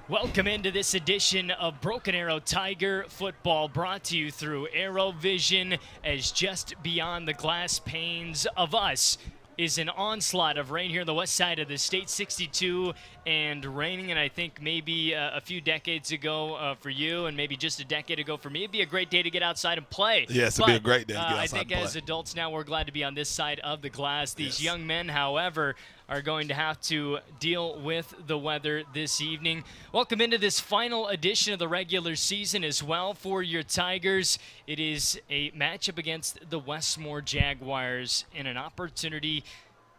Welcome into this edition of Broken Arrow Tiger Football, brought to you through ArrowVision, as just beyond the glass panes of us is an onslaught of rain here on the west side of the state, 62 and raining. And I think maybe a few decades ago for you and maybe just a decade ago for me, it'd be a great day to get outside and play. Yes, it'd be a great day to get outside I think and play. as adults now, we're glad to be on this side of the glass. These Yes. young men, however, are going to have to deal with the weather this evening. Welcome into this final edition of the regular season as well for your Tigers. It is a matchup against the Westmoore Jaguars and an opportunity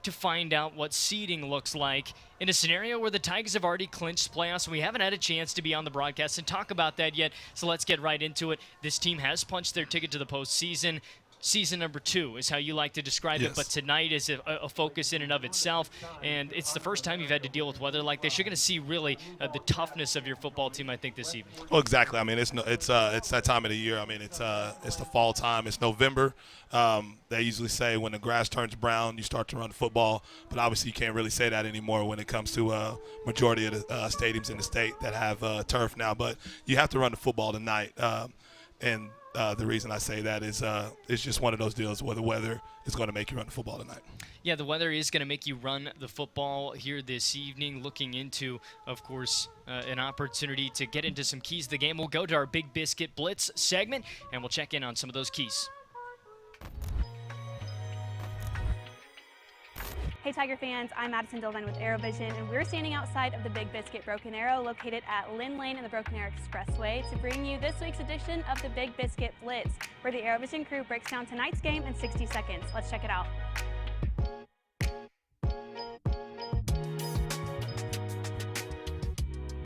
to find out what seeding looks like in a scenario where the Tigers have already clinched playoffs. We haven't had a chance to be on the broadcast and talk about that yet, so let's get right into it. This team has punched their ticket to the postseason. Season number 2 is how you like to describe it, but tonight is a focus in and of itself, and it's the first time you've had to deal with weather like this. You're going to see really the toughness of your football team, I think, this evening. Well, exactly. I mean, it's that time of the year. I mean, it's the fall time. It's November. They usually say when the grass turns brown, you start to run football, but obviously you can't really say that anymore when it comes to majority of the stadiums in the state that have turf now. But you have to run the football tonight, and the reason I say that is it's just one of those deals where the weather is going to make you run the football tonight. Yeah, the weather is going to make you run the football here this evening, looking into, of course, an opportunity to get into some keys of the game. We'll go to our Big Biscuit Blitz segment, and we'll check in on some of those keys. Hey Tiger fans, I'm Madison Dillman with ArrowVision, and we're standing outside of the Big Biscuit Broken Arrow located at Lynn Lane and the Broken Arrow Expressway to bring you this week's edition of the Big Biscuit Blitz, where the ArrowVision crew breaks down tonight's game in 60 seconds. Let's check it out.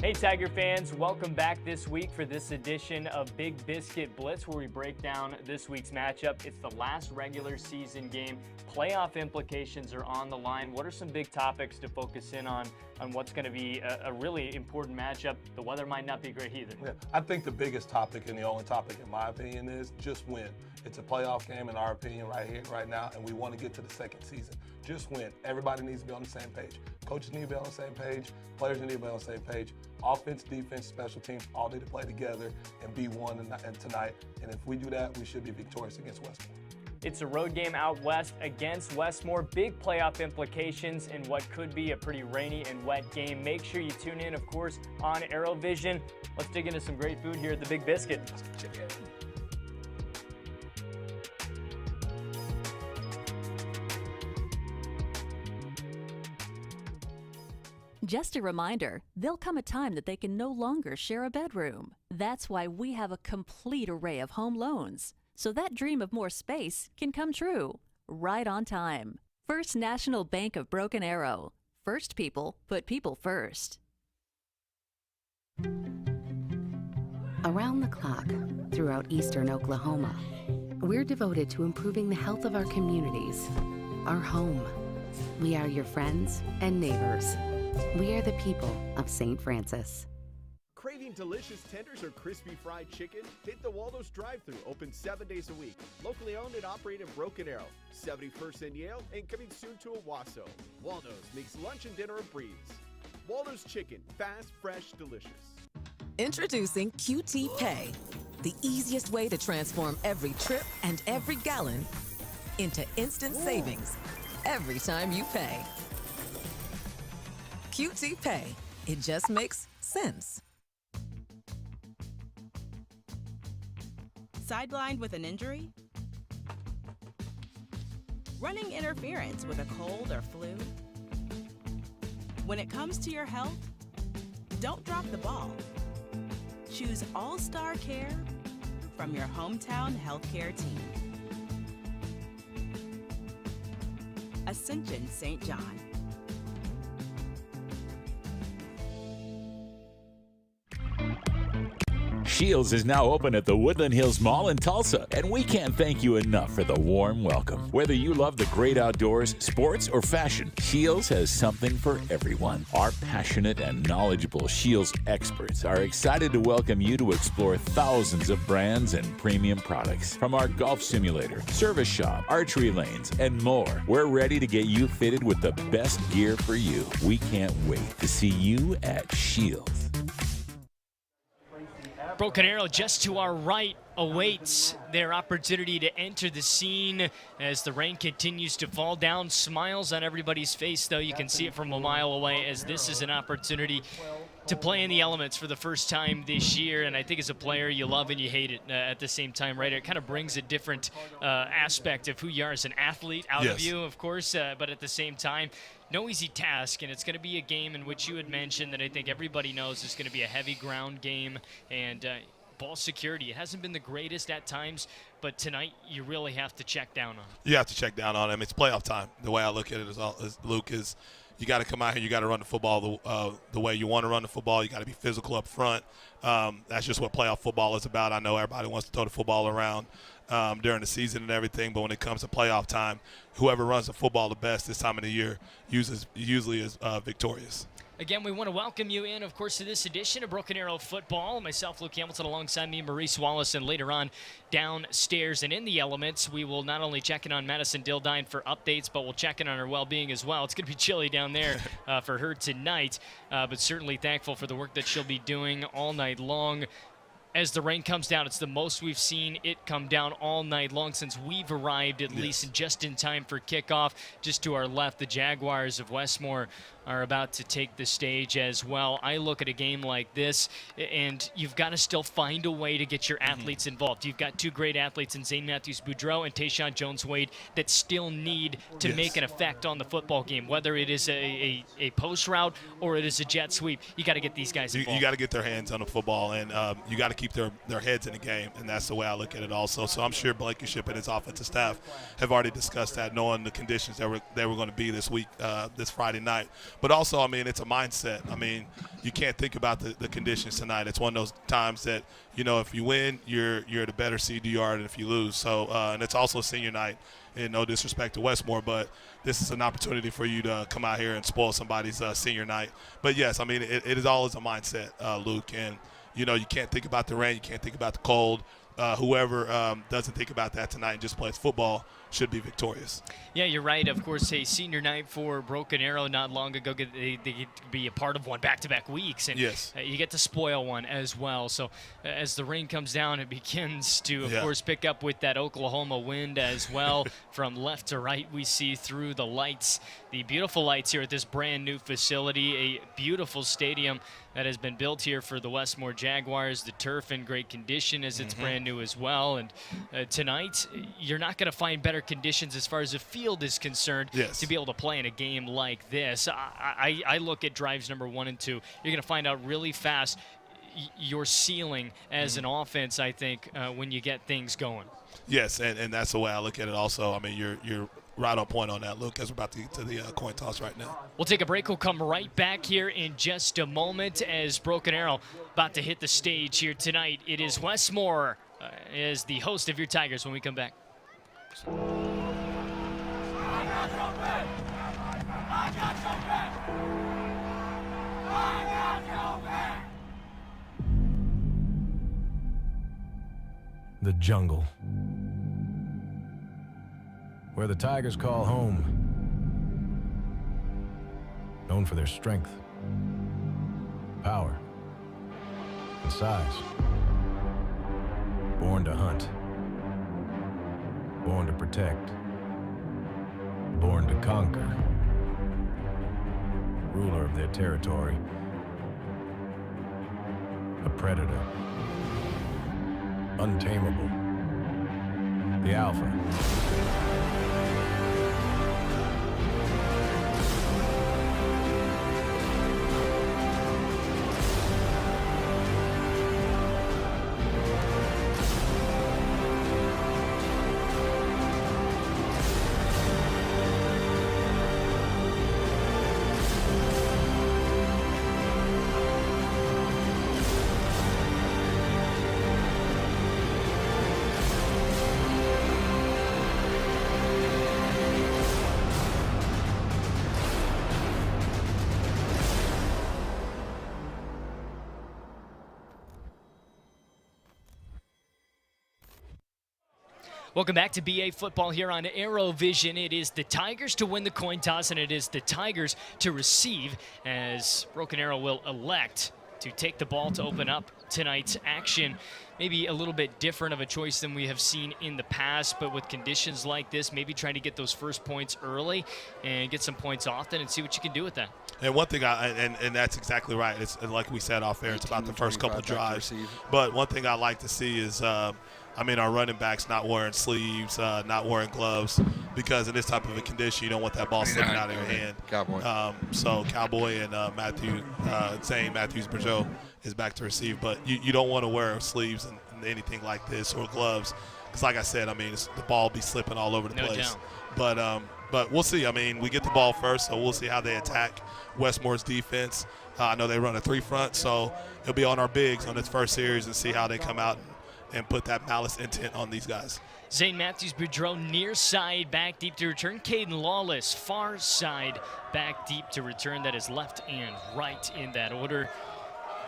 Hey Tiger fans, welcome back this week for this edition of Big Biscuit Blitz, where we break down this week's matchup. It's the last regular season game. Playoff implications are on the line. What are some big topics to focus in on what's going to be a really important matchup? The weather might not be great either. Yeah, I think the biggest topic and the only topic in my opinion is just win. It's a playoff game in our opinion right here, right now, and we want to get to the second season. Just win. Everybody needs to be on the same page. Coaches need to be on the same page. Players need to be on the same page. Offense, defense, special teams all need to play together and be one tonight. And if we do that, we should be victorious against Westmoore. It's a road game out west against Westmoore. Big playoff implications in what could be a pretty rainy and wet game. Make sure you tune in, of course, on ArrowVision. Let's dig into some great food here at the Big Biscuit. Just a reminder, there'll come a time that they can no longer share a bedroom. That's why we have a complete array of home loans, so that dream of more space can come true, right on time. First National Bank of Broken Arrow. First people put people first. Around the clock, throughout eastern Oklahoma, we're devoted to improving the health of our communities, our home. We are your friends and neighbors. We are the people of St. Francis. Craving delicious tenders or crispy fried chicken? Hit the Waldo's drive-thru, open 7 days a week. Locally owned and operated in Broken Arrow, 71st and Yale, and coming soon to Owasso. Waldo's makes lunch and dinner a breeze. Waldo's chicken, fast, fresh, delicious. Introducing QT Pay, the easiest way to transform every trip and every gallon into instant savings every time you pay. QT Pay. It just makes sense. Sidelined with an injury? Running interference with a cold or flu? When it comes to your health, don't drop the ball. Choose All-Star Care from your hometown healthcare team. Ascension St. John. Shields is now open at the Woodland Hills Mall in Tulsa, and we can't thank you enough for the warm welcome. Whether you love the great outdoors, sports, or fashion, Shields has something for everyone. Our passionate and knowledgeable Shields experts are excited to welcome you to explore thousands of brands and premium products. From our golf simulator, service shop, archery lanes, and more, we're ready to get you fitted with the best gear for you. We can't wait to see you at Shields. Broken Arrow just to our right awaits their opportunity to enter the scene as the rain continues to fall down. Smiles on everybody's face, though. You can see it from a mile away, as this is an opportunity to play in the elements for the first time this year. And I think as a player, you love and you hate it at the same time, right? It kind of brings a different aspect of who you are as an athlete out of you, of course, but at the same time, no easy task, and it's going to be a game in which you had mentioned that I think everybody knows is going to be a heavy ground game and ball security. It hasn't been the greatest at times, but tonight you really have to check down on it. You have to check down on him. It's playoff time. The way I look at it is Luke, is you got to come out here, you got to run the football the way you want to run the football. You got to be physical up front. That's just what playoff football is about. I know everybody wants to throw the football around during the season and everything, but when it comes to playoff time, whoever runs the football the best this time of the year usually is victorious. Again, we want to welcome you in, of course, to this edition of Broken Arrow Football. Myself, Luke Hamilton, alongside me, Maurice Wallace, and later on downstairs and in the elements, we will not only check in on Madison Dildine for updates, but we'll check in on her well-being as well. It's going to be chilly down there for her tonight, but certainly thankful for the work that she'll be doing all night long. As the rain comes down, it's the most we've seen it come down all night long since we've arrived, at least just in time for kickoff. Just to our left, the Jaguars of Westmoore are about to take the stage as well. I look at a game like this, and you've got to still find a way to get your athletes involved. You've got two great athletes in Zane Matthews-Boudreau and Tayshawn Jones-Wade that still need to make an effect on the football game, whether it is a post route or it is a jet sweep. You got to get these guys involved. You got to get their hands on the football, and you got to keep their heads in the game, and that's the way I look at it also. So I'm sure Blankenship and his offensive staff have already discussed that, knowing the conditions that they were going to be this week, this Friday night. But also, I mean, it's a mindset. I mean, you can't think about the conditions tonight. It's one of those times that, you know, if you win, you're the better seed you are than if you lose. So, and it's also senior night. And no disrespect to Westmoore, but this is an opportunity for you to come out here and spoil somebody's senior night. But, yes, I mean, it is always a mindset, Luke. And, you know, you can't think about the rain. You can't think about the cold. Whoever doesn't think about that tonight and just plays football should be victorious. Yeah, you're right. Of course, a senior night for Broken Arrow not long ago, they get to be a part of one back-to-back weeks, and you get to spoil one as well. So as the rain comes down, it begins to, of course, pick up with that Oklahoma wind as well. From left to right, we see through the lights, the beautiful lights here at this brand-new facility, a beautiful stadium that has been built here for the Westmoore Jaguars. The turf in great condition as it's brand new as well. And tonight, you're not going to find better conditions as far as the field is concerned to be able to play in a game like this. I look at drives number 1 and 2. You're going to find out really fast your ceiling as an offense, I think, when you get things going. Yes, and that's the way I look at it also. I mean, you're right on point on that, Luke, as we're about to get to the coin toss right now. We'll take a break. We'll come right back here in just a moment as Broken Arrow about to hit the stage here tonight. It is Westmoore as the host of your Tigers when we come back. The jungle, where the Tigers call home, known for their strength, power, and size. Born to hunt, born to protect, born to conquer. Ruler of their territory, a predator, untamable, the alpha. Welcome back to BA Football here on ArrowVision. It is the Tigers to win the coin toss, and it is the Tigers to receive, as Broken Arrow will elect to take the ball to open up tonight's action. Maybe a little bit different of a choice than we have seen in the past, but with conditions like this, maybe trying to get those first points early and get some points often and see what you can do with that. And one thing, and that's exactly right. It's like we said off air, it's about the first couple of drives. But one thing I like to see is, our running backs not wearing sleeves, not wearing gloves, because in this type of a condition, you don't want that ball slipping out of your hand. Cowboy. So Cowboy and Zane Matthews-Bergeau is back to receive. But you don't want to wear sleeves and anything like this or gloves, because like I said, the ball will be slipping all over the place. Doubt. But we'll see. We get the ball first, so we'll see how they attack Westmoore's defense. I know they run a 3-front, so it'll be on our bigs on this first series and see how they come out and put that malice intent on these guys. Zane Matthews-Boudreau near side, back deep to return. Caden Lawless, far side, back deep to return. That is left and right in that order.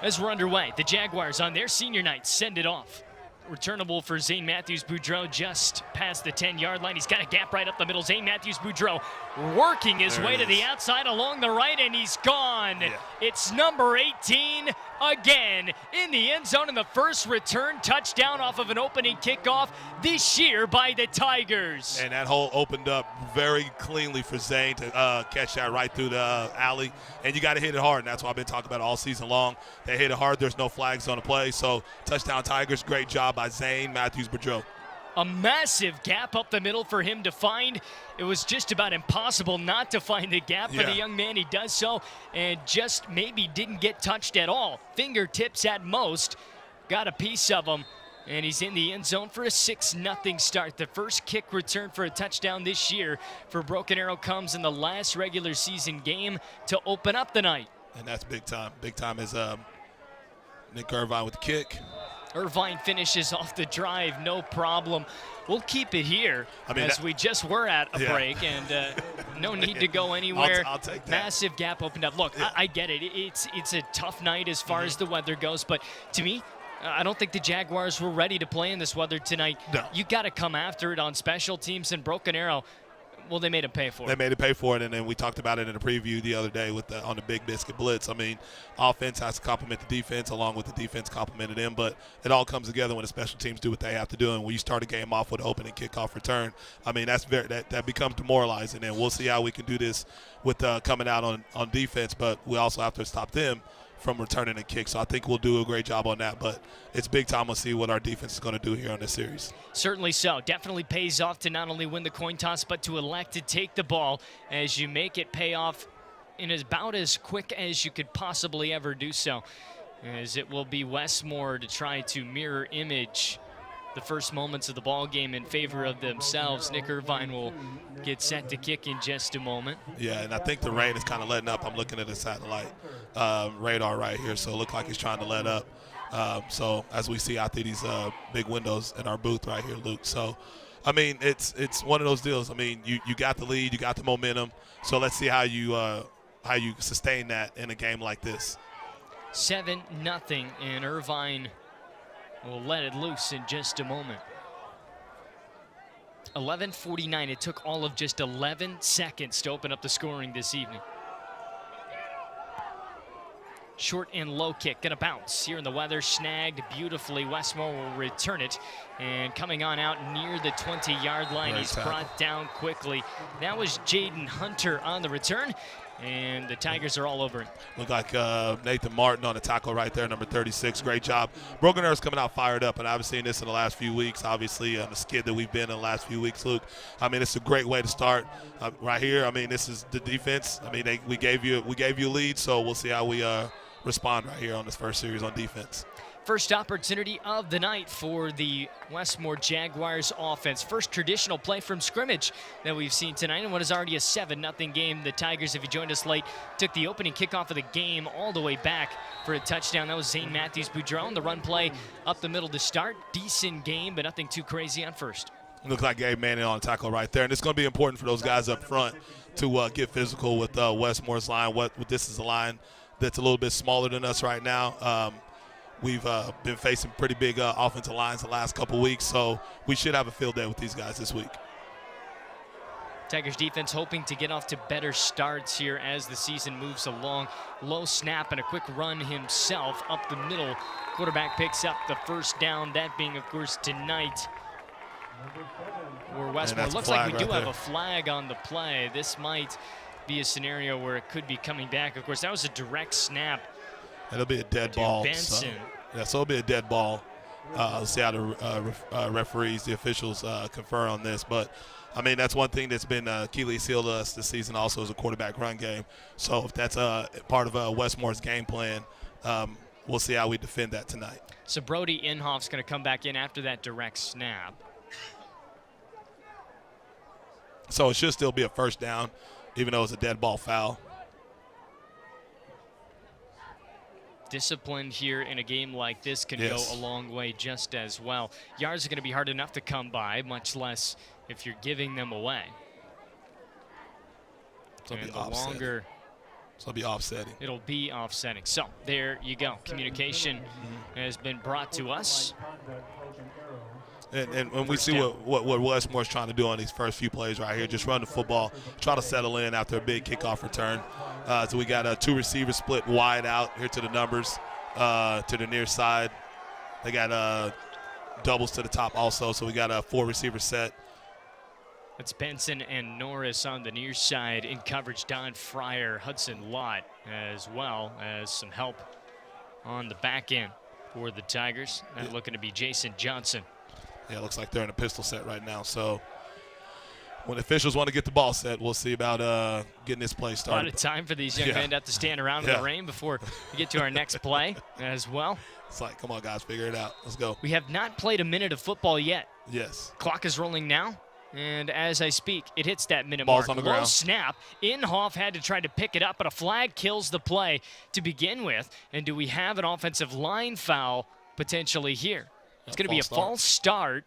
As we're underway, the Jaguars on their senior night send it off. Returnable for Zane Matthews-Boudreau just past the 10-yard line. He's got a gap right up the middle. Zane Matthews-Boudreau working his way to the outside along the right, and he's gone. Yeah. It's number 18 again in the end zone in the first return touchdown off of an opening kickoff this year by the Tigers. And that hole opened up very cleanly for Zane to catch that right through the alley. And you got to hit it hard, and that's what I've been talking about all season long. They hit it hard. There's no flags on the play. So touchdown Tigers, great job by Zane Matthews-Boudreau. A massive gap up the middle for him to find. It was just about impossible not to find the gap for the young man. He does so and just maybe didn't get touched at all. Fingertips at most. Got a piece of him, and he's in the end zone for a 6-0 start. The first kick return for a touchdown this year for Broken Arrow comes in the last regular season game to open up the night. And that's big time. Big time is Nick Irvine with the kick. Irvine finishes off the drive, no problem. We'll keep it here we just were at a break, and no need to go anywhere. I'll take that. Massive gap opened up. Look, I get it. It's a tough night as far as the weather goes, but to me, I don't think the Jaguars were ready to play in this weather tonight. No. You got to come after it on special teams, and Broken Arrow, well, they made him pay for it. They made him pay for it, and then we talked about it in a preview the other day on the Big Biscuit Blitz. Offense has to complement the defense along with the defense complementing them, but it all comes together when the special teams do what they have to do. And when you start a game off with an opening kickoff return, that becomes demoralizing. And we'll see how we can do this with coming out on defense, but we also have to stop them from returning a kick. So I think we'll do a great job on that, but it's big time. We'll see what our defense is going to do here on this series. Certainly so. Definitely pays off to not only win the coin toss, but to elect to take the ball as you make it pay off in about as quick as you could possibly ever do so, as it will be Westmoore to try to mirror image the first moments of the ball game in favor of themselves. Nick Irvine will get set to kick in just a moment. Yeah, and I think the rain is kind of letting up. I'm looking at the satellite radar right here, so it looks like it's trying to let up. So as we see out through these big windows in our booth right here, Luke. So, it's one of those deals. You got the lead, you got the momentum. So let's see how you sustain that in a game like this. 7-0, and Irvine will let it loose in just a moment. 11:49. It took all of just 11 seconds to open up the scoring this evening. Short and low kick, gonna bounce here in the weather, snagged beautifully. Westmoore will return it, and coming on out near the 20-yard line, he's brought down quickly. That was Jaden Hunter on the return, and the Tigers are all over it. Look like Nathan Martin on the tackle right there, number 36. Great job. Broken Arrow's coming out fired up, and I've seen this in the last few weeks, obviously, on the skid that we've been in the last few weeks, Luke. It's a great way to start right here. This is the defense. We gave you a lead, so we'll see how we respond right here on this first series on defense. First opportunity of the night for the Westmoore Jaguars offense. First traditional play from scrimmage that we've seen tonight in what is already a 7-0 game. The Tigers, if you joined us late, took the opening kickoff of the game all the way back for a touchdown. That was Zane Matthews-Boudreau on the run play up the middle to start. Decent game, but nothing too crazy on first. Looks like Gabe Manning on the tackle right there. And it's going to be important for those guys up front to get physical with Westmoore's line. This is a line that's a little bit smaller than us right now. We've been facing pretty big offensive lines the last couple weeks, so we should have a field day with these guys this week. Tigers defense hoping to get off to better starts here as the season moves along. Low snap and a quick run himself up the middle. Quarterback picks up the first down, that being, of course, tonight for Westmoore. Looks like we do have a flag on the play. This might be a scenario where it could be coming back. Of course, that was a direct snap. It'll be a dead ball. Benson. So it'll be a dead ball. Let's see how the referees, the officials confer on this. But, I mean, that's one thing that's been Achilles' heel to us this season also is a quarterback run game. So if that's part of Westmore's game plan, we'll see how we defend that tonight. So Brody Inhoff's going to come back in after that direct snap. So it should still be a first down, even though it's a dead ball foul. Discipline here in a game like this can go a long way just as well. Yards are going to be hard enough to come by, much less if you're giving them away. So it'll be offsetting. It'll be offsetting. So there you go. Communication has been brought to us. And when we see what Westmore's trying to do on these first few plays right here, just run the football, try to settle in after a big kickoff return. So we got two receivers split wide out here to the numbers, to the near side. They got doubles to the top also, so we got a 4-receiver set. It's Benson and Norris on the near side in coverage. Don Fryer, Hudson Lott, as well as some help on the back end for the Tigers. That looking to be Jason Johnson. Yeah, it looks like they're in a pistol set right now. So when officials want to get the ball set, we'll see about getting this play started. A lot of time for these young men to have to stand around in the rain before we get to our next play as well. It's like, come on, guys, figure it out. Let's go. We have not played a minute of football yet. Yes. Clock is rolling now. And as I speak, it hits that minute Ball's mark. on the ground. Low snap. Inhofe had to try to pick it up, but a flag kills the play to begin with. And do we have an offensive line foul potentially here? It's going to be a false start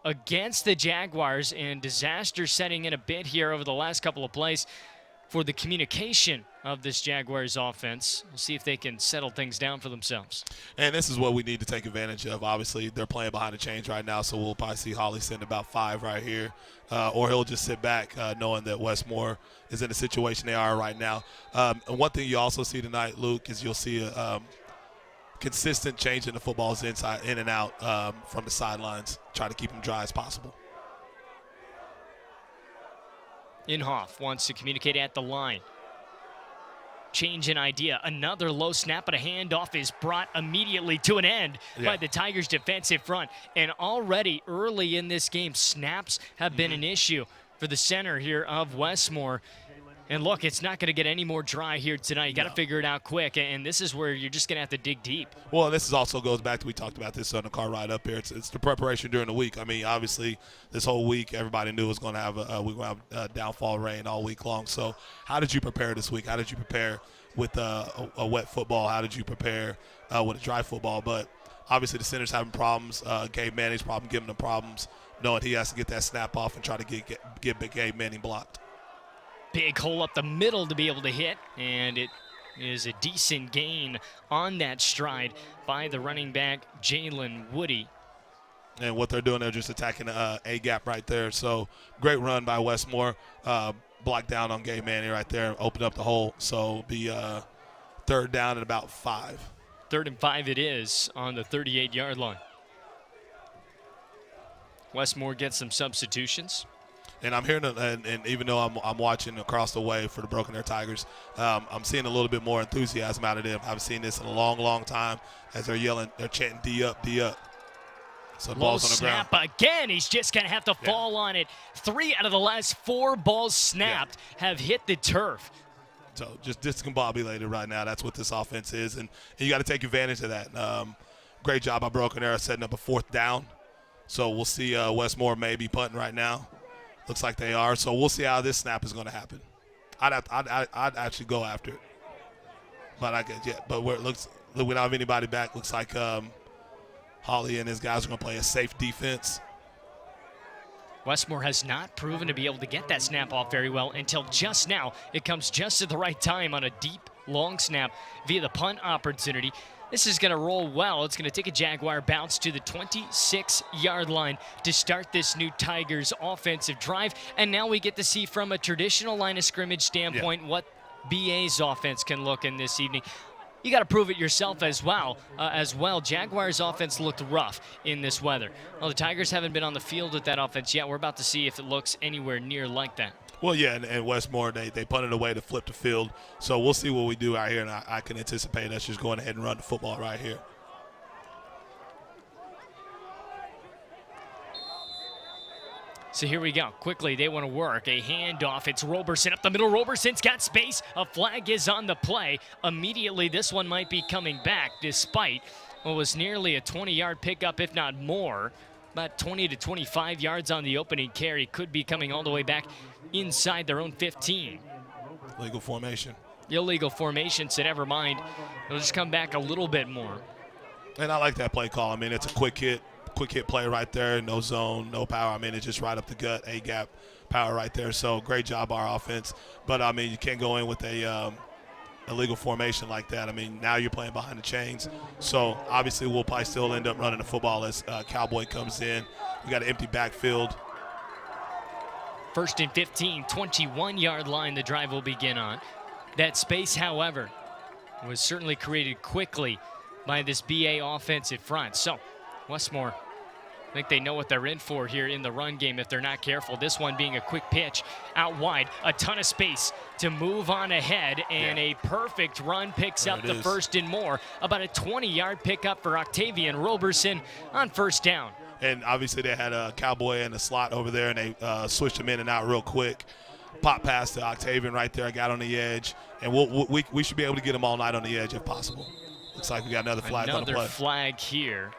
against the Jaguars, and disaster setting in a bit here over the last couple of plays for the communication of this Jaguars offense. We'll see if they can settle things down for themselves. And this is what we need to take advantage of. Obviously, they're playing behind the chains right now, so we'll probably see Holly send about 5 right here. Or he'll just sit back knowing that Westmoore is in the situation they are right now. And one thing you also see tonight, Luke, is you'll see a consistent change in the footballs inside, in and out from the sidelines. Try to keep them dry as possible. Inhofe wants to communicate at the line. Change in idea. Another low snap, but a handoff is brought immediately to an end by the Tigers' defensive front. And already early in this game, snaps have been an issue for the center here of Westmoore. And look, it's not going to get any more dry here tonight. You got to figure it out quick, and this is where you're just going to have to dig deep. Well, this also goes back to, we talked about this on the car ride up here. It's the preparation during the week. I mean, obviously, this whole week, everybody knew it was going to have a downfall rain all week long. So how did you prepare this week? How did you prepare with a wet football? How did you prepare with a dry football? But obviously, the center's having problems. Gabe Manning's problem giving them problems, knowing he has to get that snap off and try to get Gabe Manning blocked. Big hole up the middle to be able to hit, and it is a decent gain on that stride by the running back, Jalen Woody. And what they're doing, they're just attacking a gap right there. So great run by Westmoore. Blocked down on Gabe Manning right there, opened up the hole. So be third down and about 5. 3rd and 5 it is on the 38-yard line. Westmoore gets some substitutions. And I'm hearing, and even though I'm watching across the way for the Broken Arrow Tigers, I'm seeing a little bit more enthusiasm out of them. I haven't seen this in a long, long time as they're yelling, they're chanting D up, D up. So the ball's on the ground. Snap again. He's just going to have to fall on it. 3 out of the last 4 balls snapped have hit the turf. So just discombobulated right now. That's what this offense is, and you got to take advantage of that. Great job by Broken Arrow setting up a 4th down. So we'll see Westmoore maybe punting right now. Looks like they are. So we'll see how this snap is going to happen. I'd actually go after it. But but where it looks, we don't have anybody back. Looks like Holly and his guys are going to play a safe defense. Westmoore has not proven to be able to get that snap off very well until just now. It comes just at the right time on a deep, long snap via the punt opportunity. This is going to roll well. It's going to take a Jaguar bounce to the 26-yard line to start this new Tigers offensive drive. And now we get to see from a traditional line of scrimmage standpoint what BA's offense can look in this evening. You got to prove it yourself as well. Jaguars' offense looked rough in this weather. Well, the Tigers haven't been on the field with that offense yet. We're about to see if it looks anywhere near like that. Well, yeah, and Westmoore, they punted away to flip the field. So we'll see what we do out here, and I can anticipate us just going ahead and run the football right here. So here we go. Quickly, they want to work. A handoff. It's Roberson up the middle. Roberson's got space. A flag is on the play. Immediately, this one might be coming back despite what was nearly a 20-yard pickup, if not more. About 20 to 25 yards on the opening carry. Could be coming all the way back inside their own 15. Illegal formation. Illegal formation, so never mind. It'll just come back a little bit more. And I like that play call. I mean, it's a quick hit play right there. No zone, no power. I mean, it's just right up the gut, A-gap power right there. So great job, our offense. But, I mean, you can't go in with a illegal formation like that. I mean, now you're playing behind the chains. So, obviously, we'll probably still end up running the football as Cowboy comes in. We got an empty backfield. First and 15, 21-yard line the drive will begin on. That space, however, was certainly created quickly by this BA offensive front. So, Westmoore, I think they know what they're in for here in the run game if they're not careful. This one being a quick pitch out wide, a ton of space to move on ahead, and a perfect run picks up the first and more. About a 20-yard pickup for Octavian Roberson on first down. And obviously they had a Cowboy in the slot over there, and they switched him in and out real quick. Pop pass to Octavian right there. Got on the edge, and we should be able to get him all night on the edge if possible. Looks like we got another flag on the play. Another flag here.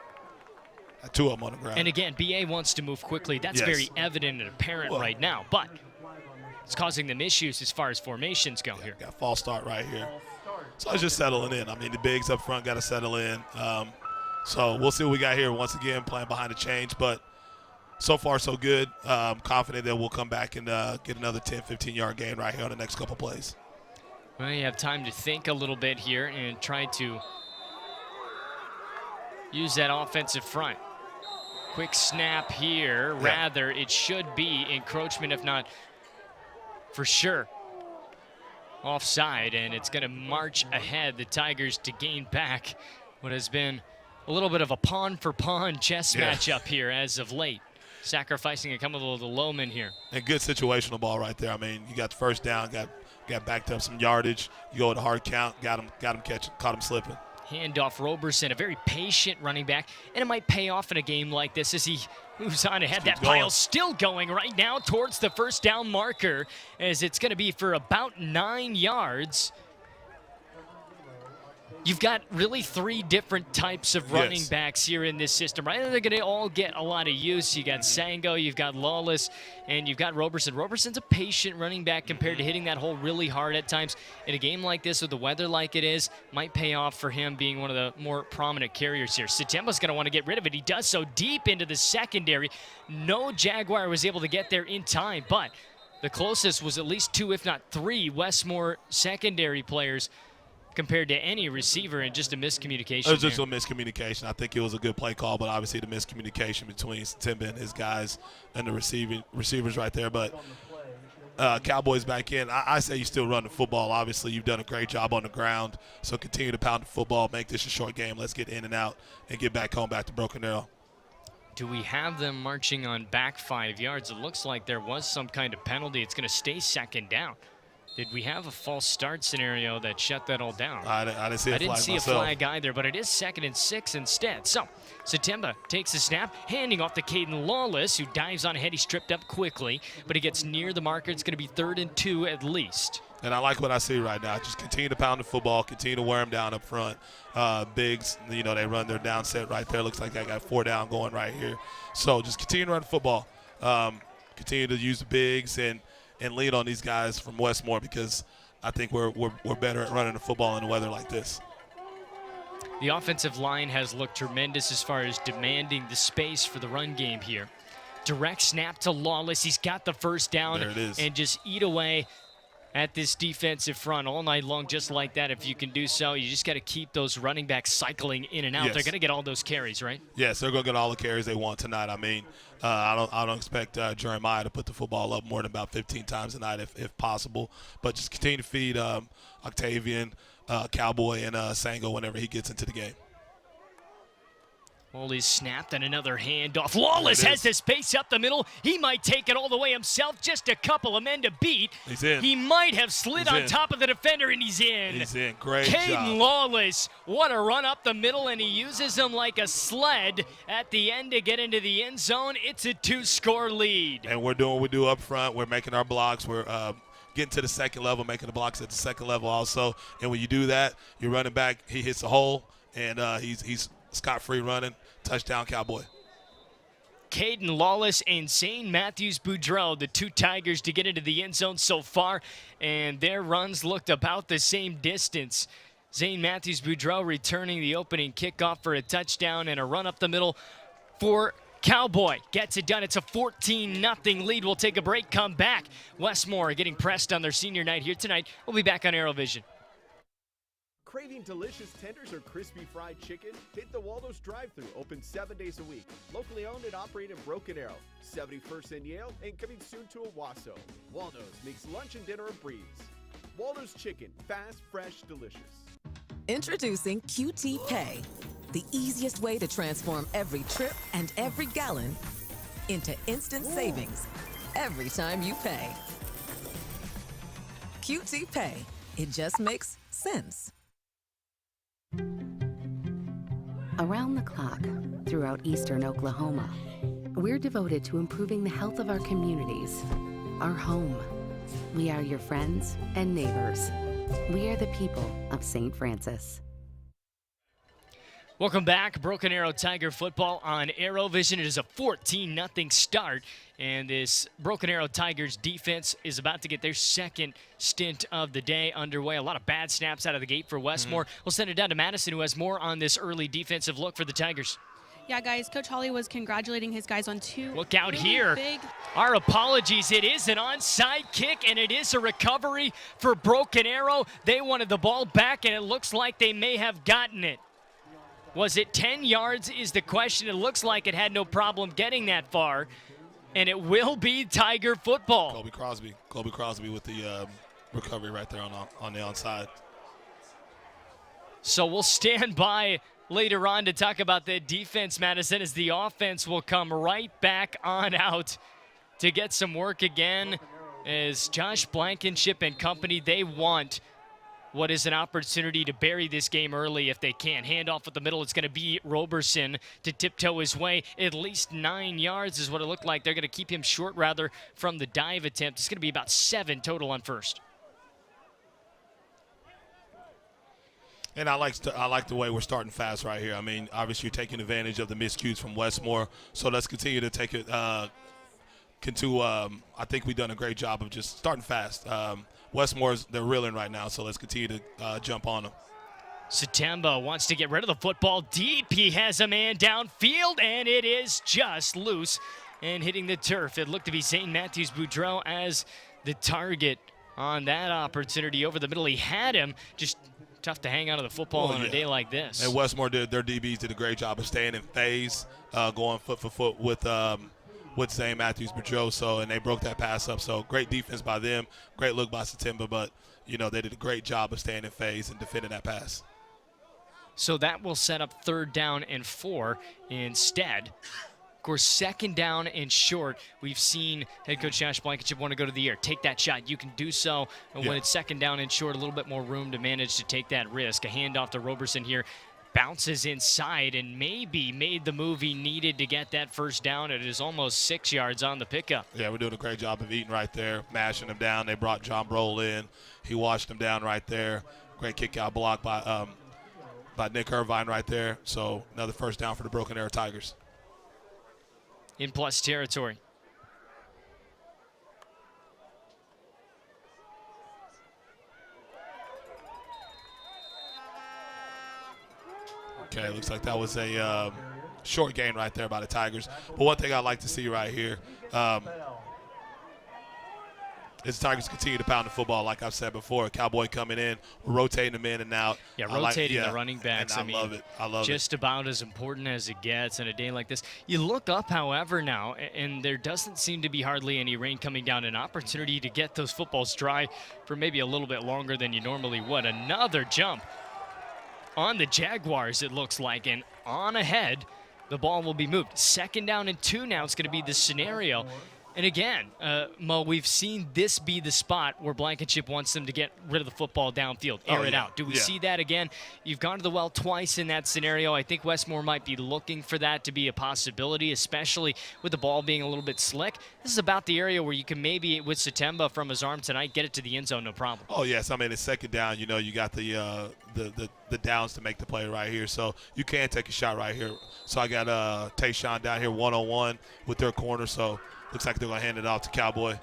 Two of them on the ground. And again, BA wants to move quickly. That's very evident and apparent right now, but it's causing them issues as far as formations go here. Got false start right here. So it's just settling in. I mean, the bigs up front got to settle in. So we'll see what we got here. Once again, playing behind the chains, but so far so good. Confident that we'll come back and get another 10, 15-yard gain right here on the next couple plays. Well, you have time to think a little bit here and try to use that offensive front. Quick snap here. Rather, it should be encroachment, if not for sure offside, and it's going to march ahead, the Tigers, to gain back what has been a little bit of a pawn-for-pawn chess matchup here as of late. Sacrificing a couple of the lowmen here. And good situational ball right there. I mean, you got the first down, got backed up some yardage. You go with a hard count, got him catching, caught him slipping. Handoff Roberson, a very patient running back, and it might pay off in a game like this as he moves on ahead. That pile still going right now towards the first down marker, as it's going to be for about 9 yards. You've got really three different types of running backs here in this system, right? They're going to all get a lot of use. You got Sango, you've got Lawless, and you've got Roberson. Roberson's a patient running back compared to hitting that hole really hard at times. In a game like this with the weather like it is, might pay off for him being one of the more prominent carriers here. Satemba's going to want to get rid of it. He does so deep into the secondary. No Jaguar was able to get there in time, but the closest was at least 2, if not 3, Westmoore secondary players compared to any receiver, and just a miscommunication. It was just a miscommunication. I think it was a good play call, but obviously the miscommunication between Timba and his guys and the receivers right there. But Cowboys back in. I say you still run the football. Obviously, you've done a great job on the ground, so continue to pound the football, make this a short game. Let's get in and out and get back home, back to Broken Arrow. Do we have them marching on back 5 yards? It looks like there was some kind of penalty. It's going to stay second down. Did we have a false start scenario that shut that all down? I didn't see a flag. I didn't see a flag either, but it is 2nd and 6 instead. So, Satemba takes the snap, handing off to Caden Lawless, who dives on ahead. He's tripped up quickly, but he gets near the marker. It's going to be 3rd and 2 at least. And I like what I see right now. Just continue to pound the football, continue to wear them down up front. Bigs, they run their down set right there. Looks like I got 4 down going right here. So just continue to run the football. Continue to use the bigs and lean on these guys from Westmoore, because I think we're better at running the football in the weather like this. The offensive line has looked tremendous as far as demanding the space for the run game here. Direct snap to Lawless. He's got the first down. There it is. And just eat away at this defensive front all night long, just like that. If you can do so, you just got to keep those running backs cycling in and out. Yes. They're going to get all those carries, right? Yes, they're going to get all the carries they want tonight. I mean, I don't expect Jeremiah to put the football up more than about 15 times a night if possible. But just continue to feed Octavian, Cowboy, and Sango whenever he gets into the game. Well, he's snapped and another handoff. Lawless has the space up the middle. He might take it all the way himself. Just a couple of men to beat. He's in. He might have slid on top of the defender, and he's in. He's in. Great Caden job. Lawless, what a run up the middle, and he uses him like a sled at the end to get into the end zone. It's a 2-score lead. And we're doing what we do up front. We're making our blocks. We're getting to the second level, making the blocks at the second level also. And when you do that, you're running back. He hits a hole, and he's scot-free running. Touchdown, Cowboy. Caden Lawless and Zane Matthews-Boudreau, the two Tigers to get into the end zone so far, and their runs looked about the same distance. Zane Matthews-Boudreau returning the opening kickoff for a touchdown and a run up the middle for Cowboy. Gets it done. It's a 14-0 lead. We'll take a break, come back. Westmoore getting pressed on their senior night here tonight. We'll be back on ArrowVision. Craving delicious tenders or crispy fried chicken? Hit the Waldo's drive-thru, open 7 days a week. Locally owned and operated in Broken Arrow, 71st and Yale, and coming soon to Owasso. Waldo's makes lunch and dinner a breeze. Waldo's Chicken, fast, fresh, delicious. Introducing QT Pay, the easiest way to transform every trip and every gallon into instant savings every time you pay. QT Pay, it just makes sense. Around the clock, throughout eastern Oklahoma, we're devoted to improving the health of our communities, our home. We are your friends and neighbors. We are the people of St. Francis. Welcome back. Broken Arrow Tiger football on ArrowVision. It is a 14-0 start, and this Broken Arrow Tigers defense is about to get their second stint of the day underway. A lot of bad snaps out of the gate for Westmoore. We'll send it down to Madison, who has more on this early defensive look for the Tigers. Yeah, guys, Coach Hawley was congratulating his guys on two. Look out really here. Big. Our apologies. It is an onside kick, and it is a recovery for Broken Arrow. They wanted the ball back, and it looks like they may have gotten it. Was it 10 yards is the question. It looks like it had no problem getting that far, and it will be Tiger football. Kobe Crosby with the recovery right there on the onside. So we'll stand by later on to talk about the defense, Madison, as the offense will come right back on out to get some work again. As Josh Blankenship and company, they want what is an opportunity to bury this game early if they can. Handoff at the middle. It's going to be Roberson to tiptoe his way. At least 9 yards is what it looked like. They're going to keep him short, rather, from the dive attempt. It's going to be about 7 total on first. And I like the way we're starting fast right here. I mean, obviously you're taking advantage of the miscues from Westmoore. So let's continue to take it. I think we've done a great job of just starting fast. Westmore's, they're reeling right now, so let's continue to jump on them. Satemba wants to get rid of the football deep. He has a man downfield, and it is just loose and hitting the turf. It looked to be Zane Matthews-Boudreau as the target on that opportunity over the middle. He had him, just tough to hang on to the football on a day like this. And Westmoore their DBs did a great job of staying in phase, going foot for foot with Zane Matthews-Boudreau, and they broke that pass up. So great defense by them, great look by Satemba, but they did a great job of staying in phase and defending that pass. So that will set up 3rd down and 4 instead. Of course, 2nd down and short. We've seen head coach Josh Blankenship want to go to the air. Take that shot. You can do so. And when it's 2nd down and short, a little bit more room to manage to take that risk. A handoff to Roberson here. Bounces inside and maybe made the move he needed to get that 1st down. It is almost 6 yards on the pickup. Yeah, we're doing a great job of eating right there, mashing him down. They brought John Broll in. He washed him down right there. Great kick-out block by Nick Irvine right there. So another 1st down for the Broken Arrow Tigers. In plus territory. Okay, looks like that was a short gain right there by the Tigers. But one thing I'd like to see right here as the Tigers continue to pound the football, like I've said before, Cowboy coming in, we're rotating them in and out. Yeah, rotating the running backs. I love it. I love it. Just about as important as it gets in a day like this. You look up, however, now, and there doesn't seem to be hardly any rain coming down. An opportunity to get those footballs dry for maybe a little bit longer than you normally would. Another jump on the Jaguars, it looks like, and on ahead, the ball will be moved. 2nd down and 2 now. It's going to be the scenario. And again, Mo, we've seen this be the spot where Blankenship wants them to get rid of the football downfield, air it out. Do we see that again? You've gone to the well twice in that scenario. I think Westmoore might be looking for that to be a possibility, especially with the ball being a little bit slick. This is about the area where you can maybe, with Satemba from his arm tonight, get it to the end zone, no problem. Oh, yes. I mean, it's 2nd down. You know, you got the downs to make the play right here. So you can take a shot right here. So I got Tayshawn down here one-on-one with their corner. So looks like they're going to hand it off to Cowboy.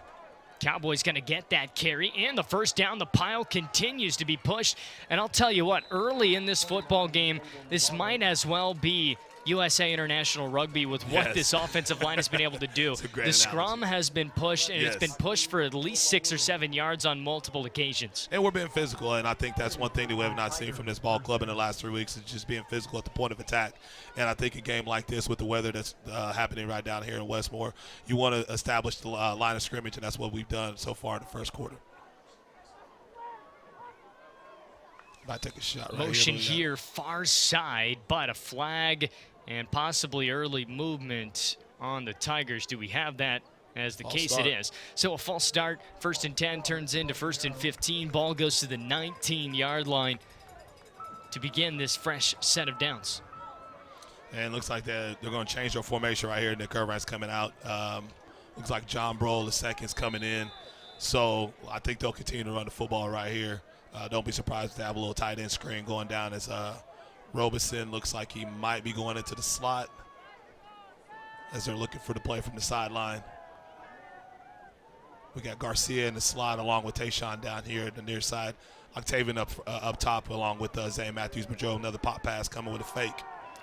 Cowboy's going to get that carry and the 1st down. The pile continues to be pushed. And I'll tell you what, early in this football game, this might as well be USA International Rugby with what this offensive line has been able to do. The scrum has been pushed, and it's been pushed for at least 6 or 7 yards on multiple occasions. And we're being physical, and I think that's one thing that we have not seen from this ball club in the last 3 weeks is just being physical at the point of attack. And I think a game like this with the weather that's happening right down here in Westmoore, you want to establish the line of scrimmage, and that's what we've done so far in the 1st quarter. Might take a shot right Motion here, far side, but a flag and possibly early movement on the Tigers. Do we have that? As the case it is. So a false start, 1st and 10 turns into 1st and 15. Ball goes to the 19-yard line to begin this fresh set of downs. And it looks like they're going to change their formation right here. Nick Irvine's coming out. Looks like John Brohl II is coming in. So I think they'll continue to run the football right here. Don't be surprised if they have a little tight end screen going down as Robeson looks like he might be going into the slot as they're looking for the play from the sideline. We got Garcia in the slot along with Tayshawn down here at the near side. Octavian up top along with Zane Matthews-Boudreau. Another pop pass coming with a fake.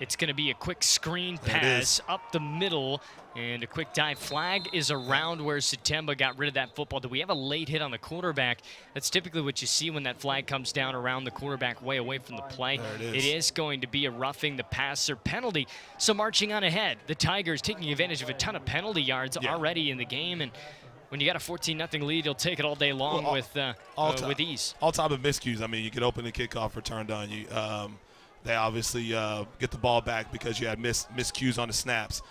It's going to be a quick screen pass up the middle and a quick dive. Flag is around where Satemba got rid of that football. Do we have a late hit on the quarterback? That's typically what you see when that flag comes down around the quarterback way away from the play. It is going to be a roughing the passer penalty. So marching on ahead, the Tigers taking advantage of a ton of penalty yards already in the game. And when you got a 14-0 lead, you'll take it all day long with ease. All type of miscues. I mean, you could open the kickoff return down. They obviously get the ball back because you had miscues on the snaps.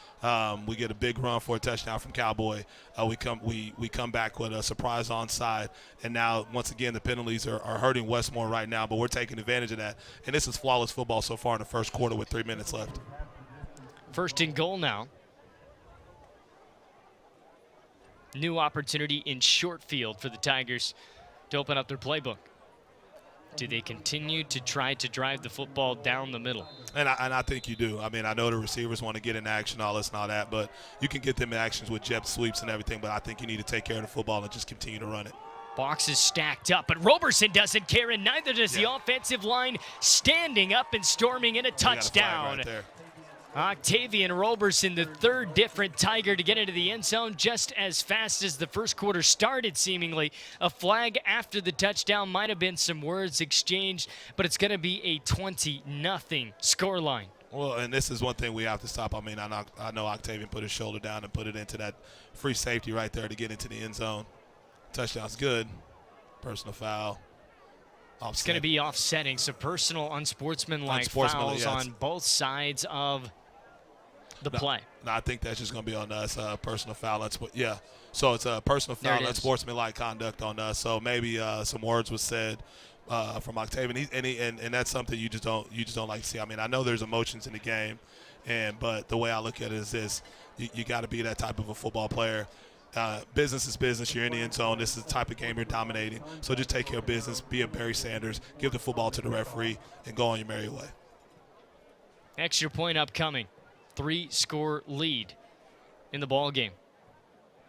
We get a big run for a touchdown from Cowboy. We come back with a surprise onside, and now once again the penalties are hurting Westmoore right now, but we're taking advantage of that. And this is flawless football so far in the 1st quarter with 3 minutes left. 1st and goal now. New opportunity in short field for the Tigers to open up their playbook. Do they continue to try to drive the football down the middle? And I think you do. I mean, I know the receivers want to get in action, all this and all that, but you can get them in actions with jet sweeps and everything, but I think you need to take care of the football and just continue to run it. Box is stacked up, but Roberson doesn't care, and neither does the offensive line, standing up and storming in a touchdown. Right there. Octavian Roberson, the 3rd different Tiger to get into the end zone just as fast as the 1st quarter started, seemingly. A flag after the touchdown, might have been some words exchanged, but it's going to be a 20-0 scoreline. Well, and this is one thing we have to stop. I mean, I know Octavian put his shoulder down and put it into that free safety right there to get into the end zone. Touchdown's good. Personal foul. It's going to be offsetting, so personal unsportsmanlike fouls on both sides of the play. No, I think that's just going to be on us, personal foul. So it's a personal foul, unsportsmanlike conduct on us. So maybe some words was said from Octavian, and that's something you just don't like to see. I mean, I know there's emotions in the game, but the way I look at it is this: you got to be that type of a football player. Business is business. You're in the end zone. This is the type of game you're dominating. So just take care of business. Be a Barry Sanders. Give the football to the referee and go on your merry way. Extra point upcoming. 3-score lead in the ball game.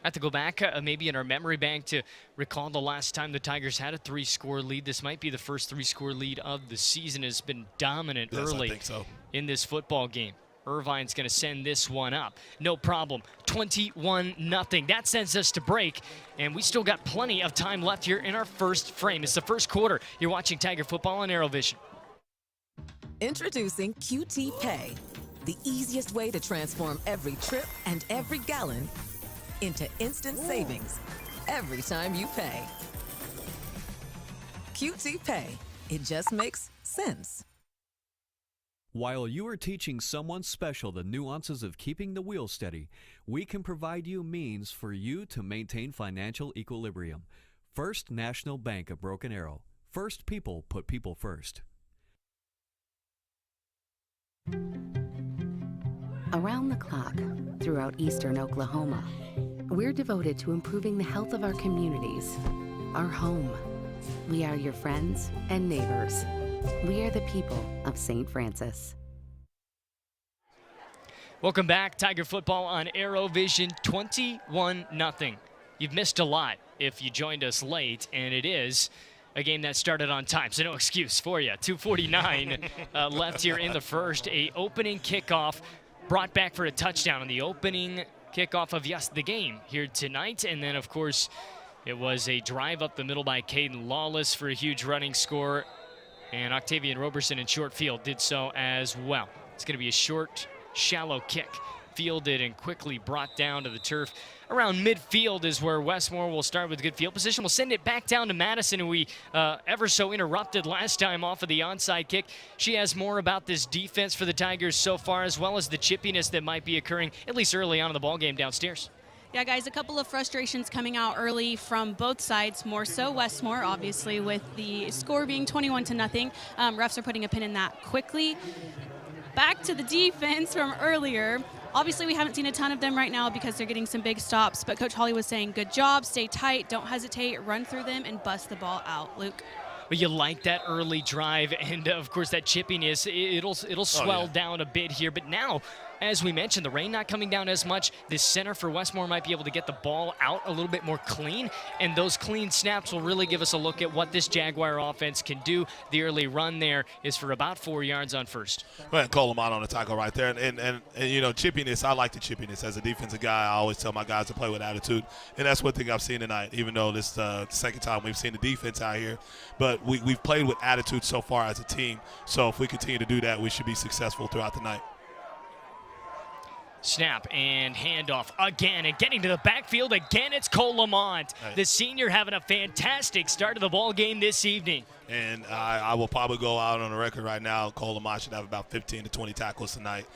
I have to go back maybe in our memory bank to recall the last time the Tigers had a 3-score lead. This might be the first 3-score lead of the season. It's been dominant early I think so. in this football game. Irvine's going to send this one up. No problem. 21-0. That sends us to break, and we still got plenty of time left here in our first frame. It's the first quarter. You're watching Tiger Football on ArrowVision. Introducing QT Pay, the easiest way to transform every trip and every gallon into instant savings every time you pay. QT Pay. It just makes sense. While you are teaching someone special the nuances of keeping the wheel steady, we can provide you means for you to maintain financial equilibrium. First National Bank of Broken Arrow. First people put people first. Around the clock, throughout eastern Oklahoma, we're devoted to improving the health of our communities, our home. We are your friends and neighbors. We are the people of St. Francis. Welcome back, Tiger Football on ArrowVision. 21-0. You've missed a lot if you joined us late, and it is a game that started on time, so no excuse for you. 2:49 left here in the first. A opening kickoff brought back for a touchdown on the opening kickoff of, yes, the game here tonight. And then, of course, it was a drive up the middle by Caden Lawless for a huge running score. And Octavian Roberson in short field did so as well. It's going to be a short, shallow kick, fielded and quickly brought down to the turf. Around midfield is where Westmoore will start with good field position. We'll send it back down to Madison, who we ever so interrupted last time off of the onside kick. She has more about this defense for the Tigers so far, as well as the chippiness that might be occurring, at least early on in the ballgame downstairs. Yeah, guys, a couple of frustrations coming out early from both sides, more so Westmoore, obviously, with the score being 21-0. Refs are putting a pin in that quickly. Back to the defense from earlier. Obviously, we haven't seen a ton of them right now because they're getting some big stops, but Coach Holly was saying, good job, stay tight, don't hesitate, run through them, and bust the ball out. Luke? But you like that early drive, and of course that chippiness, it'll swell down a bit here. But now, as we mentioned, the rain not coming down as much. This center for Westmoore might be able to get the ball out a little bit more clean, and those clean snaps will really give us a look at what this Jaguar offense can do. The early run there is for about 4 yards on first. Well, Coleman on the tackle right there. And you know, chippiness, I like the chippiness. As a defensive guy, I always tell my guys to play with attitude, and that's one thing I've seen tonight, even though this is the second time we've seen the defense out here. But we've played with attitude so far as a team, so if we continue to do that, we should be successful throughout the night. Snap and handoff again, and getting to the backfield again, it's Cole Lamont. Right. The senior having a fantastic start of the ball game this evening. And I will probably go out on the record right now, Cole Lamont should have about 15 to 20 tackles tonight.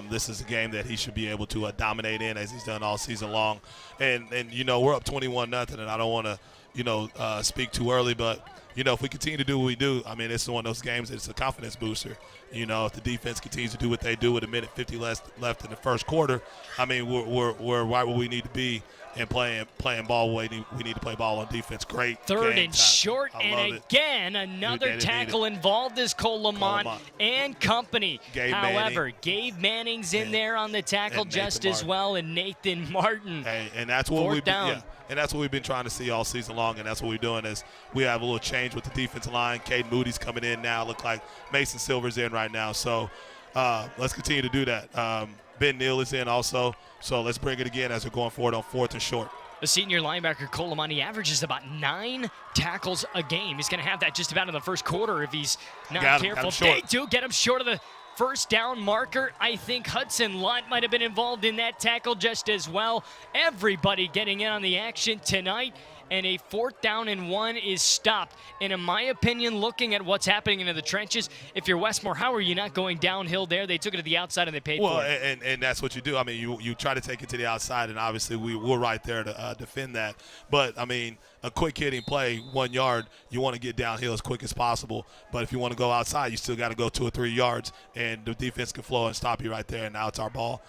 This is a game that he should be able to dominate in, as he's done all season long. And you know, we're up 21-0, and I don't want to, you know, speak too early, but you know, if we continue to do what we do, I mean, it's one of those games that's a confidence booster. You know, if the defense continues to do what they do with a minute 50 left in the first quarter, I mean, we're right where we need to be and playing ball where we need to play ball on defense. Great. Third and short, and again, another tackle involved is Cole Lamont and company. However, Gabe Manning's in there on the tackle just as well, and Nathan Martin. Hey, and that's what we've been, and that's what we've been trying to see all season long, and that's what we're doing is we have a little change with the defensive line. Caden Moody's coming in now. Look like Mason Silver's in right now. So let's continue to do that. Ben Neal is in also. So let's bring it again as we're going forward on 4th and short. The senior linebacker, Cole Lamont, he averages about 9 tackles a game. He's going to have that just about in the first quarter if he's not careful. They do get him short of the first down marker. I think Hudson Lott might have been involved in that tackle just as well. Everybody getting in on the action tonight. And a 4th down and 1 is stopped. And in my opinion, looking at what's happening into the trenches, if you're Westmoore, how are you not going downhill there? They took it to the outside and they paid for it. And that's what you do. I mean, you try to take it to the outside, and obviously we're right there to defend that. But, I mean, a quick hitting play, 1 yard, you want to get downhill as quick as possible. But if you want to go outside, you still got to go 2 or 3 yards, and the defense can flow and stop you right there. And now it's our ball.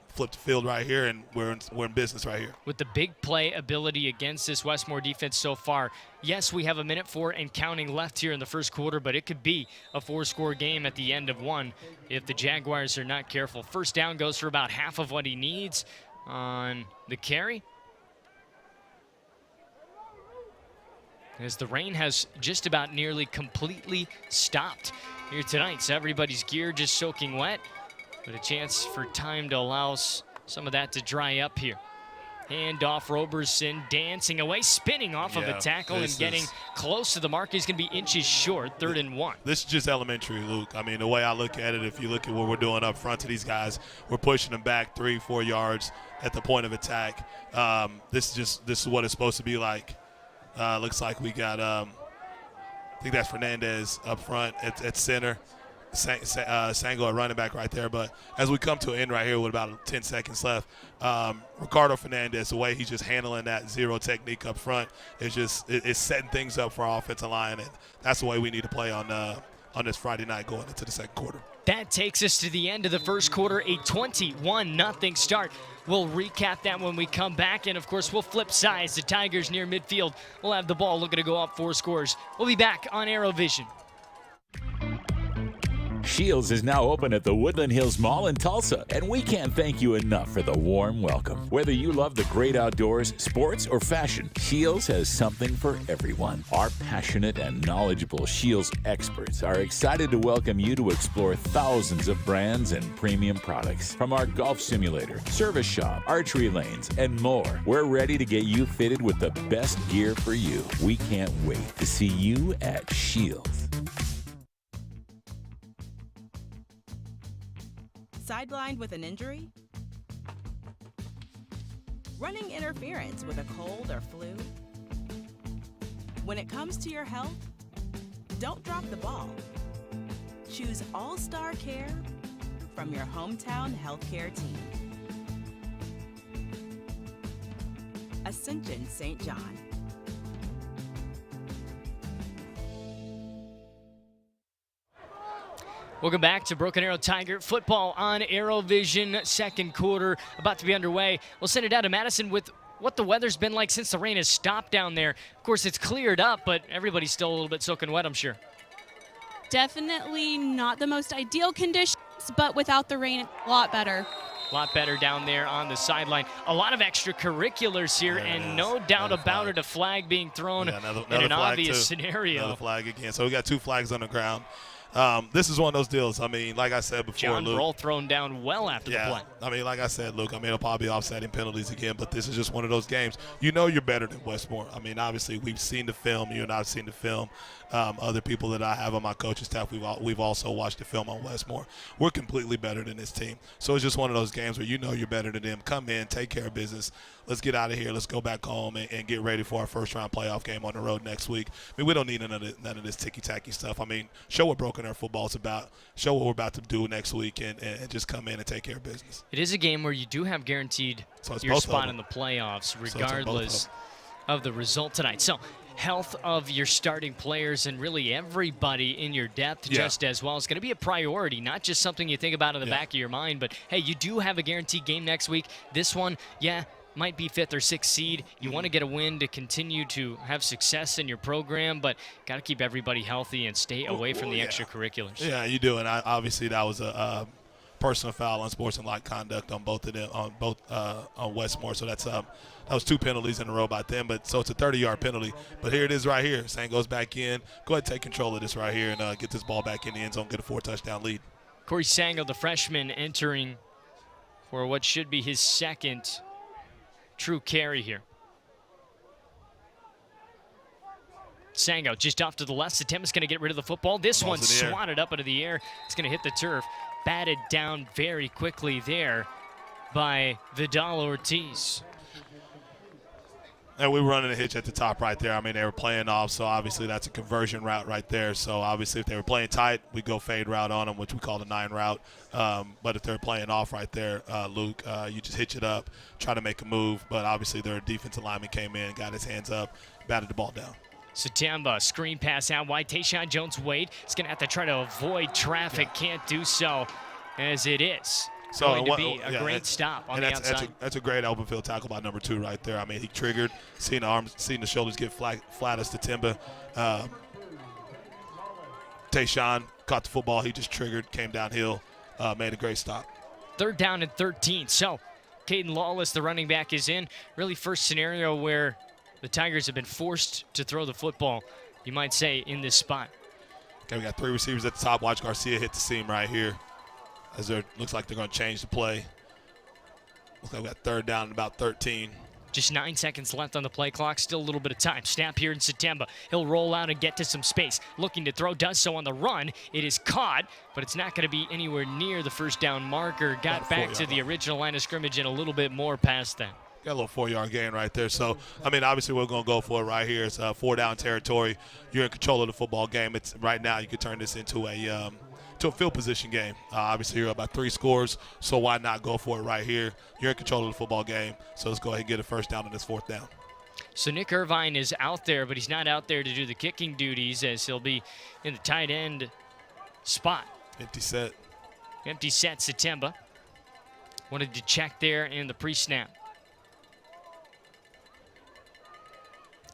Flip the field right here, and we're in business right here. With the big play ability against this Westmoore defense so far, yes, we have a minute 4 and counting left here in the first quarter, but it could be a 4-score game at the end of one if the Jaguars are not careful. First down goes for about half of what he needs on the carry, as the rain has just about nearly completely stopped here tonight. So everybody's gear just soaking wet. but a chance for time to allow some of that to dry up here. Hand off, Roberson dancing away, spinning off of a tackle and getting close to the mark. He's going to be inches short, 3rd and 1. This is just elementary, Luke. I mean, the way I look at it, if you look at what we're doing up front to these guys, we're pushing them back 3-4 yards at the point of attack. This is what it's supposed to be like. Looks like we got, I think that's Fernandez up front at center. Sango at running back right there. But as we come to an end right here with about 10 seconds left, Ricardo Fernandez, the way he's just handling that zero technique up front it's setting things up for our offensive line, and that's the way we need to play on this Friday night going into the second quarter. That takes us to the end of the first quarter, a 21-0 start. We'll recap that when we come back, and of course we'll flip sides. The Tigers near midfield will have the ball, looking to go up 4 scores. We'll be back on ArrowVision. Shields is now open at the Woodland Hills Mall in Tulsa, and we can't thank you enough for the warm welcome. Whether you love the great outdoors, sports, or fashion, Shields has something for everyone. Our passionate and knowledgeable Shields experts are excited to welcome you to explore thousands of brands and premium products. From our golf simulator, service shop, archery lanes, and more, we're ready to get you fitted with the best gear for you. We can't wait to see you at Shields. Sidelined with an injury? Running interference with a cold or flu? When it comes to your health, don't drop the ball. Choose All-Star Care from your hometown healthcare team. Ascension St. John. Welcome back to Broken Arrow Tiger football on ArrowVision. Second quarter about to be underway. We'll send it down to Madison with what the weather's been like since the rain has stopped down there. Of course, it's cleared up, but everybody's still a little bit soaking wet, I'm sure. Definitely not the most ideal conditions, but without the rain, a lot better. A lot better down there on the sideline. A lot of extracurriculars here, and no doubt about it, a flag being thrown in an obvious scenario. Another flag again. So we got 2 flags on the ground. This is one of those deals. I mean, like I said before, John Luke. Roll thrown down well after the play. I mean, like I said, Luke, I mean, it'll probably be offsetting penalties again, but this is just one of those games. You know you're better than Westmoore. I mean, obviously, we've seen the film. You and I have seen the film. Other people that I have on my coaching staff, we've also watched the film on Westmoore. We're completely better than this team. So it's just one of those games where you know you're better than them. Come in, take care of business. Let's get out of here. Let's go back home and get ready for our first-round playoff game on the road next week. I mean, we don't need none of this ticky-tacky stuff. I mean, show what Broken Arrow football is about. Show what we're about to do next week and just come in and take care of business. It is a game where you do have guaranteed your spot in the playoffs regardless of the result tonight. So health of your starting players and really everybody in your depth just as well is going to be a priority, not just something you think about in the back of your mind, but hey, you do have a guaranteed game next week. This one, might be 5th or 6th seed. You want to get a win to continue to have success in your program, but got to keep everybody healthy and stay away from the extracurriculars. Yeah, you do, and obviously that was a personal foul, unsportsmanlike conduct on both of them, on Westmoore. So that was 2 penalties in a row by them. But so it's a 30-yard penalty. But here it is right here. Sang goes back in. Go ahead, take control of this right here and get this ball back in the end zone. Get a 4-touchdown lead. Corey Sango, the freshman, entering for what should be his second true carry here. Sango just off to the left. Satem is going to get rid of the football. This one swatted up into the air. It's going to hit the turf. Batted down very quickly there by Vidal Ortiz. And we were running a hitch at the top right there. I mean, they were playing off, so obviously that's a conversion route right there. So obviously if they were playing tight, we go fade route on them, which we call the 9 route. But if they're playing off right there, Luke, you just hitch it up, try to make a move. But obviously their defensive lineman came in, got his hands up, batted the ball down. Satemba, screen pass out wide. Tayshawn Jones-Wade is going to have to try to avoid traffic. Can't do so as it is. So going to be a great stop on the outside. That's a great open field tackle by number 2 right there. I mean, he triggered, seen the arms, seen the shoulders get flat as Satemba. Tayshawn caught the football. He just triggered, came downhill, made a great stop. 3rd down and 13. So Caden Lawless, the running back, is in. Really first scenario where the Tigers have been forced to throw the football, you might say, in this spot. Okay, we got 3 receivers at the top. Watch Garcia hit the seam right here. as there looks like they're going to change the play. Looks like we got third down and about 13. Just 9 seconds left on the play clock. Still a little bit of time. Snap here in September. He'll roll out and get to some space. Looking to throw, does so on the run. It is caught, but it's not going to be anywhere near the first down marker. Got back to the original line of scrimmage and a little bit more past that. Got a little 4-yard gain right there. So, I mean, obviously we're going to go for it right here. It's 4-down territory. You're in control of the football game. It's right now you could turn this into a field position game. Obviously, you're up by 3 scores, so why not go for it right here? You're in control of the football game, so let's go ahead and get a first down on this 4th down. So Nick Irvine is out there, but he's not out there to do the kicking duties as he'll be in the tight end spot. Empty set. Empty set, September. Wanted to check there in the pre-snap.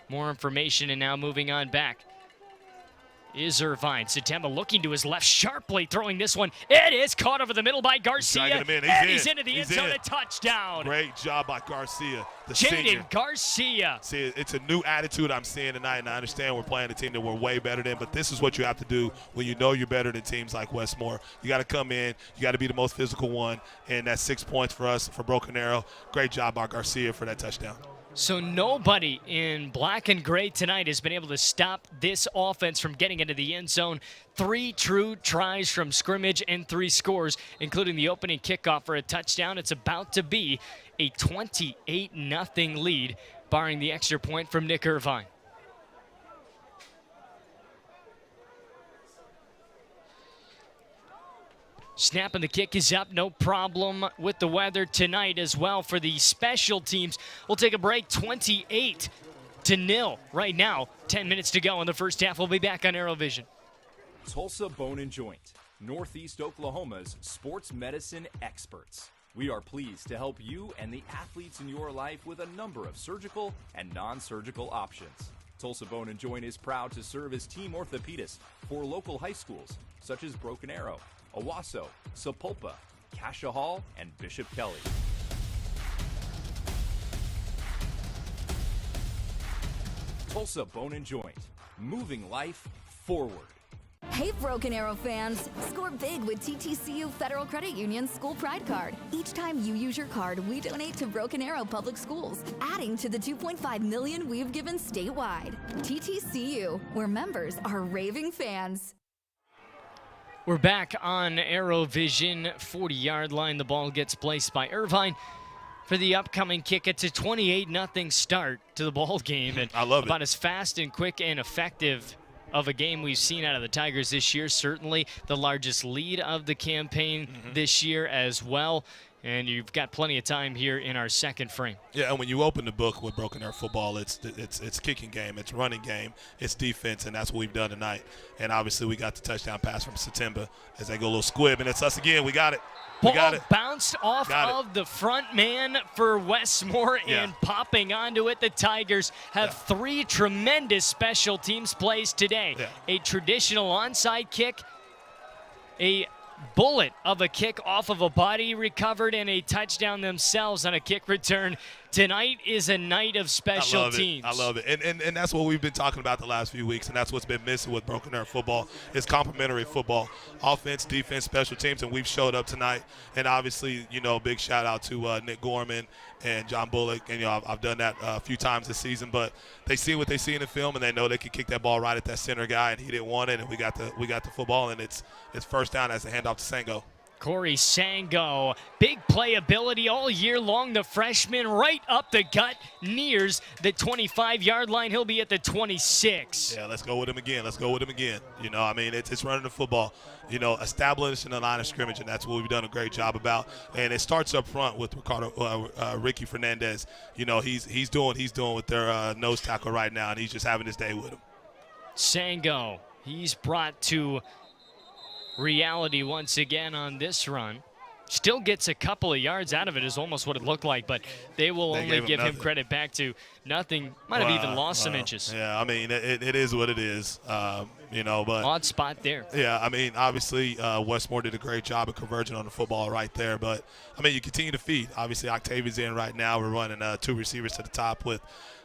More information, and now moving on back is Irvine. September looking to his left sharply, throwing this one. It is caught over the middle by Garcia. He's into the end zone, a touchdown. Great job by Garcia, the Jaden senior. Garcia. See, it's a new attitude I'm seeing tonight, and I understand we're playing a team that we're way better than, but this is what you have to do when you know you're better than teams like Westmoore. You got to come in. You got to be the most physical one, and that's 6 points for us for Broken Arrow. Great job by Garcia for that touchdown. So nobody in black and gray tonight has been able to stop this offense from getting into the end zone. 3 true tries from scrimmage and 3 scores, including the opening kickoff for a touchdown. It's about to be a 28-0 lead, barring the extra point from Nick Irvine. Snap and the kick is up, no problem with the weather tonight as well for the special teams. We'll take a break, 28-0 right now. 10 minutes to go in the first half. We'll be back on ArrowVision. Tulsa Bone and Joint, Northeast Oklahoma's sports medicine experts. We are pleased to help you and the athletes in your life with a number of surgical and non-surgical options. Tulsa Bone and Joint is proud to serve as team orthopedist for local high schools such as Broken Arrow, Owasso, Sapulpa, Cascia Hall, and Bishop Kelly. Tulsa Bone and Joint, moving life forward. Hey Broken Arrow fans, score big with TTCU Federal Credit Union's School Pride Card. Each time you use your card, we donate to Broken Arrow Public Schools, adding to the $2.5 million we've given statewide. TTCU, where members are raving fans. We're back on ArrowVision, 40-yard line. The ball gets placed by Irvine for the upcoming kick. It's a 28-0 start to the ball game. And I love it. About as fast and quick and effective of a game we've seen out of the Tigers this year. Certainly the largest lead of the campaign this year as well. And you've got plenty of time here in our second frame. Yeah, and when you open the book with Broken Arrow football, it's kicking game, it's running game, it's defense, and that's what we've done tonight. And obviously we got the touchdown pass from September as they go a little squib, and it's us again. We got it. We got it. Bounced off of the front man for Westmoore and popping onto it. The Tigers have 3 tremendous special teams plays today. A traditional onside kick, a bullet of a kick off of a body recovered, and a touchdown themselves on a kick return. Tonight is a night of special teams. I love it. And that's what we've been talking about the last few weeks, and that's what's been missing with Broken Arrow football is complementary football. Offense, defense, special teams, and we've showed up tonight. And obviously, big shout out to Nick Gorman and John Bullock. And, I've done that a few times this season, but they see what they see in the film, and they know they can kick that ball right at that center guy, and he didn't want it, and we got the football, and it's first down as a handoff to Sango. Corey Sango, big playability all year long. The freshman right up the gut, nears the 25-yard line. He'll be at the 26. Yeah, let's go with him again. It's running the football, establishing the line of scrimmage, and that's what we've done a great job about. And it starts up front with Ricky Fernandez. He's doing with their nose tackle right now, and he's just having his day with him. Sango, he's brought to reality once again on this run. Still gets a couple of yards out of it is almost what it looked like, but they will only give him credit back to nothing. Might have even lost some inches. Yeah, it is what it is, but odd spot there. Yeah, obviously Westmoore did a great job of converging on the football right there, but you continue to feed. Obviously Octavia's in right now. We're running 2 receivers to the top with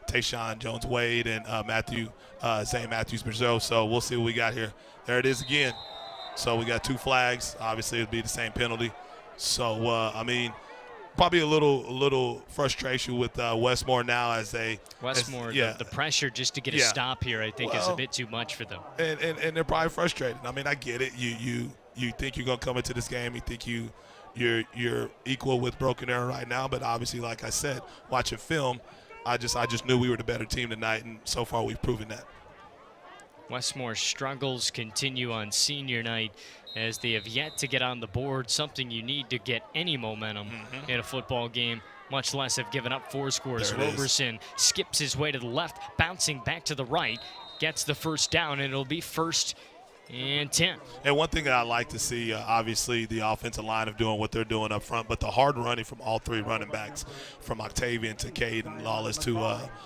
Tayshawn Jones-Wade and Zane Matthews-Brazil, so we'll see what we got here. There it is again. So we got 2 flags. Obviously, it'd be the same penalty. So, I mean, probably a little frustration with Westmoore now as they Westmoore, yeah. the pressure just to get a stop here, I think, is a bit too much for them. And they're probably frustrated. I mean, I get it. You think you're gonna come into this game, you think you're equal with Broken Arrow right now, but obviously, like I said, watching film, I just knew we were the better team tonight, and so far we've proven that. Westmore's struggles continue on senior night as they have yet to get on the board, something you need to get any momentum in a football game, much less have given up 4 scores. Roberson skips his way to the left, bouncing back to the right, gets the first down, and it'll be 1st and 10. And one thing that I like to see, obviously, the offensive line of doing what they're doing up front, but the hard running from all 3 running backs, from Octavian to Cade and Lawless to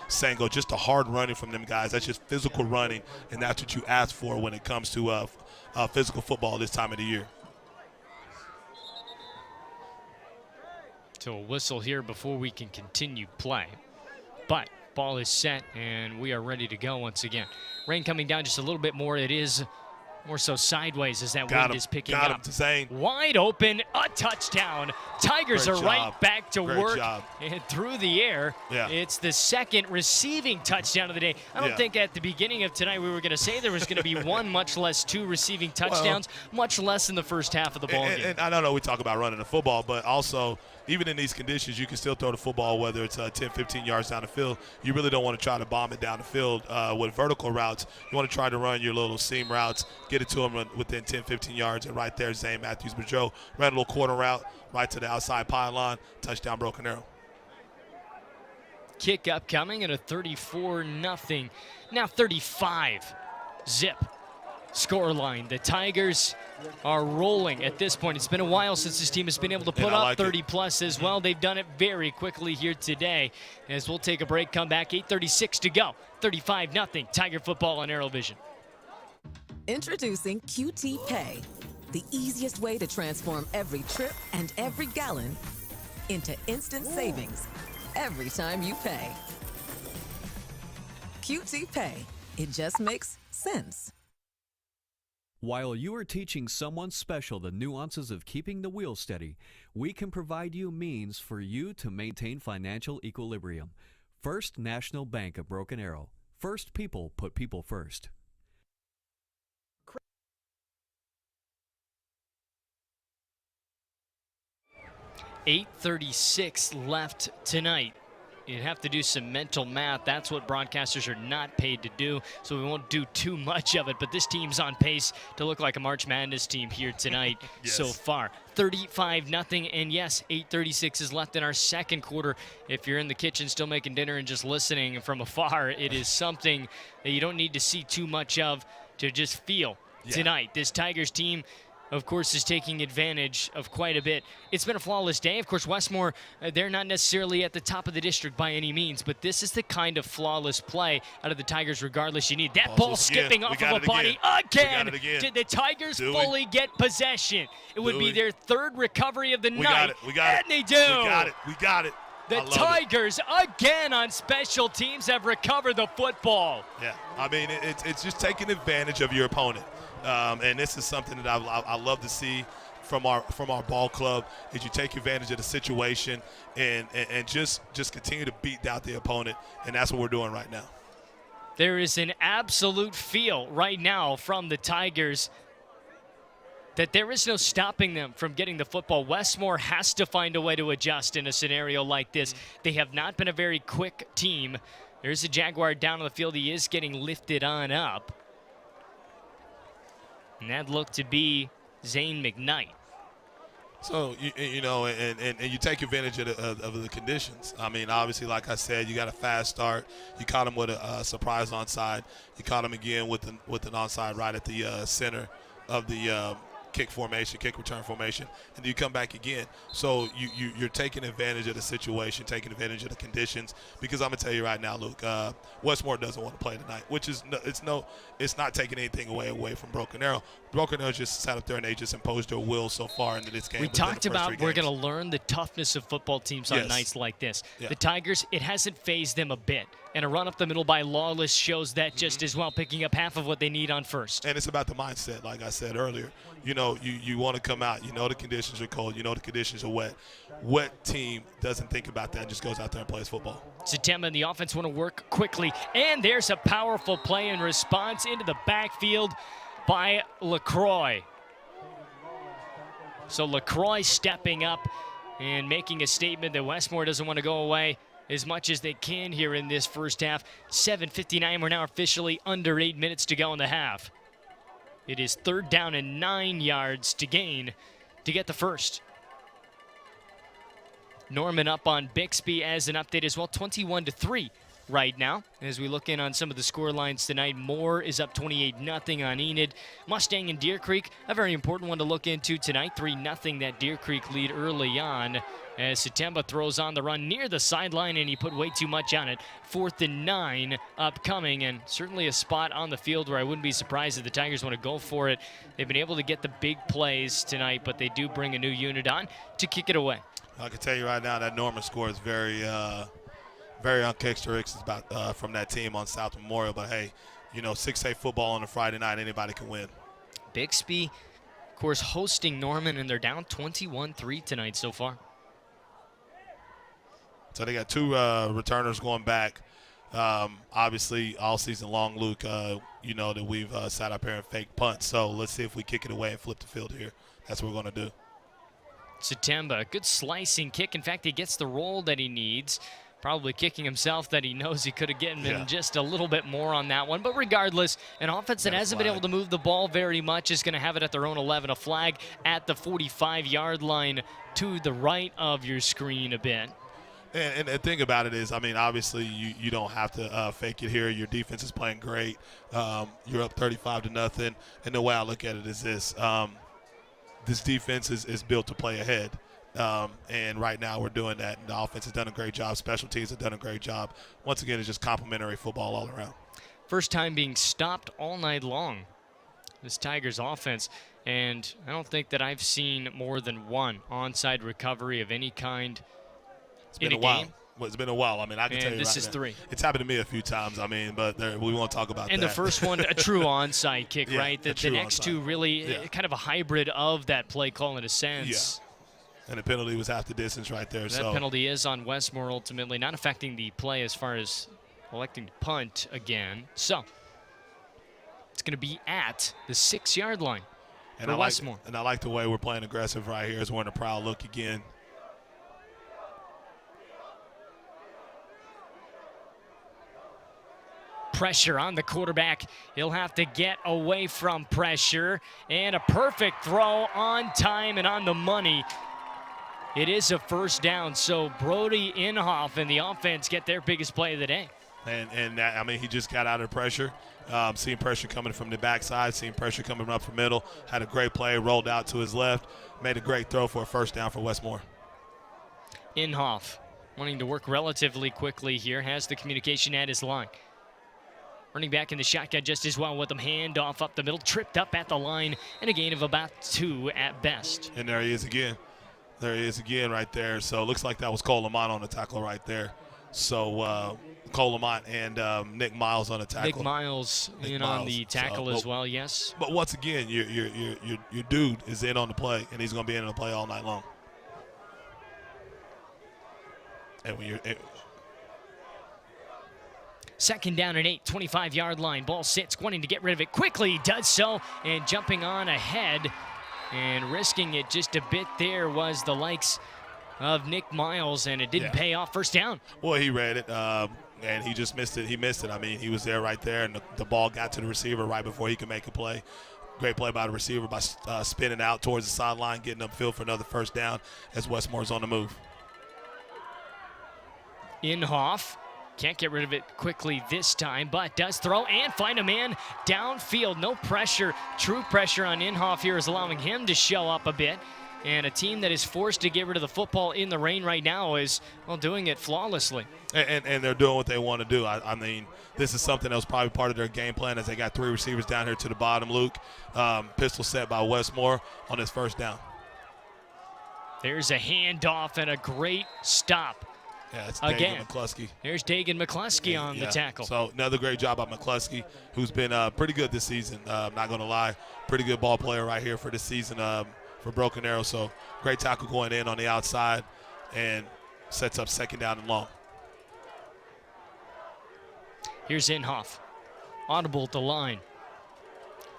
Sango, just the hard running from them guys. That's just physical running, and that's what you ask for when it comes to physical football this time of the year. So a whistle here before we can continue play. But ball is set, and we are ready to go once again. Rain coming down just a little bit more. It is more so sideways as that wind is picking up. Got him, Zane. Wide open, a touchdown. Tigers are right back to work. Job. And through the air. It's the 2nd receiving touchdown of the day. I don't think at the beginning of tonight we were going to say there was going to be 1, much less 2 receiving touchdowns, much less in the first half of the ball game. And I don't know, we talk about running the football, but also even in these conditions, you can still throw the football, whether it's 10, 15 yards down the field. You really don't want to try to bomb it down the field with vertical routes. You want to try to run your little seam routes, get it to them within 10, 15 yards. And right there, Zane Matthews-Boudreau ran a little corner route right to the outside pylon, touchdown, Broken Arrow. Kick upcoming at a 34-0, now 35-zip scoreline. The Tigers are rolling at this point. It's been a while since this team has been able to put up 30-plus as well. They've done it very quickly here today. As we'll take a break, come back, 8:36 to go. 35-0, Tiger football on ArrowVision. Introducing QT Pay, the easiest way to transform every trip and every gallon into instant savings every time you pay. QT Pay, it just makes sense. While you are teaching someone special the nuances of keeping the wheel steady, we can provide you means for you to maintain financial equilibrium. First National Bank of Broken Arrow. First people put people first. 8:36 left tonight. You'd have to do some mental math. That's what broadcasters are not paid to do, so we won't do too much of it. But this team's on pace to look like a March Madness team here tonight so far. 35-0, and yes, 8:36 is left in our 2nd quarter. If you're in the kitchen still making dinner and just listening from afar, it is something that you don't need to see too much of to just feel tonight. This Tigers team, of course, is taking advantage of quite a bit. It's been a flawless day. Of course, Westmoore, they're not necessarily at the top of the district by any means, but this is the kind of flawless play out of the Tigers regardless you need. That ball skipping off of a body again. Did the Tigers fully get possession? It would be their 3rd recovery of the night. We got it. And they do. We got it. The Tigers, again on special teams, have recovered the football. Yeah, I mean, it's just taking advantage of your opponent. And this is something that I love to see from our ball club, is you take advantage of the situation and just continue to beat down the opponent, and that's what we're doing right now. There is an absolute feel right now from the Tigers that there is no stopping them from getting the football. Westmoore has to find a way to adjust in a scenario like this. They have not been a very quick team. There's a Jaguar down on the field. He is getting lifted on up. And that looked to be Zane McKnight. So, you know, and you take advantage of the conditions. I mean, obviously, like I said, you got a fast start. You caught him with a surprise onside. You caught him again with an onside right at the center of the kick return formation, and you come back again. So you're taking advantage of the situation, taking advantage of the conditions, because I'm gonna tell you right now, Luke, Westmoore doesn't want to play tonight, which is it's not taking anything away from Broken Arrow. Broken Arrow just sat up there and they just imposed their will so far into this game. We talked about we're gonna learn the toughness of football teams on nights like this. The Tigers, it hasn't fazed them a bit. And a run up the middle by Lawless shows that just as well, picking up half of what they need on first. And it's about the mindset, like I said earlier. You know, you want to come out. You know the conditions are cold. You know the conditions are wet. Wet team doesn't think about that and just goes out there and plays football. Satemba and the offense want to work quickly. And there's a powerful play in response into the backfield by LaCroix. So LaCroix stepping up and making a statement that Westmoore doesn't want to go away as much as they can here in this first half. 7:59, we're now officially under 8 minutes to go in the half. It is 3rd down and 9 yards to gain to get the first. Norman up on Bixby as an update as well, 21-3 right now. As we look in on some of the score lines tonight, Moore is up 28-0 on Enid. Mustang and Deer Creek, a very important one to look into tonight, 3-0 that Deer Creek lead early on. As Satemba throws on the run near the sideline, and he put way too much on it. 4th and 9 upcoming, and certainly a spot on the field where I wouldn't be surprised if the Tigers want to go for it. They've been able to get the big plays tonight, but they do bring a new unit on to kick it away. I can tell you right now that Norman score is very uncharacteristic about from that team on South Memorial. But hey, you know, 6A football on a Friday night, anybody can win. Bixby, of course, hosting Norman, and they're down 21-3 tonight so far. So they got 2 returners going back. Obviously, all season long, Luke, you know that we've sat up here and fake punts. So let's see if we kick it away and flip the field here. That's what we're going to do. Satemba, good slicing kick. In fact, he gets the roll that he needs. Probably kicking himself that he knows he could have gotten him just a little bit more on that one. But regardless, an offense that hasn't been able to move the ball very much is going to have it at their own 11. A flag at the 45-yard line to the right of your screen a bit. And the thing about it is, I mean, obviously you don't have to fake it here. Your defense is playing great. You're up 35-0. And the way I look at it is this. This defense is built to play ahead. And right now we're doing that. And the offense has done a great job. Special teams have done a great job. Once again, it's just complimentary football all around. First time being stopped all night long, this Tigers offense. And I don't think that I've seen more than one onside recovery of any kind in a while. game. Well, it's been a while. I mean, I can tell you this right is now. 3. It's happened to me a few times. I mean, but we won't talk about that. And the first one, a true onside kick, right? The next onside. 2 really kind of a hybrid of that play call in a sense. Yeah. And the penalty was half the distance right there. That penalty is on Westmoore ultimately, not affecting the play as far as electing to punt again. So it's going to be at the 6-yard line for Westmoore. And I like the way we're playing aggressive right here as we're in a proud look again. Pressure on the quarterback. He'll have to get away from pressure. And a perfect throw on time and on the money. It is a first down. So Brody Inhofe and the offense get their biggest play of the day. And that, I mean, he just got out of pressure. Seeing pressure coming from the backside, seeing pressure coming up the middle. Had a great play, rolled out to his left. Made a great throw for a first down for Westmoore. Inhofe wanting to work relatively quickly here. Has the communication at his line. Running back in the shotgun just as well with him. Handoff up the middle, tripped up at the line, and a gain of about 2 at best. And there he is again. There he is again right there. So it looks like that was Cole Lamont on the tackle right there. So Cole Lamont and Nick Miles on the tackle. Nick Miles on the tackle as well, yes. But once again, your dude is in on the play, and he's going to be in on the play all night long. And when you're... 2nd down and 8, 25-yard line. Ball sits, wanting to get rid of it quickly. He does so, and jumping on ahead and risking it just a bit there was the likes of Nick Miles, and it didn't pay off. First down. Well, he read it, and he just missed it. He missed it. I mean, he was there right there, and the ball got to the receiver right before he could make a play. Great play by the receiver by spinning out towards the sideline, getting upfield for another first down as Westmore's on the move. Inhofe can't get rid of it quickly this time, but does throw and find a man downfield. No pressure, true pressure on Inhofe here is allowing him to show up a bit. And a team that is forced to get rid of the football in the rain right now is, well, doing it flawlessly. And they're doing what they want to do. I mean, this is something that was probably part of their game plan as they got 3 receivers down here to the bottom, Luke. Pistol set by Westmoore on his first down. There's a handoff and a great stop Yeah, it's again. Dagan McCluskey. There's Dagan McCluskey on the tackle. So another great job by McCluskey, who's been pretty good this season. I'm not going to lie, pretty good ball player right here for this season for Broken Arrow. So great tackle going in on the outside and sets up second down and long. Here's Inhofe. Audible at the line.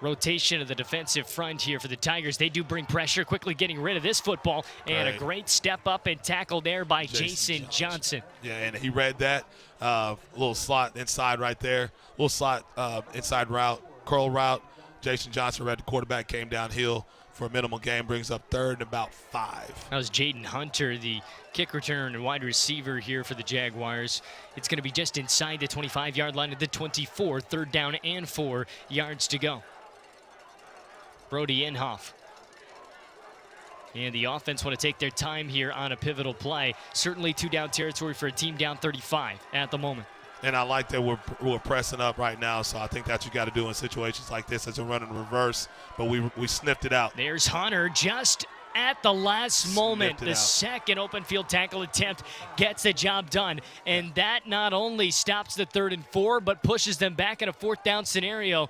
Rotation of the defensive front here for the Tigers. They do bring pressure, quickly getting rid of this football. And a great step up and tackle there by Jason Johnson. Yeah, and he read that. Little slot inside right there. Little slot inside route, curl route. Jason Johnson read the quarterback, came downhill for a minimal gain, brings up third and about 5. That was Jaden Hunter, the kick returner and wide receiver here for the Jaguars. It's going to be just inside the 25-yard line at the 24, third down and 4 yards to go. Brody Inhofe. And the offense want to take their time here on a pivotal play. Certainly 2-down territory for a team down 35 at the moment. And I like that we're pressing up right now, so I think that's what you got to do in situations like this as a run in reverse, but we sniffed it out. There's Hunter just at the last moment. The second open field tackle attempt gets the job done. And that not only stops the 3rd and 4, but pushes them back in a 4th down scenario.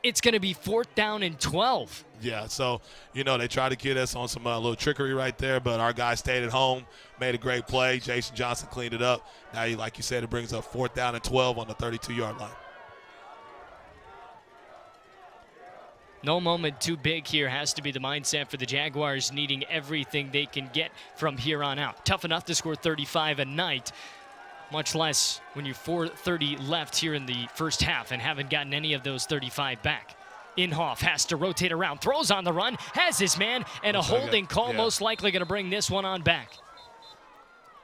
It's going to be 4th down and 12. Yeah, so, they tried to get us on some little trickery right there, but our guy stayed at home, made a great play. Jason Johnson cleaned it up. Now, like you said, it brings up 4th down and 12 on the 32-yard line. No moment too big here has to be the mindset for the Jaguars, needing everything they can get from here on out. Tough enough to score 35 a night, much less when you're 4:30 left here in the first half and haven't gotten any of those 35 back. Inhofe has to rotate around, throws on the run, has his man, and a holding call most likely going to bring this one on back.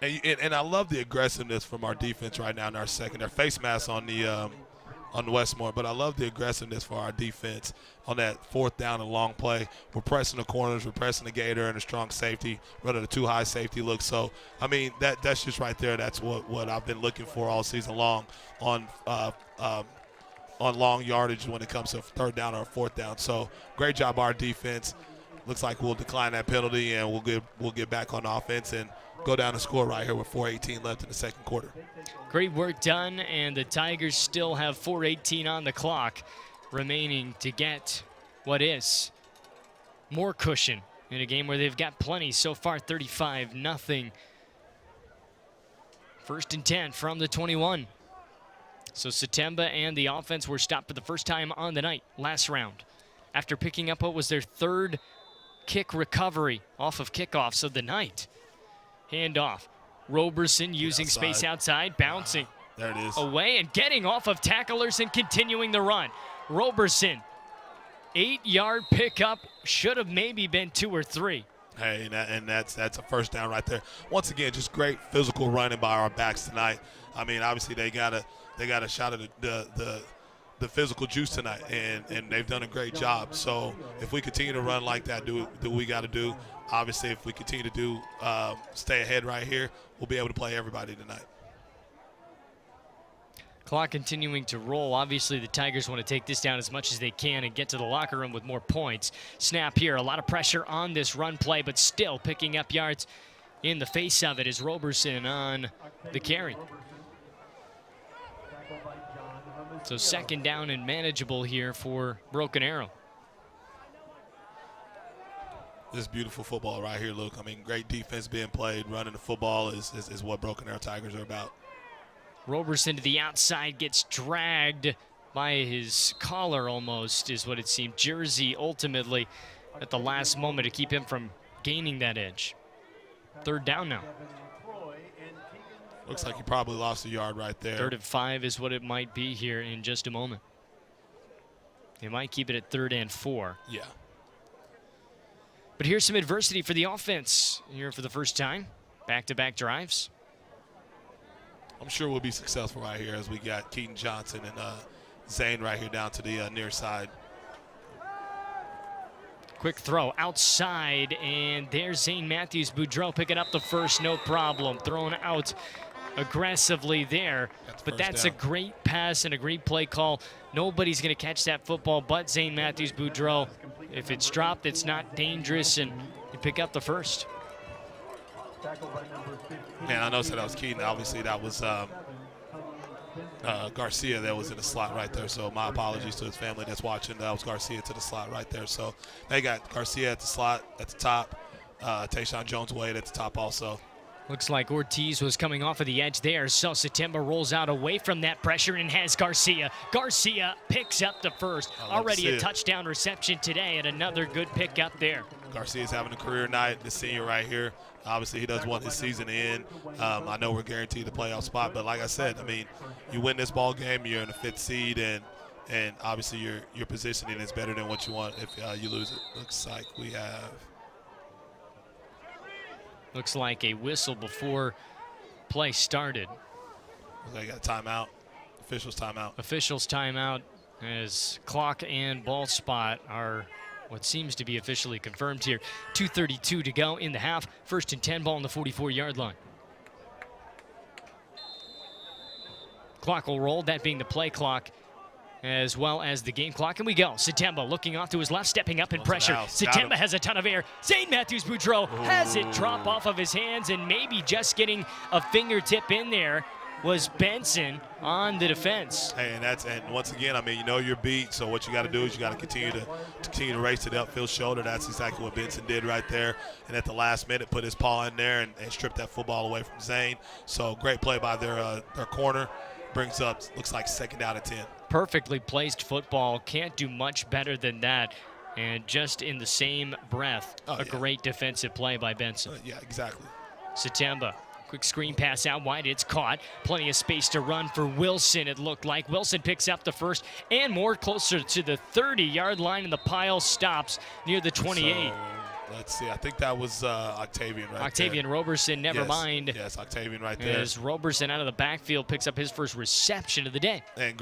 And I love the aggressiveness from our defense right now in our second. Their face mask on the Westmoore, but I love the aggressiveness for our defense on that 4th down and long play. We're pressing the corners, we're pressing the gator and a strong safety, running a 2-high safety look. So, I mean, that's just right there. That's what I've been looking for all season long on long yardage when it comes to 3rd down or 4th down. So, great job our defense. Looks like we'll decline that penalty and we'll get back on offense and go down and score right here with 4:18 left in the second quarter. Great work done, and the Tigers still have 4:18 on the clock remaining to get what is more cushion in a game where they've got plenty so far. 35-0. 1st and 10 from the 21. So Satemba and the offense were stopped for the first time on the night last round after picking up what was their 3rd kick recovery off of kickoffs of the night. Handoff. Roberson using space outside, bouncing there it is. Away and getting off of tacklers and continuing the run. Roberson, 8-yard pickup, should have maybe been 2 or 3. Hey, and that's a first down right there. Once again, just great physical running by our backs tonight. I mean, obviously they got a shot at the physical juice tonight, and they've done a great job. So if we continue to run like that, do what we got to do. Obviously, if we continue to stay ahead right here, we'll be able to play everybody tonight. Clock continuing to roll. Obviously, the Tigers want to take this down as much as they can and get to the locker room with more points. Snap here. A lot of pressure on this run play, but still picking up yards in the face of it is Roberson on the carry. So 2nd down and manageable here for Broken Arrow. This beautiful football right here, Luke. I mean, great defense being played. Running the football is what Broken Arrow Tigers are about. Roberson to the outside, gets dragged by his collar almost, is what it seemed. Jersey ultimately at the last moment to keep him from gaining that edge. 3rd down now. Looks like he probably lost a yard right there. 3rd and 5 is what it might be here in just a moment. They might keep it at 3rd and 4. Yeah. But here's some adversity for the offense here for the first time. Back-to-back drives. I'm sure we'll be successful right here as we got Keaton Johnson and Zane right here down to the near side. Quick throw outside, and there's Zane Matthews-Boudreau picking up the first, no problem. Thrown out aggressively there, but that's a great pass and a great play call. Nobody's going to catch that football but Zane Matthews-Boudreau. If it's dropped, it's not dangerous, and you pick up the first. Man, I noticed that was Keaton. Obviously, that was Garcia that was in the slot right there. So my apologies to his family that's watching. That was Garcia to the slot right there. So they got Garcia at the slot at the top. Tayshawn Jones-Wade at the top also. Looks like Ortiz was coming off of the edge there, so Satemba rolls out away from that pressure and has Garcia. Garcia picks up the first. Already a touchdown reception today and another good pick up there. Garcia's having a career night, the senior right here. Obviously, he does want his season in. I know we're guaranteed the playoff spot, but like I said, I mean, you win this ball game, you're in the 5th seed, and obviously your positioning is better than what you want if you lose it. Looks like we have... Looks like a whistle before play started. They got timeout. Officials timeout. Officials timeout as clock and ball spot are what seems to be officially confirmed here. 2:32 to go in the half. 1st and 10, ball on the 44-yard line. Clock will roll, that being the play clock as well as the game clock. And we go. Satemba looking off to his left, stepping up in pressure. Satemba has a ton of air. St. Matthews Boudreau has it drop off of his hands, and maybe just getting a fingertip in there was Benson on the defense. Hey, and once again, I mean, you know your beat, so what you got to do is you got to continue to race to the upfield shoulder. That's exactly what Benson did right there. And at the last minute, put his paw in there and stripped that football away from Zane. So great play by their corner. Brings up, looks like 2nd down and 10. Perfectly placed football. Can't do much better than that. And just in the same breath, great defensive play by Benson. Yeah, exactly. Satemba, quick screen pass out wide. It's caught. Plenty of space to run for Wilson, it looked like. Wilson picks up the first and more, closer to the 30-yard line, and the pile stops near the 28. So, let's see. I think that was Octavian right Octavian there. Roberson, never mind. Yes, Octavian right there. As Roberson out of the backfield picks up his first reception of the day. And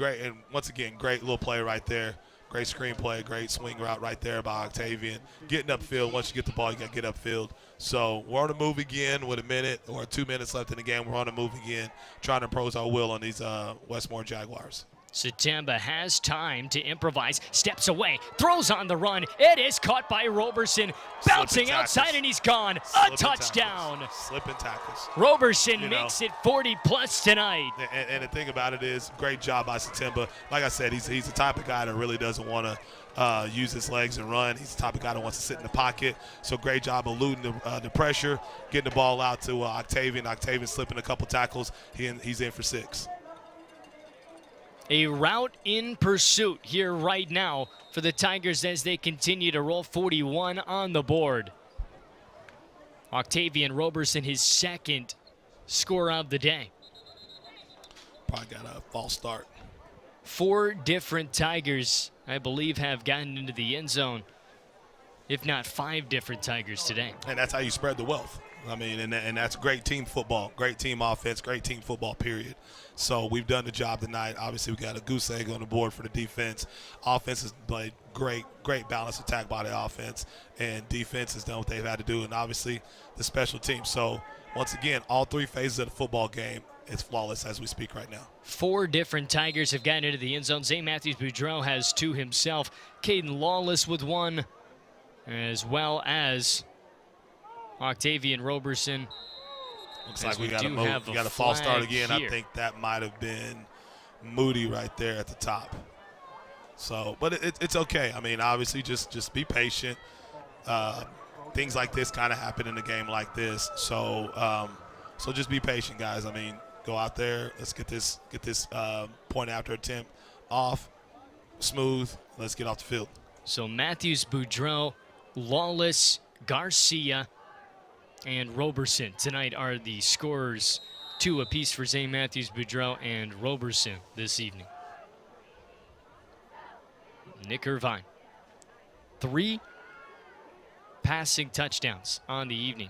once again, great little play right there. Great screenplay, great swing route right there by Octavian. Getting upfield, once you get the ball, you got to get upfield. So we're on the move again with a minute or 2 minutes left in the game. We're on the move again, trying to impose our will on these Westmoore Jaguars. Satemba has time to improvise, steps away, throws on the run. It is caught by Roberson, bouncing outside, and he's gone. A touchdown. Slipping tackles. Roberson makes it 40-plus tonight. And the thing about it is, great job by Satemba. Like I said, he's the type of guy that really doesn't want to use his legs and run. He's the type of guy that wants to sit in the pocket. So great job eluding the pressure, getting the ball out to Octavian. Octavian slipping a couple tackles. He's in for 6. A route in pursuit here right now for the Tigers as they continue to roll. 41 on the board. Octavian Roberson, his 2nd score of the day. Probably got a false start. 4 different Tigers, I believe, have gotten into the end zone, if not 5 different Tigers today. And that's how you spread the wealth. I mean, and that's great team football, great team offense, great team football, period. So we've done the job tonight. Obviously, we got a goose egg on the board for the defense. Offense has played great balanced attack by the offense, and defense has done what they've had to do, and obviously the special team. So once again, all 3 phases of the football game, it's flawless as we speak right now. 4 different Tigers have gotten into the end zone. St. Matthews Boudreau has 2 himself. Caden Lawless with 1, as well as Octavian Roberson. Looks like we got to move. We got a false start again. Here. I think that might have been Moody right there at the top. So, but it's okay. I mean, obviously, just be patient. Things like this kind of happen in a game like this. So, so just be patient, guys. I mean, go out there. Let's get this point after attempt off smooth. Let's get off the field. So Matthews, Boudreau, Lawless, Garcia, and Roberson tonight are the scorers. 2 apiece for St. Matthews, Boudreau, and Roberson this evening. Nick Irvine, 3 passing touchdowns on the evening.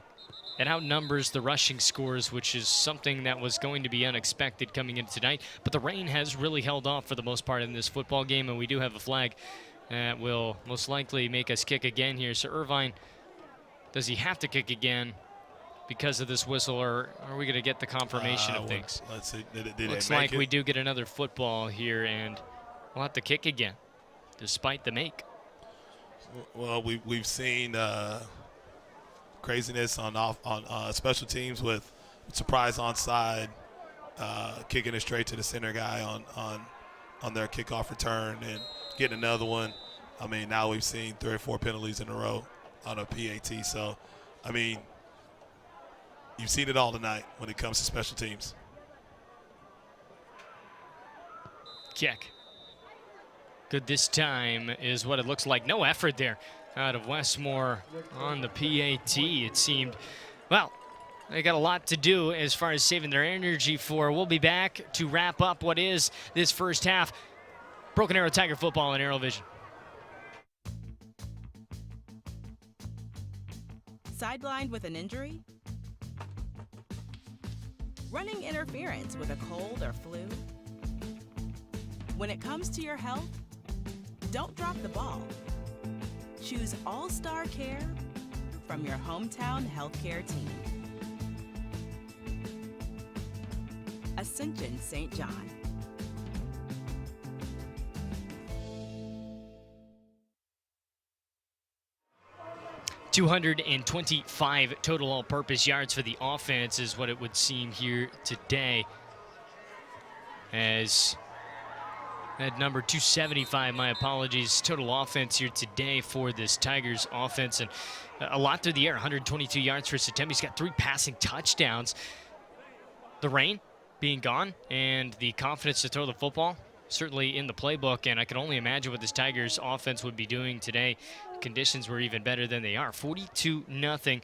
It outnumbers the rushing scores, which is something that was going to be unexpected coming into tonight. But the rain has really held off for the most part in this football game, and we do have a flag that will most likely make us kick again here. So Irvine, does he have to kick again because of this whistle, or are we going to get the confirmation of things? Let's see. Looks like we do get another football here, and we'll have to kick again, despite the make. Well, we've seen craziness on special teams with surprise onside, kicking it straight to the center guy on their kickoff return and getting another one. I mean, now we've seen 3 or 4 penalties in a row on a PAT. So, I mean, you've seen it all tonight when it comes to special teams. Kick. Good this time is what it looks like. No effort there out of Westmoore on the PAT. It seemed, well, they got a lot to do as far as saving their energy for. We'll be back to wrap up what is this first half. Broken Arrow Tiger football on ArrowVision. Sidelined with an injury? Running interference with a cold or flu? When it comes to your health, don't drop the ball. Choose All-Star Care from your hometown healthcare team. Ascension St. John. .225 total all-purpose yards for the offense is what it would seem here today. As at number 275, my apologies, total offense here today for this Tigers offense. And a lot through the air, 122 yards for Satembi. He's got 3 passing touchdowns. The rain being gone and the confidence to throw the football certainly in the playbook, and I can only imagine what this Tigers offense would be doing today. Conditions were even better than they are. 42-0.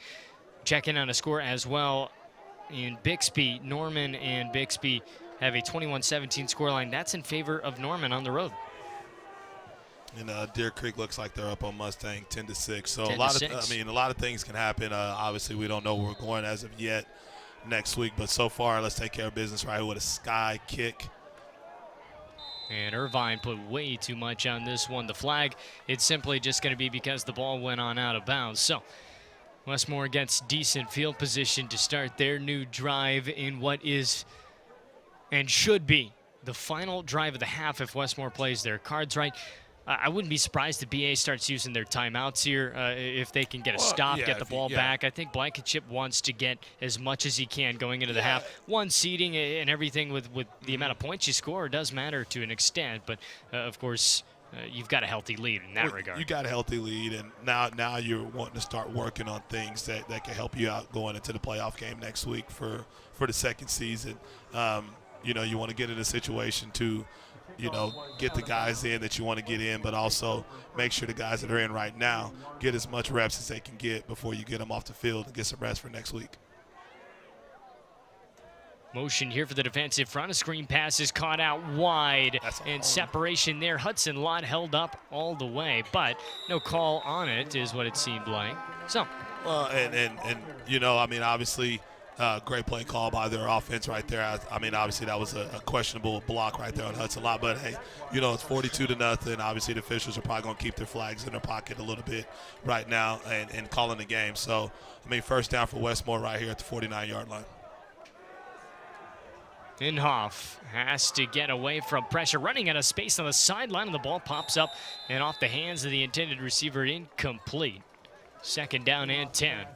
Check in on a score as well in Bixby. Norman and Bixby have a 21-17 scoreline. That's in favor of Norman on the road. And Deer Creek looks like they're up on Mustang 10-6. So 10 a lot to of, 6. a lot of things can happen. Obviously, we don't know where we're going as of yet next week, but so far, let's take care of business right with a sky kick. And Irvine put way too much on this one. The flag, it's simply just going to be because the ball went on out of bounds. So Westmoore gets decent field position to start their new drive in what is and should be the final drive of the half if Westmoore plays their cards right. I wouldn't be surprised if BA starts using their timeouts here if they can get a stop, get the ball back. I think Blankenship wants to get as much as he can going into the half. One seeding and everything with the amount of points you score does matter to an extent, but of course you've got a healthy lead in that regard. You got a healthy lead, and now you're wanting to start working on things that can help you out going into the playoff game next week for the second season. You know, you want to get in a situation to get the guys in that you want to get in, but also make sure the guys that are in right now get as much reps as they can get before you get them off the field and get some rest for next week. Motion here for the defensive front. A screen pass is caught out wide, and separation there. Hudson Lott held up all the way, but no call on it is what it seemed like. So, well, and I mean, obviously, great play call by their offense right there. I mean, obviously that was a questionable block right there on Hudson Lott, but hey, it's 42-0. Obviously, the officials are probably going to keep their flags in their pocket a little bit right now and calling the game. So, I mean, first down for Westmoore right here at the 49-yard line. Inhofe has to get away from pressure, running out of space on the sideline, and the ball pops up and off the hands of the intended receiver, incomplete. Second down and 10.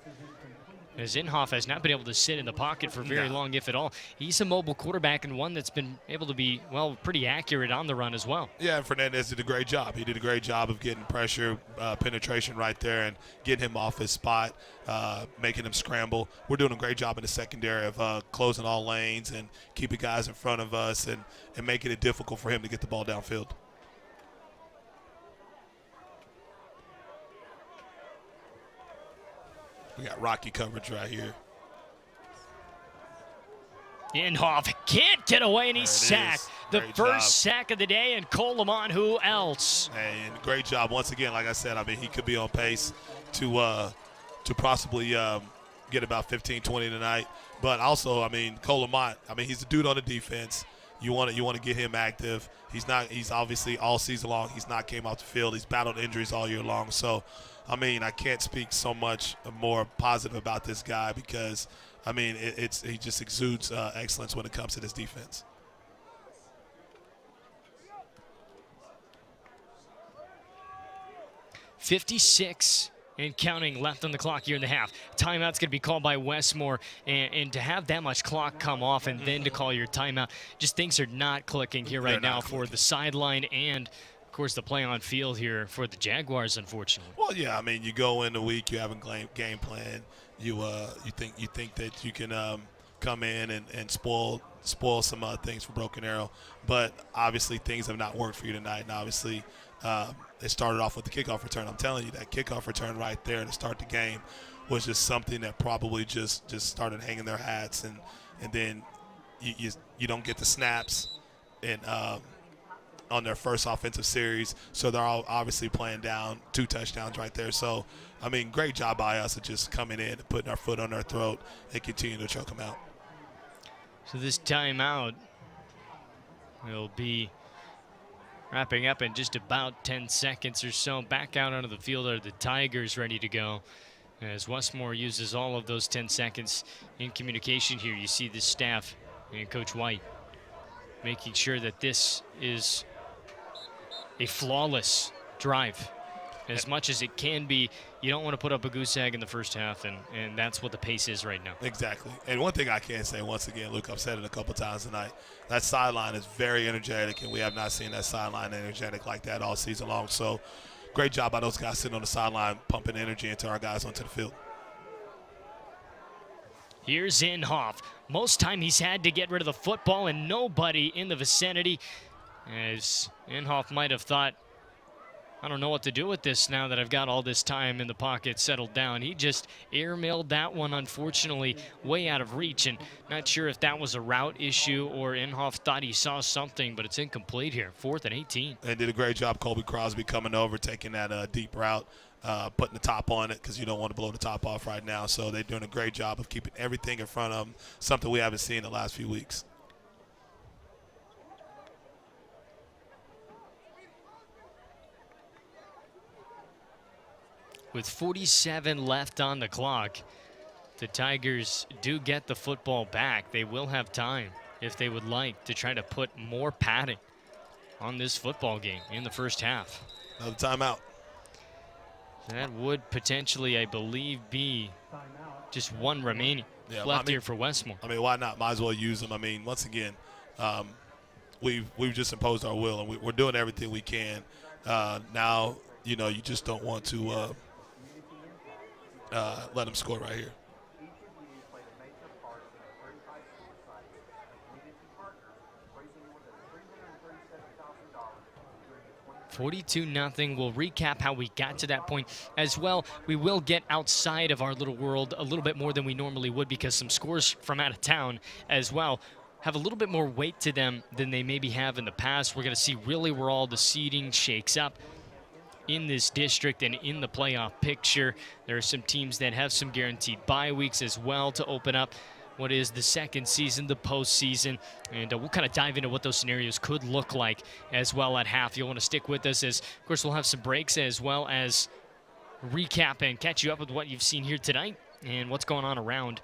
As Inhofe has not been able to sit in the pocket for very long, if at all. He's a mobile quarterback and one that's been able to be, well, pretty accurate on the run as well. Yeah, and Fernandez did a great job. He did a great job of getting pressure, penetration right there and getting him off his spot, making him scramble. We're doing a great job in the secondary of closing all lanes and keeping guys in front of us and making it difficult for him to get the ball downfield. We got rocky coverage right here. Inhofe can't get away, and he's sacked. The first sack of the day, and Coleman, who else? And great job. Once again, like I said, I mean, he could be on pace to possibly get about 15, 20 tonight. But also, I mean, Coleman, I mean, he's a dude on the defense. You want to get him active. He's obviously all season long. He's not came off the field. He's battled injuries all year long. So, I mean, I can't speak so much more positive about this guy because, I mean, he just exudes excellence when it comes to this defense. and counting left on the clock here in the half. Timeout's going to be called by Westmoore, and to have that much clock come off and then to call your timeout, just things are not clicking here right now for the sideline and, of course, the play on field here for the Jaguars, unfortunately. Well, yeah, I mean, you go in the week, you have a game plan. You think that you can come in and spoil some things for Broken Arrow, but obviously things have not worked for you tonight, and obviously it started off with the kickoff return. I'm telling you, that kickoff return right there to start the game was just something that probably just started hanging their hats, and then you don't get the snaps and on their first offensive series, so they're all obviously playing down 2 touchdowns right there. So, I mean, great job by us of just coming in and putting our foot on their throat and continuing to choke them out. So this timeout will be wrapping up in just about 10 seconds or so. Back out onto the field are the Tigers ready to go, as Westmoore uses all of those 10 seconds in communication here. You see the staff and Coach White making sure that this is a flawless drive as much as it can be. You don't want to put up a goose egg in the first half, and that's what the pace is right now. Exactly. And one thing I can say, once again, Luke, I've said it a couple times tonight, that sideline is very energetic, and we have not seen that sideline energetic like that all season long. So great job by those guys sitting on the sideline, pumping energy into our guys onto the field. Here's Inhofe. Most time he's had to get rid of the football and nobody in the vicinity, as Inhofe might have thought, I don't know what to do with this now that I've got all this time in the pocket settled down. He just airmailed that one, unfortunately, way out of reach, and not sure if that was a route issue or Inhofe thought he saw something, but it's incomplete here. 4th and 18. And did a great job, Colby Crosby, coming over, taking that deep route, putting the top on it, because you don't want to blow the top off right now. So they're doing a great job of keeping everything in front of them, something we haven't seen the last few weeks. With 47 left on the clock, the Tigers do get the football back. They will have time, if they would like, to try to put more padding on this football game in the first half. Another timeout. That would potentially, I believe, be just one remaining left here for Westmoore. I mean, why not? Might as well use them. I mean, once again, we've just imposed our will, and we're doing everything we can. Now, you know, you just don't want to let them score right here. $42-0. We'll recap how we got to that point as well. We will get outside of our little world a little bit more than we normally would, because some scores from out of town as well have a little bit more weight to them than they maybe have in the past. We're going to see really where all the seeding shakes up in this district and in the playoff picture. There are some teams that have some guaranteed bye weeks as well to open up what is the second season, the postseason, and we'll kind of dive into what those scenarios could look like as well at half. You'll want to stick with us, as of course we'll have some breaks as well as recap and catch you up with what you've seen here tonight and what's going on around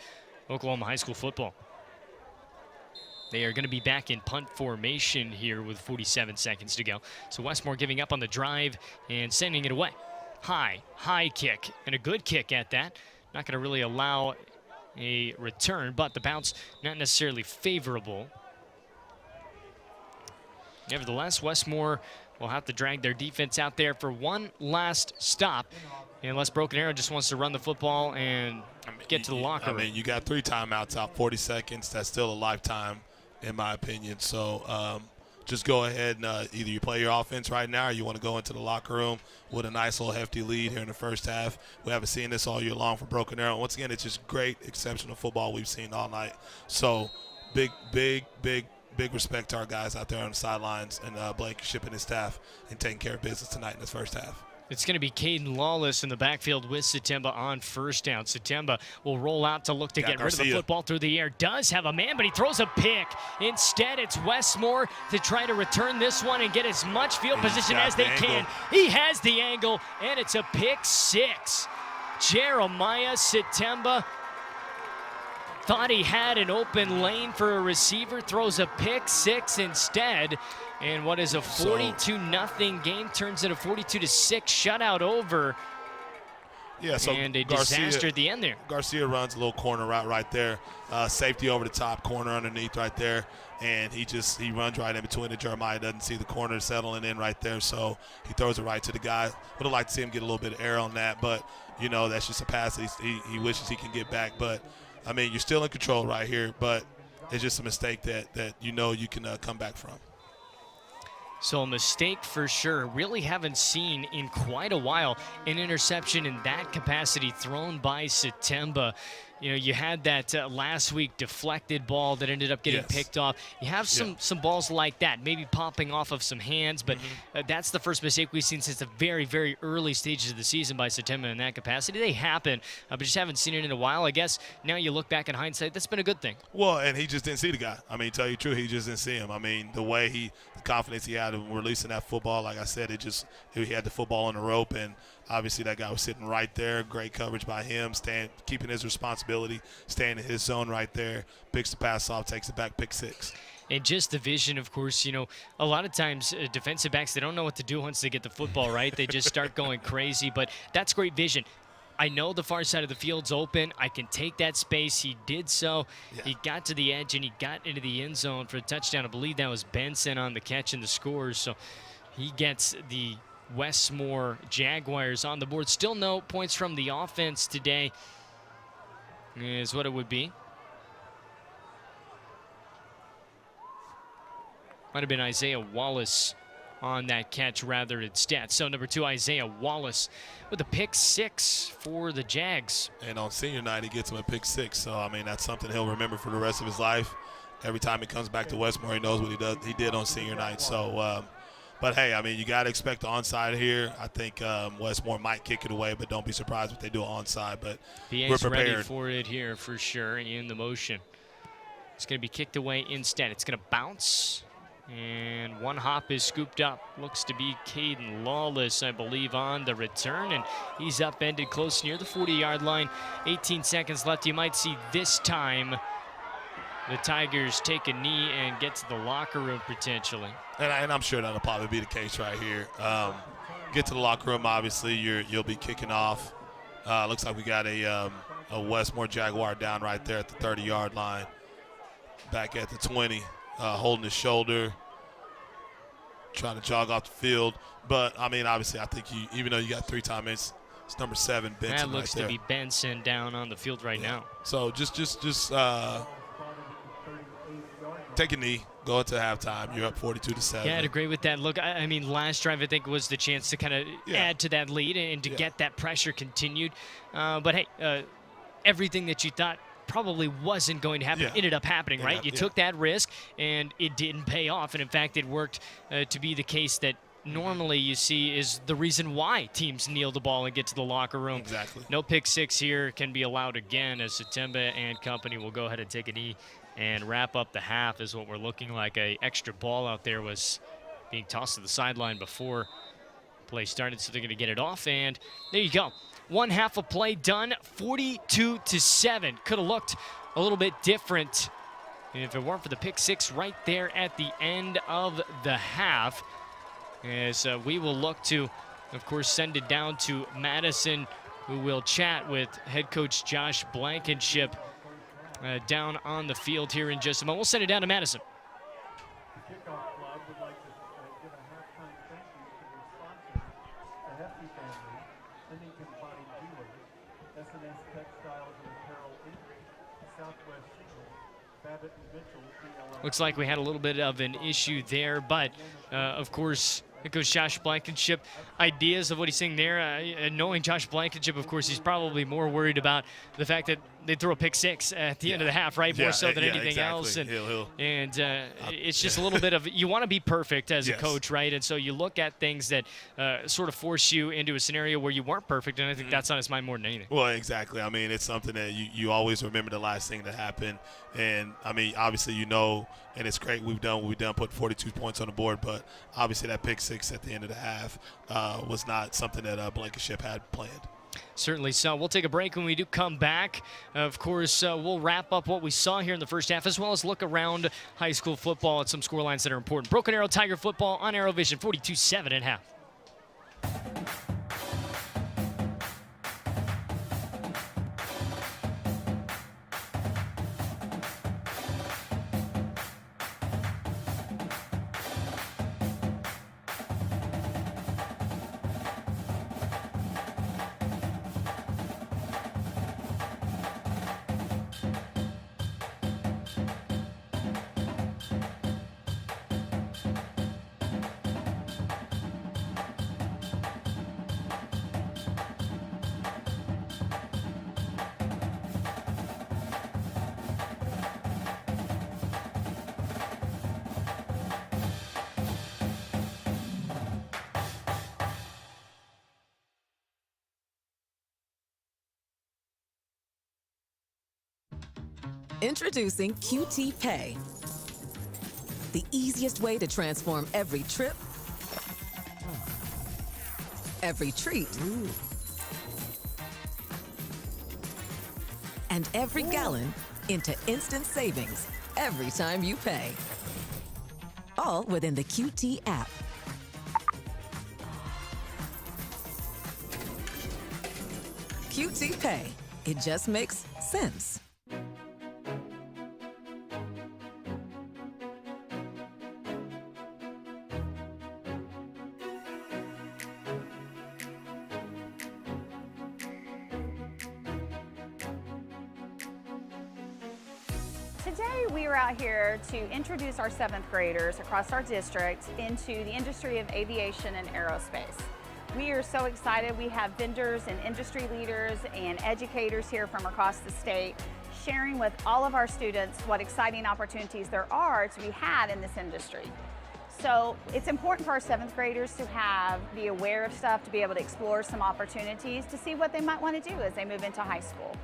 Oklahoma high school football. They are going to be back in punt formation here with 47 seconds to go. So Westmoore giving up on the drive and sending it away. High kick, and a good kick at that. Not going to really allow a return, but the bounce not necessarily favorable. Nevertheless, Westmoore will have to drag their defense out there for one last stop, unless Broken Arrow just wants to run the football and get to the locker room. I mean, you got 3 timeouts out, 40 seconds. That's still a lifetime, in my opinion. So just go ahead and either you play your offense right now or you want to go into the locker room with a nice little hefty lead here in the first half. We haven't seen this all year long for Broken Arrow. Once again, it's just great, exceptional football we've seen all night. So big respect to our guys out there on the sidelines, and Blankenship and his staff, and taking care of business tonight in this first half. It's going to be Caden Lawless in the backfield with Satemba on first down. Satemba will roll out to look to get rid of the football through the air. Does have a man, but he throws a pick. Instead, it's Westmoore to try to return this one and get as much field position as they can. He has the angle, and it's a pick 6. Jeremiah Satemba thought he had an open lane for a receiver, throws a pick 6 instead. And what is a 42-0 game turns into 42-6 shutout over. Yeah, so and a Garcia, disaster at the end there. Garcia runs a little corner route right there. Safety over the top, corner underneath right there. And he runs right in between it. Jeremiah doesn't see the corner settling in right there, so he throws it right to the guy. Would have liked to see him get a little bit of air on that, but, that's just a pass that he wishes he can get back. But, you're still in control right here, but it's just a mistake that you can come back from. So a mistake for sure. Really haven't seen in quite a while an interception in that capacity thrown by Satemba. You had that last week deflected ball that ended up getting picked off. You have some balls like that, maybe popping off of some hands, but that's the first mistake we've seen since the very, very early stages of the season by Satemba in that capacity. They happen, but just haven't seen it in a while. I guess now you look back in hindsight, that's been a good thing. Well, and he just didn't see the guy. Tell you the truth, he just didn't see him. The way the confidence he had in releasing that football, like I said, he had the football on the rope, and obviously that guy was sitting right there. Great coverage by him, keeping his responsibility, staying in his zone right there, picks the pass off, takes it back, pick 6. And just the vision, of course, a lot of times defensive backs, they don't know what to do once they get the football, right? They just start going crazy, but that's great vision. I know the far side of the field's open. I can take that space. He did so. Yeah. He got to the edge, and he got into the end zone for a touchdown. I believe that was Benson on the catch and the scores, so he gets the Westmoore Jaguars on the board. Still no points from the offense today is what it would be. Might have been Isaiah Wallace on that catch rather instead. So number 2, Isaiah Wallace with a pick 6 for the Jags. And on senior night, he gets him a pick 6. So, that's something he'll remember for the rest of his life. Every time he comes back to Westmoore, he knows what he did on senior night. So, but, hey, you got to expect the onside here. I think Westmoore might kick it away, but don't be surprised if they do an onside. But we're prepared. Ready for it here for sure in the motion. It's going to be kicked away instead. It's going to bounce, and one hop is scooped up. Looks to be Caden Lawless, I believe, on the return, and he's upended close near the 40-yard line. 18 seconds left. You might see this time the Tigers take a knee and get to the locker room potentially. And I'm sure that'll probably be the case right here. Get to the locker room, obviously, you'll be kicking off. Looks like we got a Westmoore Jaguar down right there at the 30-yard line. Back at the 20, holding his shoulder, trying to jog off the field. But, obviously, I think even though you got 3 timeouts, it's number 7, Benson. That looks to be Benson down on the field right now. So just take a knee, go into halftime. You're up 42-7. Yeah, I'd agree with that. Look, last drive I think was the chance to kind of add to that lead and to get that pressure continued. But hey, everything that you thought probably wasn't going to happen ended up happening, right? You took that risk, and it didn't pay off. And in fact, it worked to be the case that normally you see is the reason why teams kneel the ball and get to the locker room. Exactly. No pick 6 here can be allowed again, as Satemba and company will go ahead and take a knee and wrap up the half. Is what we're looking like. A extra ball out there was being tossed to the sideline before play started, so they're going to get it off, and there you go. One half of play done, 42-7. Could have looked a little bit different if it weren't for the pick 6 right there at the end of the half. As we will look to, of course, send it down to Madison, who will chat with head coach Josh Blankenship down on the field here in just a moment. We'll send it down to Madison. The Kickoff Club would like to give a halftime thank you to their sponsors, the Hefty family, Huntington Body Jewelers, S&S Textiles and Apparel Inc., Southwest Signal, Babbitt and Mitchell, PLL. Looks like we had a little bit of an issue there, but of course, it goes Josh Blankenship. Ideas of what he's saying there. Knowing Josh Blankenship, of course, he's probably more worried about the fact that they throw a pick 6 at the end of the half, right? More so than anything else. And it's just a little bit of, you want to be perfect as a coach, right? And so you look at things that sort of force you into a scenario where you weren't perfect, and I think that's on his mind more than anything. Well, exactly. It's something that you always remember the last thing that happened. And, obviously, and it's great we've done, put 42 points on the board, but obviously that pick 6 at the end of the half was not something that Blankenship had planned. Certainly so. We'll take a break. When we do come back, of course, we'll wrap up what we saw here in the first half, as well as look around high school football at some scorelines that are important. Broken Arrow Tiger football on ArrowVision, 42-7 at half. Introducing QT Pay, the easiest way to transform every trip, every treat, and every gallon into instant savings every time you pay. All within the QT app. QT Pay. It just makes sense. Today we are out here to introduce our 7th graders across our district into the industry of aviation and aerospace. We are so excited. We have vendors and industry leaders and educators here from across the state sharing with all of our students what exciting opportunities there are to be had in this industry. So it's important for our 7th graders to be aware of stuff, to be able to explore some opportunities, to see what they might want to do as they move into high school.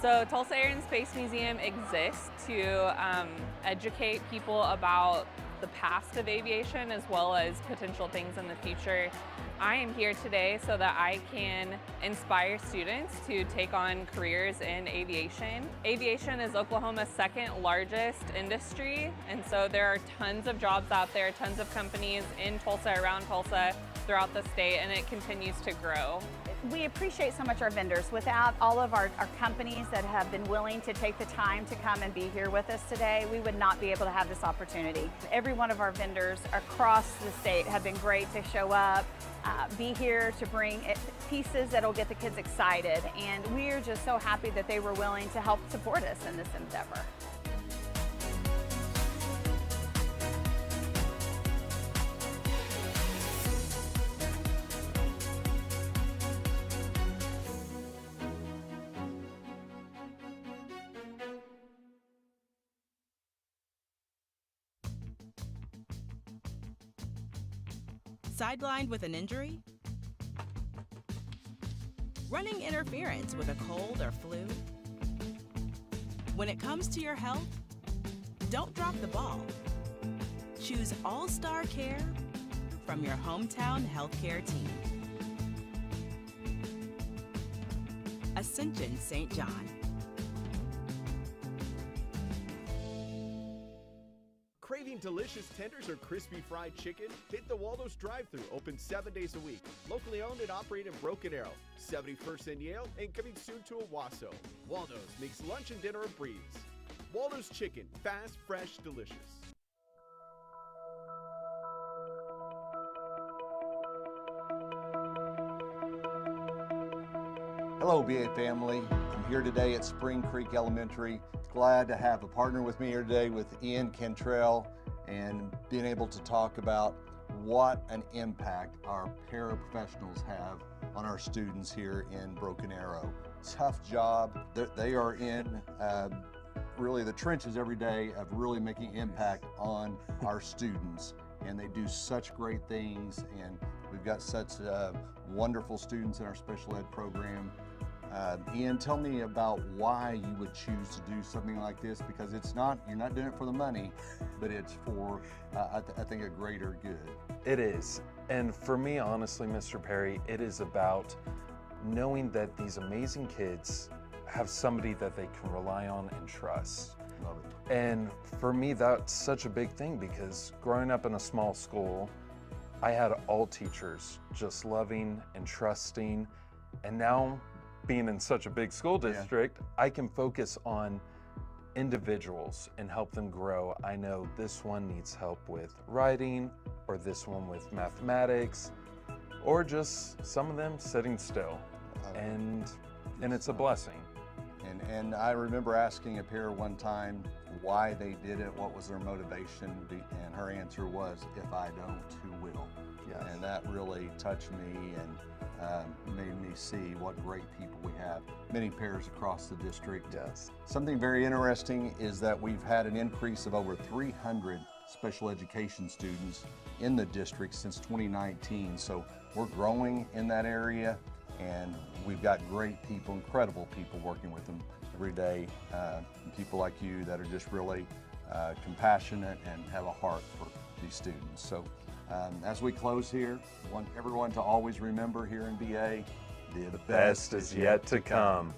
So Tulsa Air and Space Museum exists to educate people about the past of aviation as well as potential things in the future. I am here today so that I can inspire students to take on careers in aviation. Aviation is Oklahoma's 2nd largest industry, and so there are tons of jobs out there, tons of companies in Tulsa, around Tulsa, throughout the state, and it continues to grow. We appreciate so much our vendors. Without all of our companies that have been willing to take the time to come and be here with us today, we would not be able to have this opportunity. Every one of our vendors across the state have been great to show up, be here to bring pieces that will get the kids excited. And we are just so happy that they were willing to help support us in this endeavor. Sidelined with an injury? Running interference with a cold or flu? When it comes to your health, don't drop the ball. Choose All-Star Care from your hometown healthcare team. Ascension St. John. Craving delicious tenders or crispy fried chicken? Hit the Waldo's drive-thru, open 7 days a week. Locally owned and operated in Broken Arrow, 71st and Yale, and coming soon to Owasso. Waldo's makes lunch and dinner a breeze. Waldo's Chicken, fast, fresh, delicious. Hello, BA family. I'm here today at Spring Creek Elementary. Glad to have a partner with me here today with Ian Cantrell and being able to talk about what an impact our paraprofessionals have on our students here in Broken Arrow. Tough job. They are in really the trenches every day of really making impact on our students, and they do such great things, and we've got such wonderful students in our special ed program. Ian, tell me about why you would choose to do something like this, because you're not doing it for the money, but it's for, I think, a greater good. It is. And for me, honestly, Mr. Perry, it is about knowing that these amazing kids have somebody that they can rely on and trust. Love it. And for me, that's such a big thing, because growing up in a small school, I had all teachers just loving and trusting, and now being in such a big school district, I can focus on individuals and help them grow. I know this one needs help with writing, or this one with mathematics, or just some of them sitting still. And it's a blessing. And I remember asking a pair one time why they did it, what was their motivation, and her answer was, if I don't, who will? Yes. And that really touched me and made me see what great people we have. Many pairs across the district. Yes. Something very interesting is that we've had an increase of over 300 special education students in the district since 2019. So we're growing in that area, and we've got great people, incredible people working with them every day. People like you that are just really compassionate and have a heart for these students. So as we close here, I want everyone to always remember here in BA, the Best is yet to come.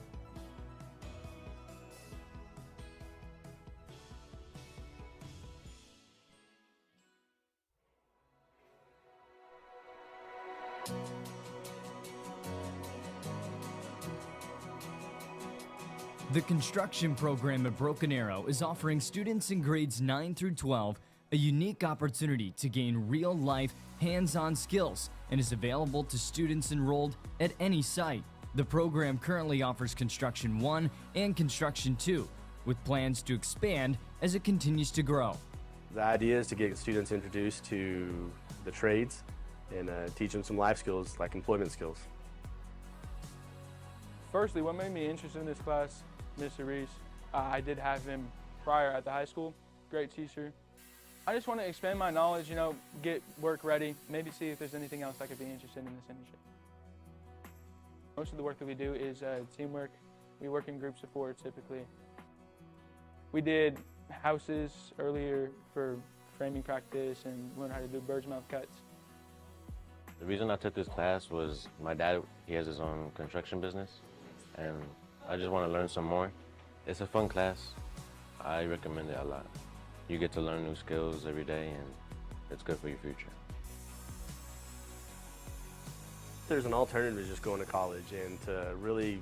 The construction program at Broken Arrow is offering students in grades 9 through 12 a unique opportunity to gain real-life, hands-on skills and is available to students enrolled at any site. The program currently offers Construction 1 and Construction 2, with plans to expand as it continues to grow. The idea is to get students introduced to the trades and teach them some life skills like employment skills. Firstly, what made me interested in this class, Mr. Reese, I did have him prior at the high school, great teacher. I just want to expand my knowledge, get work ready, maybe see if there's anything else I could be interested in this industry. Most of the work that we do is teamwork. We work in groups of 4 typically. We did houses earlier for framing practice and learned how to do bird's mouth cuts. The reason I took this class was my dad, he has his own construction business, and I just want to learn some more. It's a fun class. I recommend it a lot. You get to learn new skills every day, and it's good for your future. There's an alternative to just going to college and to really,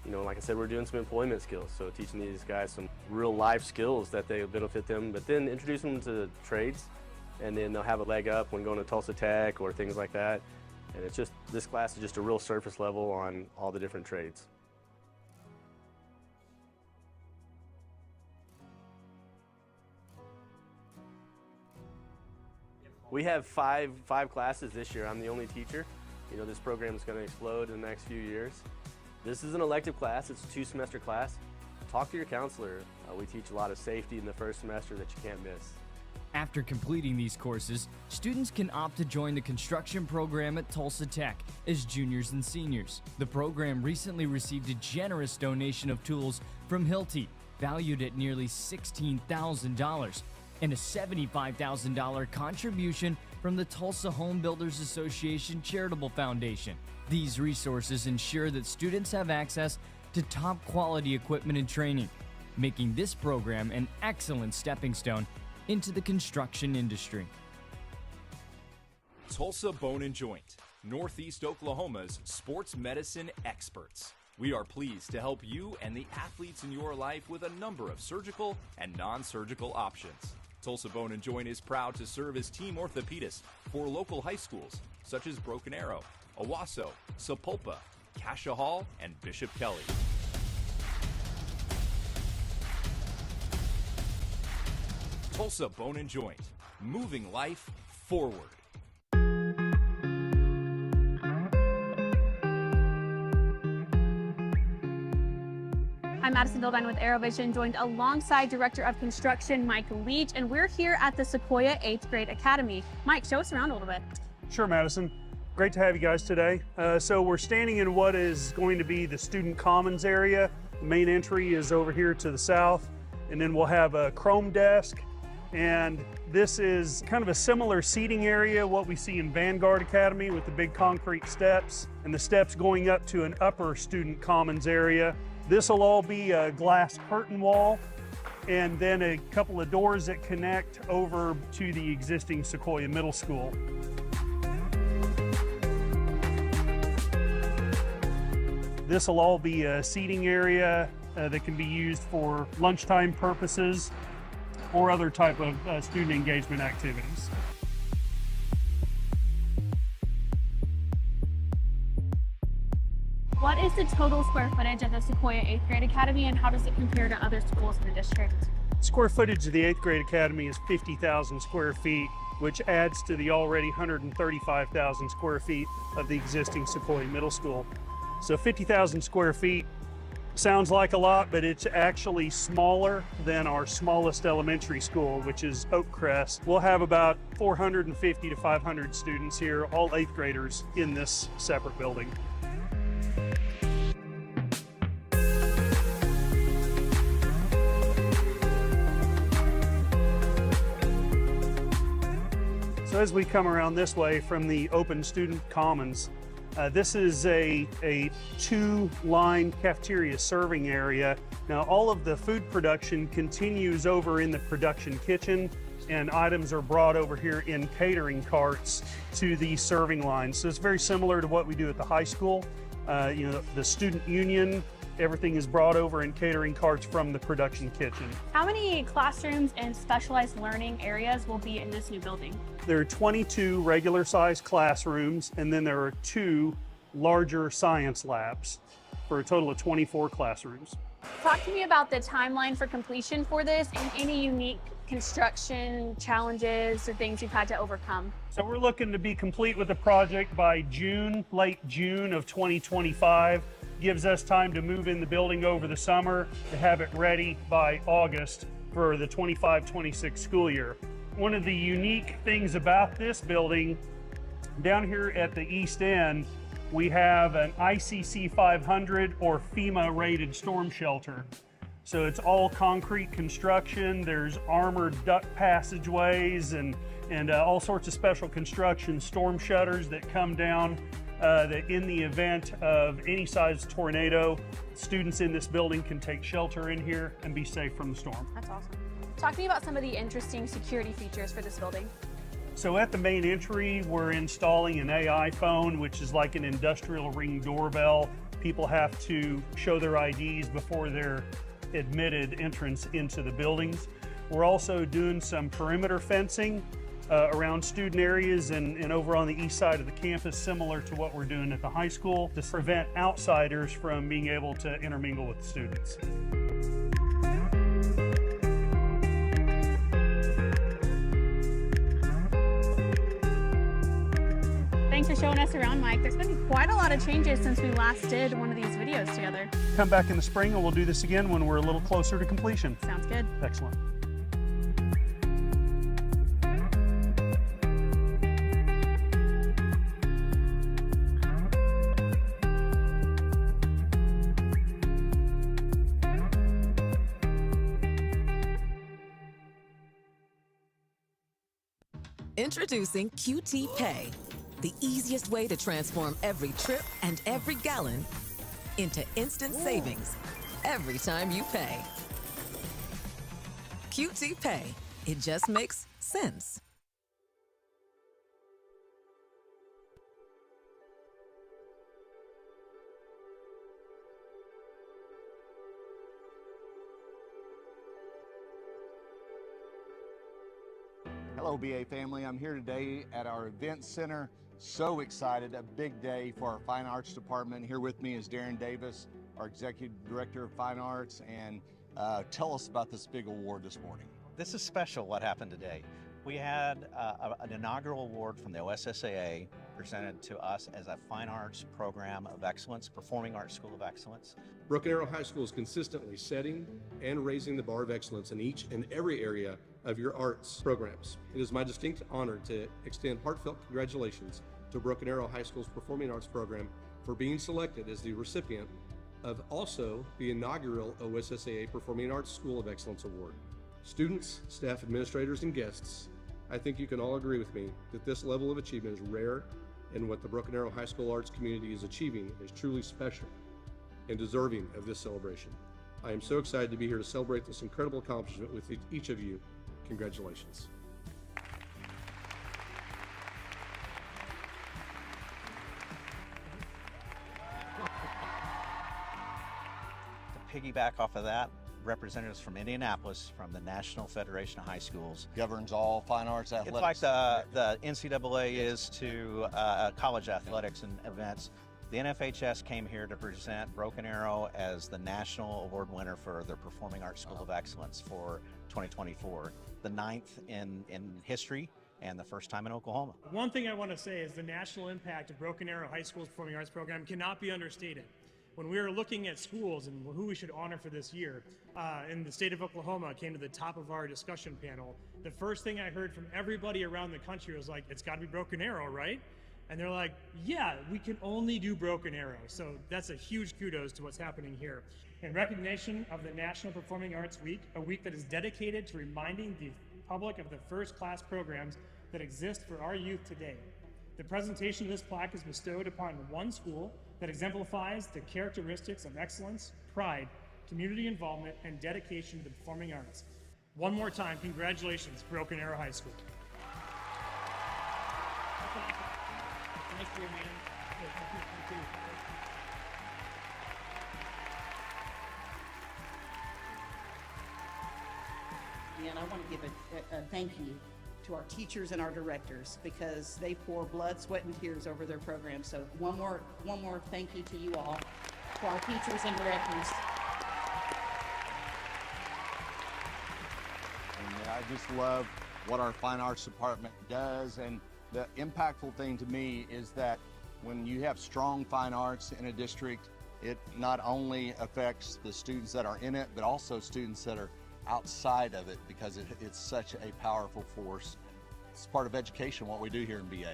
like I said, we're doing some employment skills. So teaching these guys some real life skills that they benefit them, but then introduce them to trades, and then they'll have a leg up when going to Tulsa Tech or things like that. And it's just, this class is just a real surface level on all the different trades. We have five classes this year. I'm the only teacher. This program is going to explode in the next few years. This is an elective class. It's a 2-semester class. Talk to your counselor. We teach a lot of safety in the first semester that you can't miss. After completing these courses, students can opt to join the construction program at Tulsa Tech as juniors and seniors. The program recently received a generous donation of tools from Hilti, valued at nearly $16,000, and a $75,000 contribution from the Tulsa Home Builders Association Charitable Foundation. These resources ensure that students have access to top quality equipment and training, making this program an excellent stepping stone into the construction industry. Tulsa Bone and Joint, Northeast Oklahoma's sports medicine experts. We are pleased to help you and the athletes in your life with a number of surgical and non-surgical options. Tulsa Bone and Joint is proud to serve as team orthopedist for local high schools such as Broken Arrow, Owasso, Sapulpa, Cascia Hall, and Bishop Kelly. Tulsa Bone and Joint, moving life forward. I'm Madison Dildine with ArrowVision, joined alongside Director of Construction Mike Leach, and we're here at the Sequoia 8th Grade Academy. Mike, show us around a little bit. Sure, Madison. Great to have you guys today. So we're standing in what is going to be the student commons area. The main entry is over here to the south, and then we'll have a chrome desk. And this is kind of a similar seating area, what we see in Vanguard Academy with the big concrete steps, and the steps going up to an upper student commons area. This will all be a glass curtain wall, and then a couple of doors that connect over to the existing Sequoia Middle School. This will all be a seating area that can be used for lunchtime purposes or other type of student engagement activities. What is the total square footage of the Sequoia 8th Grade Academy, and how does it compare to other schools in the district? Square footage of the 8th Grade Academy is 50,000 square feet, which adds to the already 135,000 square feet of the existing Sequoia Middle School. So 50,000 square feet sounds like a lot, but it's actually smaller than our smallest elementary school, which is Oakcrest. We'll have about 450 to 500 students here, all 8th graders, in this separate building. So as we come around this way from the open student commons, this is a 2-line cafeteria serving area. Now all of the food production continues over in the production kitchen, and items are brought over here in catering carts to the serving lines. So it's very similar to what we do at the high school. The student union, everything is brought over in catering carts from the production kitchen. How many classrooms and specialized learning areas will be in this new building? There are 22 regular sized classrooms, and then there are 2 larger science labs for a total of 24 classrooms. Talk to me about the timeline for completion for this and any unique construction challenges or things you've had to overcome. So we're looking to be complete with the project by June, late June of 2025. Gives us time to move in the building over the summer to have it ready by August for the 25-26 school year. One of the unique things about this building, down here at the east end, we have an ICC 500 or FEMA rated storm shelter. So it's all concrete construction. There's armored duct passageways and all sorts of special construction storm shutters that come down that in the event of any size tornado, students in this building can take shelter in here and be safe from the storm. That's awesome. Talk to me about some of the interesting security features for this building. So at the main entry, we're installing an AI phone, which is like an industrial ring doorbell. People have to show their IDs before they're admitted entrance into the buildings. We're also doing some perimeter fencing around student areas and over on the east side of the campus, similar to what we're doing at the high school, to prevent outsiders from being able to intermingle with the students. Thanks for showing us around, Mike. There's been quite a lot of changes since we last did one of these videos together. Come back in the spring and we'll do this again when we're a little closer to completion. Sounds good. Excellent. Introducing QT Pay, the easiest way to transform every trip and every gallon into instant savings every time you pay. QT Pay, it just makes sense. Hello, BA family. I'm here today at our event center. So excited, a big day for our Fine Arts Department. Here with me is Darren Davis, our Executive Director of Fine Arts, and tell us about this big award this morning. This is special what happened today. We had an inaugural award from the OSSAA presented to us as a Fine Arts Program of Excellence, Performing Arts School of Excellence. Broken Arrow High School is consistently setting and raising the bar of excellence in each and every area of your arts programs. It is my distinct honor to extend heartfelt congratulations to Broken Arrow High School's Performing Arts Program for being selected as the recipient of also the inaugural OSSAA Performing Arts School of Excellence Award. Students, staff, administrators, and guests, I think you can all agree with me that this level of achievement is rare, and what the Broken Arrow High School arts community is achieving is truly special and deserving of this celebration. I am so excited to be here to celebrate this incredible accomplishment with each of you. Congratulations. To piggyback off of that, representatives from Indianapolis, from the National Federation of High Schools. Governs all fine arts athletics. It's like the NCAA is to college athletics and events. The NFHS came here to present Broken Arrow as the national award winner for their Performing Arts School of Excellence for 2024, the 9th in history and the first time in Oklahoma. One thing I want to say is the national impact of Broken Arrow High School's Performing Arts Program cannot be understated. when we were looking at schools and who we should honor for this year, in the state of Oklahoma came to the top of our discussion panel. The first thing I heard from everybody around the country was like, it's got to be Broken Arrow, right? And they're like, yeah, we can only do Broken Arrow. So that's a huge kudos to what's happening here. In recognition of the National Performing Arts Week, a week that is dedicated to reminding the public of the first-class programs that exist for our youth today. The presentation of this plaque is bestowed upon one school that exemplifies the characteristics of excellence, pride, community involvement, and dedication to the performing arts. One more time, congratulations, Broken Arrow High School. Thank you, man. And I want to give a thank you to our teachers and our directors because they pour blood, sweat, and tears over their program. So one more thank you to you all, to our teachers and directors. And I just love what our fine arts department does, and the impactful thing to me is that when you have strong fine arts in a district, it not only affects the students that are in it, but also students that are outside of it, because it's such a powerful force. It's part of education, what we do here in BA.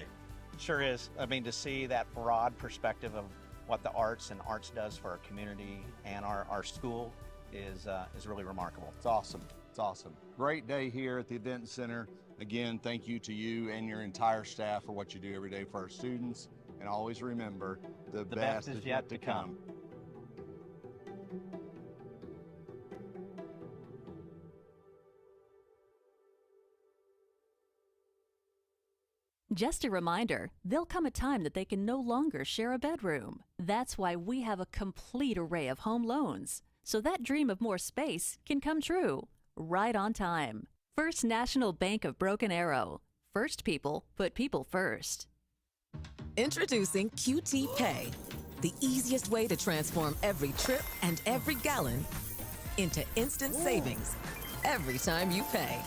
Sure is. I mean, to see that broad perspective of what the arts and arts does for our community and our school is really remarkable. It's awesome. It's awesome. Great day here at the Event Center. Again, thank you to you and your entire staff for what you do every day for our students. And always remember, the best is yet to come. Just a reminder, there'll come a time that they can no longer share a bedroom. That's why we have a complete array of home loans, so that dream of more space can come true, right on time. First National Bank of Broken Arrow. First people put people first. Introducing QT Pay, the easiest way to transform every trip and every gallon into instant savings every time you pay.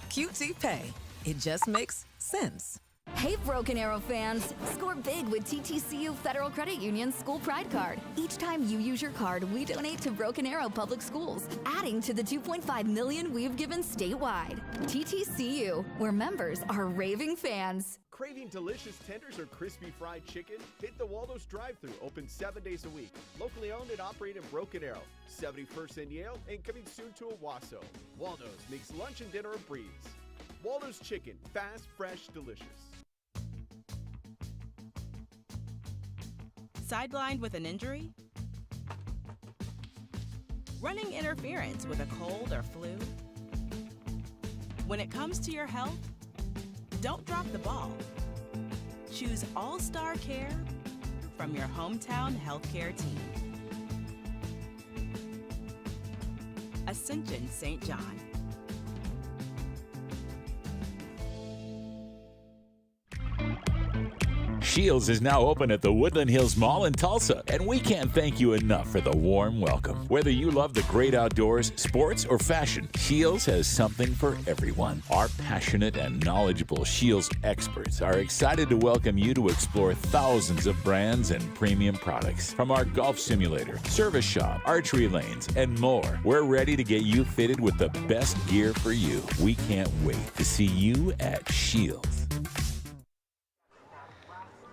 QT Pay. It just makes sense. Hey, Broken Arrow fans! Score big with TTCU Federal Credit Union's School Pride Card. Each time you use your card, we donate to Broken Arrow Public Schools, adding to the $2.5 million we've given statewide. TTCU, where members are raving fans. Craving delicious tenders or crispy fried chicken? Hit the Waldo's drive-thru, open 7 days a week. Locally owned and operated in Broken Arrow, 71st and Yale, and coming soon to Owasso. Waldo's makes lunch and dinner a breeze. Waldo's Chicken, fast, fresh, delicious. Sidelined with an injury? Running interference with a cold or flu? When it comes to your health, don't drop the ball. Choose All-Star Care from your hometown healthcare team. Ascension St. John. Shields is now open at the Woodland Hills Mall in Tulsa, and we can't thank you enough for the warm welcome. Whether you love the great outdoors, sports, or fashion, Shields has something for everyone. Our passionate and knowledgeable Shields experts are excited to welcome you to explore thousands of brands and premium products. From our golf simulator, service shop, archery lanes, and more, we're ready to get you fitted with the best gear for you. We can't wait to see you at Shields.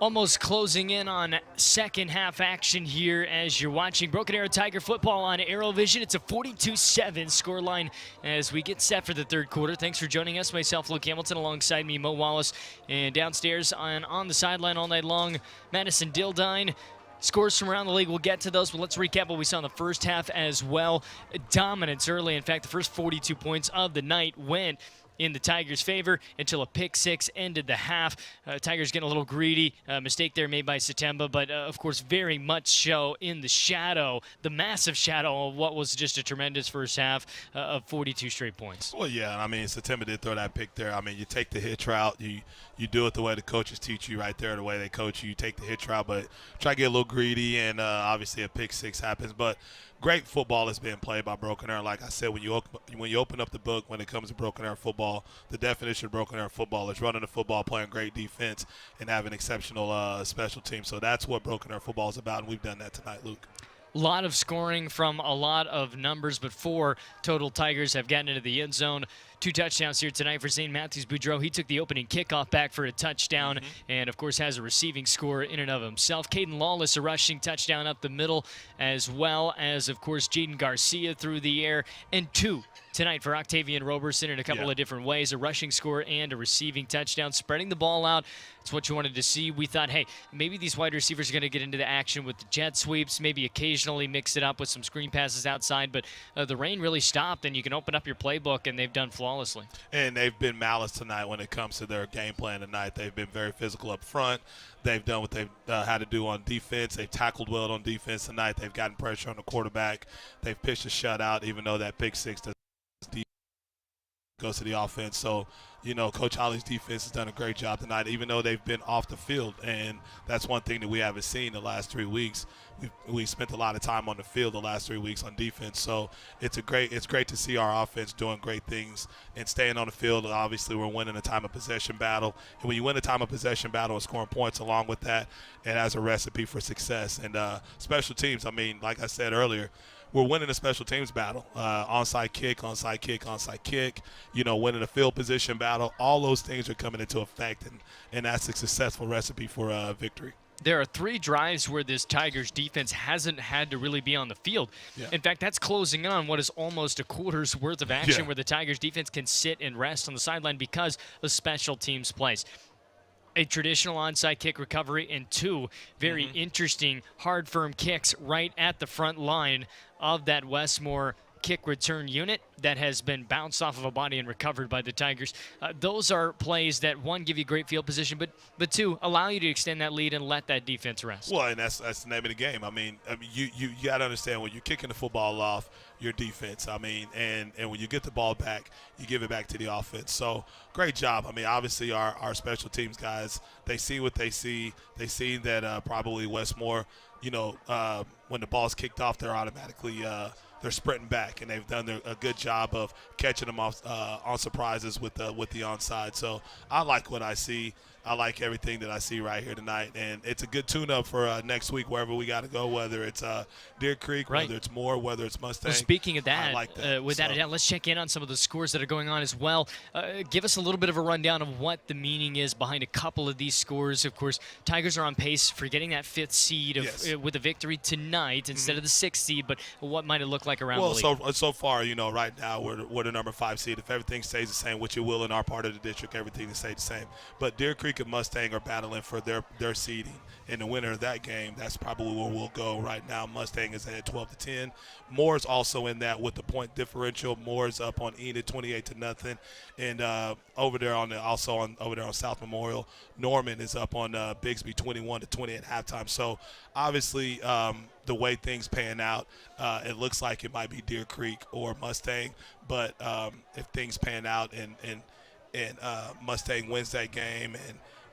Almost closing in on second half action here as you're watching Broken Arrow Tiger football on ArrowVision. It's a 42-7 scoreline as we get set for the third quarter. Thanks for joining us. Myself, Luke Hamilton, alongside me, Mo Wallace, and downstairs on the sideline all night long, Madison Dildine. Scores from around the league, we'll get to those, but let's recap what we saw in the first half as well. Dominance early. In fact, the first 42 points of the night went in the Tigers' favor until a pick six ended the half. Tigers getting a little greedy. Mistake there made by Satemba, but of course very much so in the shadow, the massive shadow of what was just a tremendous first half of 42 straight points. Well, yeah, I mean, Satemba did throw that pick there. I mean, you take the hitch route. You do it the way the coaches teach you right there, the way they coach you. You take the hitch route, but try to get a little greedy, and obviously a pick six happens. But great football is being played by Broken Arrow. Like I said, when you open up the book when it comes to Broken Arrow football, football, the definition of Broken Arrow football is running the football, playing great defense, and having exceptional special teams. So that's what Broken Arrow football is about, and we've done that tonight, Luke. A lot of scoring from a lot of numbers, but 4 total Tigers have gotten into the end zone. 2 touchdowns here tonight for St. Matthews Boudreaux. He took the opening kickoff back for a touchdown and, of course, has a receiving score in and of himself. Caden Lawless, a rushing touchdown up the middle, as well as, of course, Jaden Garcia through the air, and 2 tonight for Octavian Roberson in a couple of different ways, a rushing score and a receiving touchdown, spreading the ball out. It's what you wanted to see. We thought, hey, maybe these wide receivers are going to get into the action with the jet sweeps, maybe occasionally mix it up with some screen passes outside, but the rain really stopped, and you can open up your playbook, and they've done flawlessly. And they've been malice tonight when it comes to their game plan tonight. They've been very physical up front. They've done what they've had to do on defense. They've tackled well on defense tonight. They've gotten pressure on the quarterback. They've pitched a shutout, even though that pick six goes to the offense. So, you know, Coach Holly's defense has done a great job tonight, even though they've been off the field. And that's one thing that we haven't seen the last 3 weeks. We spent a lot of time on the field the last 3 weeks on defense. So it's great to see our offense doing great things and staying on the field. And obviously, we're winning a time of possession battle. And when you win a time of possession battle and scoring points along with that, it has a recipe for success. And special teams, I mean, like I said earlier, we're winning a special teams battle. Onside kick, you know, winning a field position battle. All those things are coming into effect, and that's a successful recipe for victory. There are 3 drives where this Tigers defense hasn't had to really be on the field. In fact, that's closing on what is almost a quarter's worth of action where the Tigers defense can sit and rest on the sideline because of special teams plays. A traditional onside kick recovery and 2 very interesting hard firm kicks right at the front line of that Westmoore kick return unit that has been bounced off of a body and recovered by the Tigers. Those are plays that, 1, give you great field position, but 2, allow you to extend that lead and let that defense rest. Well, and that's the name of the game. I mean you got to understand when you're kicking the football off your defense. I mean, and when you get the ball back, you give it back to the offense. So great job. I mean, obviously our special teams guys, they see what they see. They see that probably Westmoore, you know, when the ball's kicked off, they're automatically they're sprinting back, and they've done a good job of catching them off on surprises with the onside. So I like what I see. I like everything that I see right here tonight, and it's a good tune-up for next week wherever we got to go, whether it's Deer Creek, whether it's Moore, whether it's Mustang. Well, speaking of that, I like that. Without a doubt, let's check in on some of the scores that are going on as well. Give us a little bit of a rundown of what the meaning is behind a couple of these scores. Of course, Tigers are on pace for getting that 5th seed with a victory tonight instead of the 6th seed, but what might it look like around the league? Well, so far, you know, right now we're the number 5 seed. If everything stays the same, which it will in our part of the district, everything will stay the same. But Deer Creek and Mustang are battling for their seeding, and the winner of that game, that's probably where we'll go right now. Mustang is at 12-10. Moore's also in that with the point differential. Moore's up on Enid 28-0, and over there on South Memorial, Norman is up on Bigsby 21-20 at halftime. So obviously, the way things pan out, it looks like it might be Deer Creek or Mustang, but if things pan out and Mustang wins that game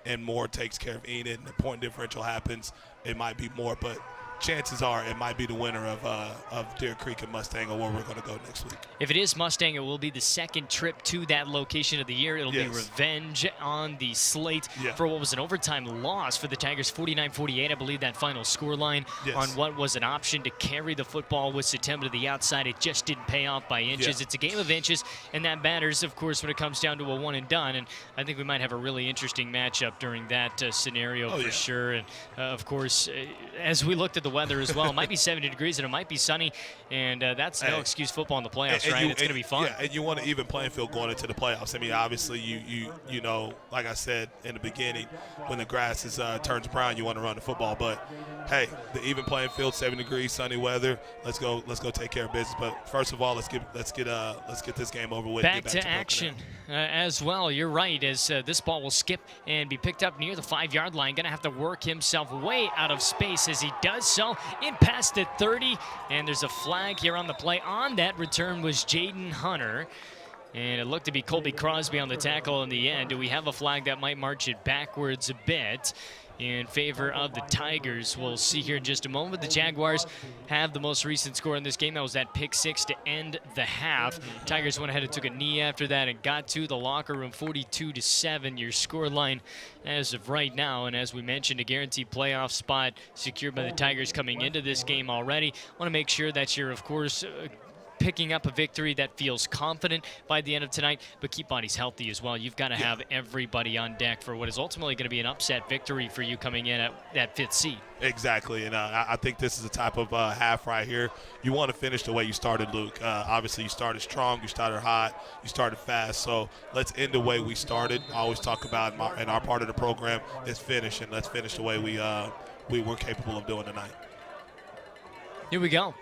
and Moore takes care of Enid and the point differential happens, it might be Moore, but chances are it might be the winner of Deer Creek and Mustang, or where we're going to go next week. If it is Mustang, it will be the 2nd trip to that location of the year. It'll be revenge on the slate for what was an overtime loss for the Tigers, 49-48, I believe, that final scoreline on what was an option to carry the football with September to the outside. It just didn't pay off by inches. It's a game of inches, and that matters, of course, when it comes down to a one and done. And I think we might have a really interesting matchup during that scenario for sure. And, of course, as we looked at the weather as well, it might be 70 degrees and it might be sunny, and that's no excuse football in the playoffs, right? It's going to be fun. Yeah, and you want an even playing field going into the playoffs. I mean, obviously, you know, like I said in the beginning, when the grass turns brown, you want to run the football. But hey, the even playing field, 70 degrees, sunny weather. Let's go take care of business. But first of all, let's get this game over with. Back to action as well. You're right. As this ball will skip and be picked up near the 5-yard line, going to have to work himself way out of space as he does so. In past the 30, and there's a flag here on the play. On that return was Jaden Hunter. And it looked to be Colby Crosby on the tackle in the end. Do we have a flag that might march it backwards a bit in favor of the Tigers? We'll see here in just a moment. The Jaguars have the most recent score in this game. That was that pick six to end the half. Tigers went ahead and took a knee after that and got to the locker room 42-7. Your score line as of right now. And as we mentioned, a guaranteed playoff spot secured by the Tigers coming into this game already. Want to make sure that you're, of course, picking up a victory that feels confident by the end of tonight, but keep bodies healthy as well. You've got to have everybody on deck for what is ultimately going to be an upset victory for you coming in at that 5th seed. Exactly, and I think this is the type of half right here. You want to finish the way you started, Luke. Obviously, you started strong, you started hot, you started fast, so let's end the way we started. I always talk about in our part of the program is finish, and let's finish the way we were capable of doing tonight. Here we go.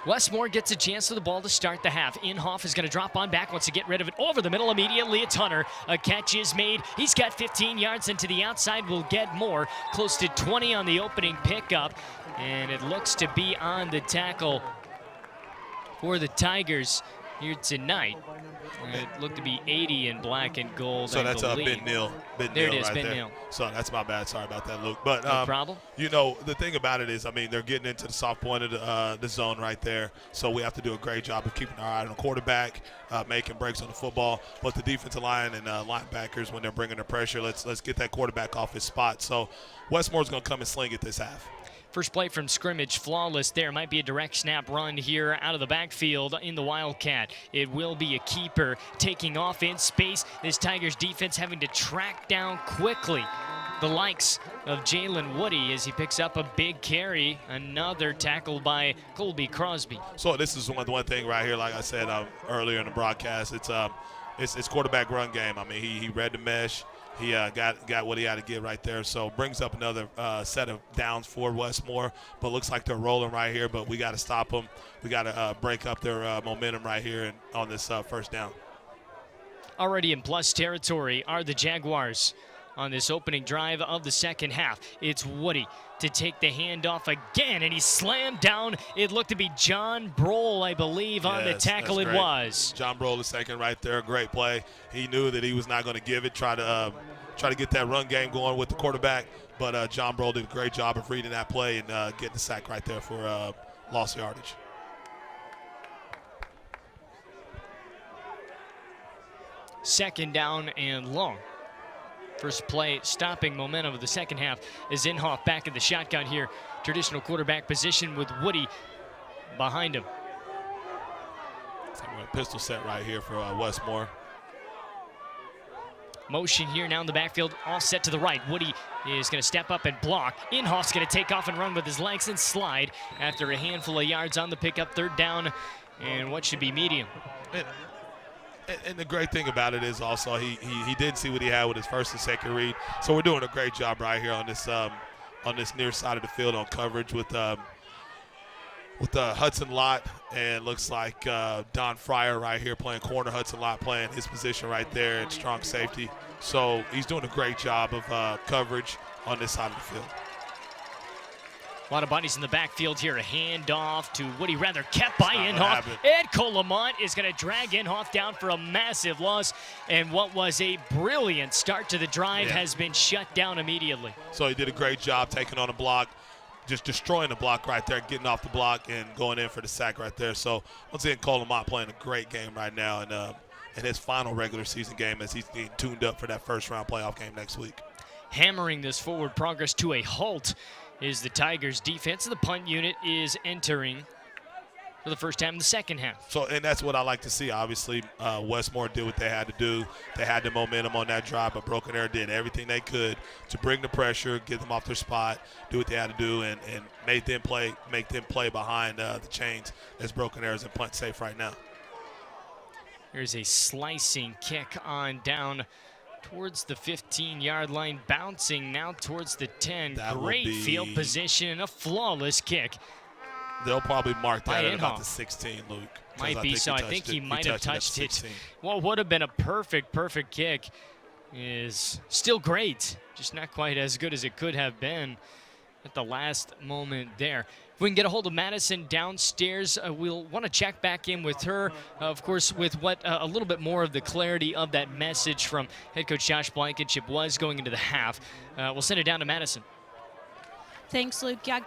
Westmoore gets a chance to the ball to start the half. Inhofe is going to drop on back, wants to get rid of it over the middle immediately. It's Hunter. A catch is made. He's got 15 yards, and to the outside will get more. Close to 20 on the opening pickup, and it looks to be on the tackle for the Tigers here tonight. It looked to be 80 in black and gold. So that's Ben Neal. There it is, right Ben there. Neal. So that's my bad. Sorry about that, Luke. But No problem. You know, the thing about it is, I mean, they're getting into the soft point of the zone right there. So we have to do a great job of keeping our eye on the quarterback, making breaks on the football. But the defensive line and linebackers, when they're bringing the pressure, let's get that quarterback off his spot. So Westmore's going to come and sling it this half. First play from scrimmage, flawless there. Might be a direct snap run here out of the backfield in the Wildcat. It will be a keeper taking off in space. This Tigers defense having to track down quickly the likes of Jalen Woody as he picks up a big carry. Another tackle by Colby Crosby. So this is one thing right here, like I said earlier in the broadcast, it's quarterback run game. I mean, he read the mesh. He got what he had to get right there. So brings up another set of downs for Westmoore. But looks like they're rolling right here. But we got to stop them. We got to break up their momentum right here on this first down. Already in plus territory are the Jaguars on this opening drive of the second half. It's Woody to take the handoff again, and he's slammed down. It looked to be John Brohl, I believe, on the tackle. It was. John Brohl, the second right there. Great play. He knew that he was not going to give it. Try to get that run game going with the quarterback. But John Brohl did a great job of reading that play and getting the sack right there for lost yardage. Second down and long. First play stopping momentum of the second half is Inhofe back in the shotgun here. Traditional quarterback position with Woody behind him. Pistol set right here for Westmoore. Motion here now in the backfield, all set to the right. Woody is going to step up and block. Inhofe's going to take off and run with his legs and slide after a handful of yards on the pickup. Third down and what should be medium. And the great thing about it is also he did see what he had with his first and second read. So we're doing a great job right here on this near side of the field on coverage with Hudson Lott, and looks like Don Fryer right here playing corner. Hudson Lott playing his position right there at strong safety. So he's doing a great job of coverage on this side of the field. A lot of bodies in the backfield here. A handoff to Woody, rather kept by Inhofe. Ed Colamont is going to drag Inhofe down for a massive loss. And what was a brilliant start to the drive has been shut down immediately. So he did a great job taking on a block, just destroying the block right there, getting off the block and going in for the sack right there. So once again, Colamont playing a great game right now in his final regular season game as he's getting tuned up for that first round playoff game next week. Hammering this forward progress to a halt is the Tigers defense. The punt unit is entering for the first time in the second half. So, and that's what I like to see. Obviously, Westmoore did what they had to do. They had the momentum on that drive, but Broken Arrow did everything they could to bring the pressure, get them off their spot, do what they had to do, and make them play behind the chains as Broken Arrow's in punt safe right now. Here's a slicing kick on down towards the 15-yard line, bouncing now towards the 10. Great field position and a flawless kick. They'll probably mark that at about the 16, Luke. Might be so. I think he might have touched it. What would have been a perfect kick is still great, just not quite as good as it could have been at the last moment there. If we can get a hold of Madison downstairs, we'll want to check back in with her, of course, with what a little bit more of the clarity of that message from head coach Josh Blankenship was going into the half. We'll send it down to Madison. Thanks, Luke. Yeah.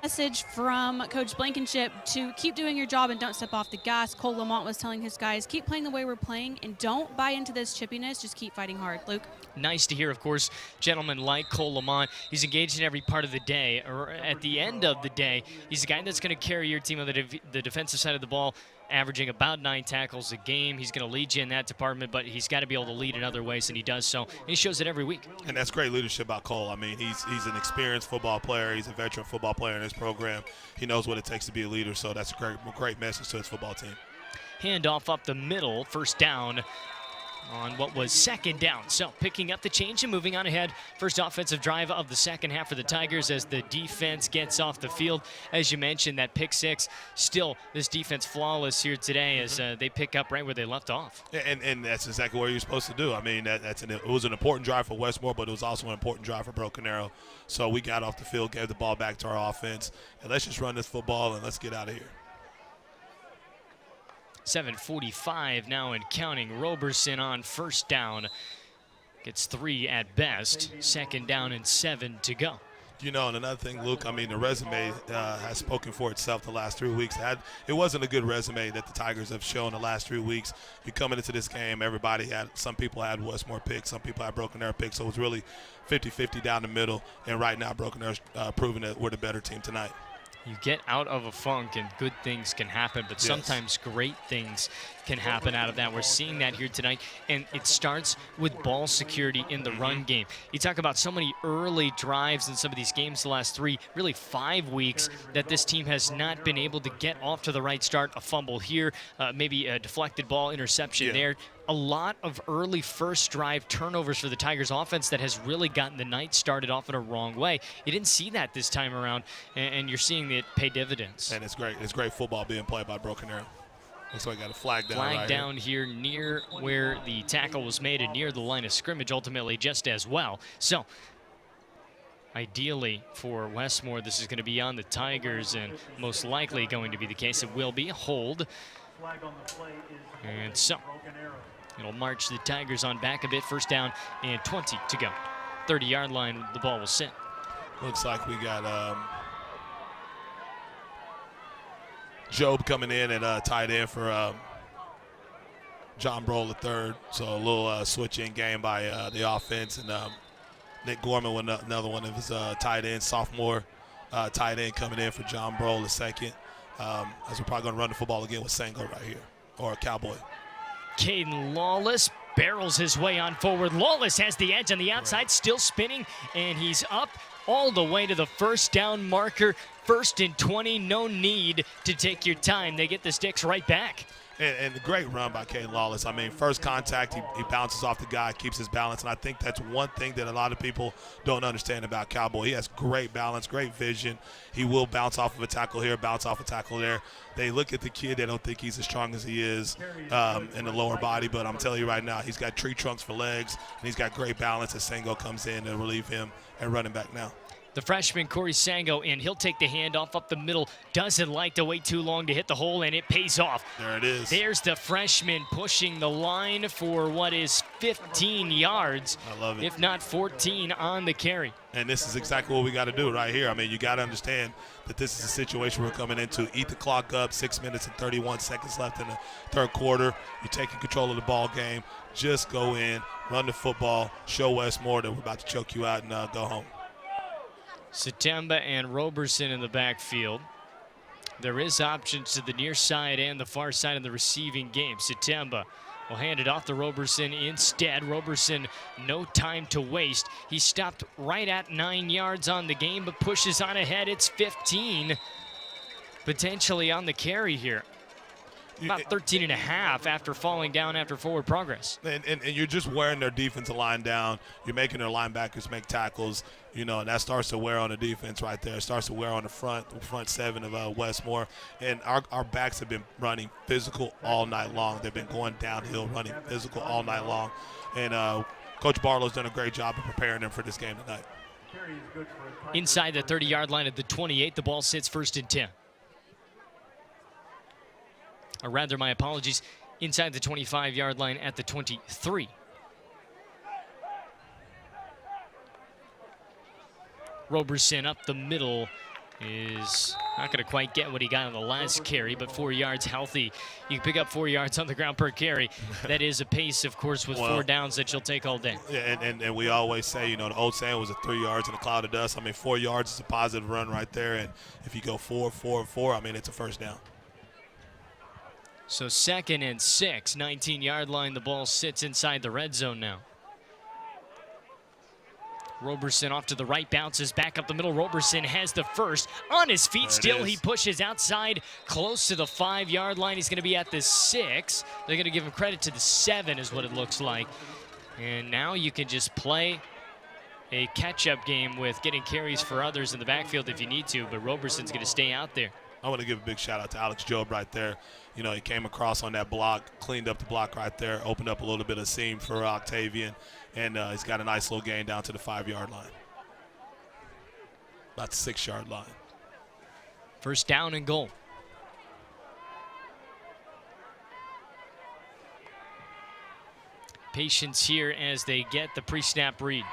Message from Coach Blankenship to keep doing your job and don't step off the gas. Cole Lamont was telling his guys, keep playing the way we're playing and don't buy into this chippiness. Just keep fighting hard. Luke? Nice to hear, of course, gentlemen like Cole Lamont. He's engaged in every part of the day, or at the end of the day. He's the guy that's going to carry your team on the defensive side of the ball, averaging about 9 tackles a game. He's going to lead you in that department, but he's got to be able to lead in other ways, and he does so. And he shows it every week. And that's great leadership by Cole. I mean, he's an experienced football player. He's a veteran football player in this program. He knows what it takes to be a leader, so that's a great message to his football team. Handoff up the middle, first down on what was second down. So picking up the change and moving on ahead. First offensive drive of the second half for the Tigers as the defense gets off the field. As you mentioned, that pick six, still this defense flawless here today as they pick up right where they left off. And that's exactly what you're supposed to do. I mean, it was an important drive for Westmoore, but it was also an important drive for Broken Arrow. So we got off the field, gave the ball back to our offense, and let's just run this football and let's get out of here. 7:45 now and counting. Roberson on first down. Gets 3 at best. Second down and 7 to go. You know, and another thing, Luke, I mean, the resume has spoken for itself the last 3 weeks. It wasn't a good resume that the Tigers have shown the last 3 weeks. You coming into this game, some people had Westmoore picks, some people had Broken Arrow picks, so it was really 50-50 down the middle. And right now, Broken Arrow's proving that we're the better team tonight. You get out of a funk and good things can happen, but sometimes great things can happen out of that. We're seeing that here tonight, and it starts with ball security in the run game. You talk about so many early drives in some of these games the last 3, really 5 weeks that this team has not been able to get off to the right start. A fumble here, maybe a deflected ball, interception there. A lot of early first drive turnovers for the Tigers offense that has really gotten the night started off in a wrong way. You didn't see that this time around, and you're seeing it pay dividends. And it's great. It's great football being played by Broken Arrow. Looks like I got a flag down. Flag down here near where the tackle was made and near the line of scrimmage, ultimately just as well. So ideally for Westmoore, this is going to be on the Tigers, and most likely going to be the case. It will be a hold. And so it'll march the Tigers on back a bit. First down and 20 to go. 30-yard line, the ball will sit. Looks like we got Job coming in at tight end for John Broll III. So a little switch-in game by the offense. And Nick Gorman with another one of his tight ends, sophomore tight end coming in for John Broll II. As we're probably going to run the football again with Sango right here, or Cowboy. Caden Lawless barrels his way on forward. Lawless has the edge on the outside, still spinning, and he's up all the way to the first down marker. 1st and 20, no need to take your time. They get the sticks right back. And a great run by Caden Lawless. I mean, first contact, he bounces off the guy, keeps his balance, and I think that's one thing that a lot of people don't understand about Cowboy. He has great balance, great vision. He will bounce off of a tackle here, bounce off a tackle there. They look at the kid, they don't think he's as strong as he is in the lower body, but I'm telling you right now, he's got tree trunks for legs, and he's got great balance as Sango comes in to relieve him and running back now. The freshman, Corey Sango, and he'll take the handoff up the middle. Doesn't like to wait too long to hit the hole, and it pays off. There it is. There's the freshman pushing the line for what is 15 yards. I love it. If not 14 on the carry. And this is exactly what we got to do right here. I mean, you got to understand that this is a situation we're coming into. Eat the clock up, 6 minutes and 31 seconds left in the third quarter. You're taking control of the ball game. Just go in, run the football, show Westmoore that we're about to choke you out and go home. Satemba and Roberson in the backfield. There is options to the near side and the far side in the receiving game. Satemba will hand it off to Roberson instead. Roberson, no time to waste. He stopped right at 9 yards on the game, but pushes on ahead. It's 15, potentially on the carry here. About 13 and a half after falling down after forward progress. And you're just wearing their defensive line down. You're making their linebackers make tackles, you know, and that starts to wear on the defense right there. It starts to wear on the front seven of Westmoore. And our backs have been running physical all night long. They've been going downhill, running physical all night long. And Coach Barlow's done a great job of preparing them for this game tonight. Inside the 30-yard line at the 28, the ball sits 1st and 10. Or rather, my apologies, inside the 25-yard line at the 23. Roberson up the middle is not going to quite get what he got on the last carry, but 4 yards healthy. You can pick up 4 yards on the ground per carry. That is a pace, of course, with 4 downs that you'll take all day. Yeah, and we always say, you know, the old saying was a 3 yards in a cloud of dust. I mean, 4 yards is a positive run right there, and if you go 4, 4, 4, I mean, it's a first down. So 2nd and 6, 19-yard line. The ball sits inside the red zone now. Roberson off to the right, bounces back up the middle. Roberson has the first on his feet. Still, he pushes outside close to the 5-yard line. He's going to be at the 6. They're going to give him credit to the 7 is what it looks like. And now you can just play a catch-up game with getting carries for others in the backfield if you need to, but Roberson's going to stay out there. I want to give a big shout out to Alex Job right there. You know, he came across on that block, cleaned up the block right there, opened up a little bit of seam for Octavian, and he's got a nice little gain down to the 5-yard line. About the 6-yard line. First down and goal. Patience here as they get the pre-snap read.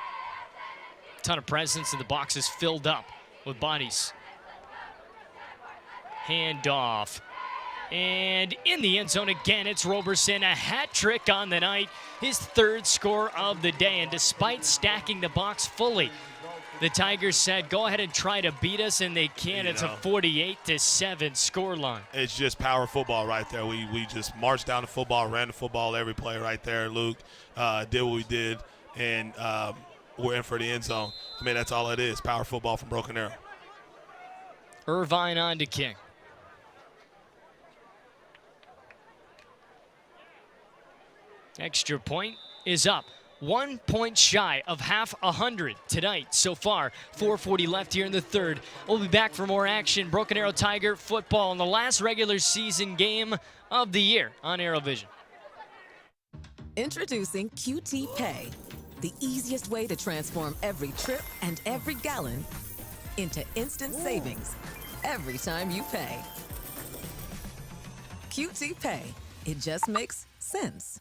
Ton of presence, and the box is filled up with bodies. Handoff. And in the end zone again, it's Roberson, a hat trick on the night, his 3rd score of the day. And despite stacking the box fully, the Tigers said, go ahead and try to beat us, and they can. It's a 48-7 scoreline. It's just power football right there. We just marched down the football, ran the football every play right there. Luke did what we did, and we're in for the end zone. I mean, that's all it is, power football from Broken Arrow. Irvine on to kick. Extra point is up. 1 point shy of half 100 tonight so far. 4:40 left here in the 3rd. We'll be back for more action. Broken Arrow Tiger football in the last regular season game of the year on ArrowVision. Introducing QT Pay, the easiest way to transform every trip and every gallon into instant savings every time you pay. QT Pay. It just makes sense.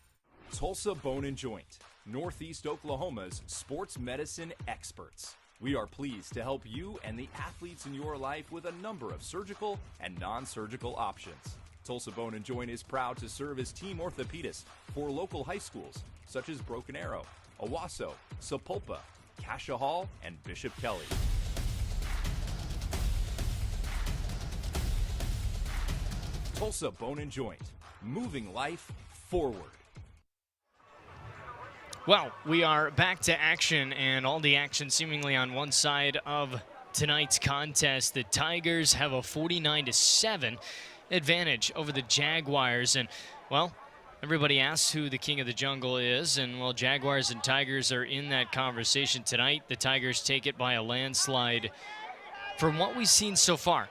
Tulsa Bone and Joint, Northeast Oklahoma's sports medicine experts. We are pleased to help you and the athletes in your life with a number of surgical and non-surgical options. Tulsa Bone and Joint is proud to serve as team orthopedist for local high schools such as Broken Arrow, Owasso, Sapulpa, Cascia Hall, and Bishop Kelly. Tulsa Bone and Joint, moving life forward. Well, we are back to action, and all the action seemingly on one side of tonight's contest. The Tigers have a 49-7 advantage over the Jaguars, and, well, everybody asks who the king of the jungle is, and, well, Jaguars and Tigers are in that conversation tonight. The Tigers take it by a landslide. From what we've seen so far,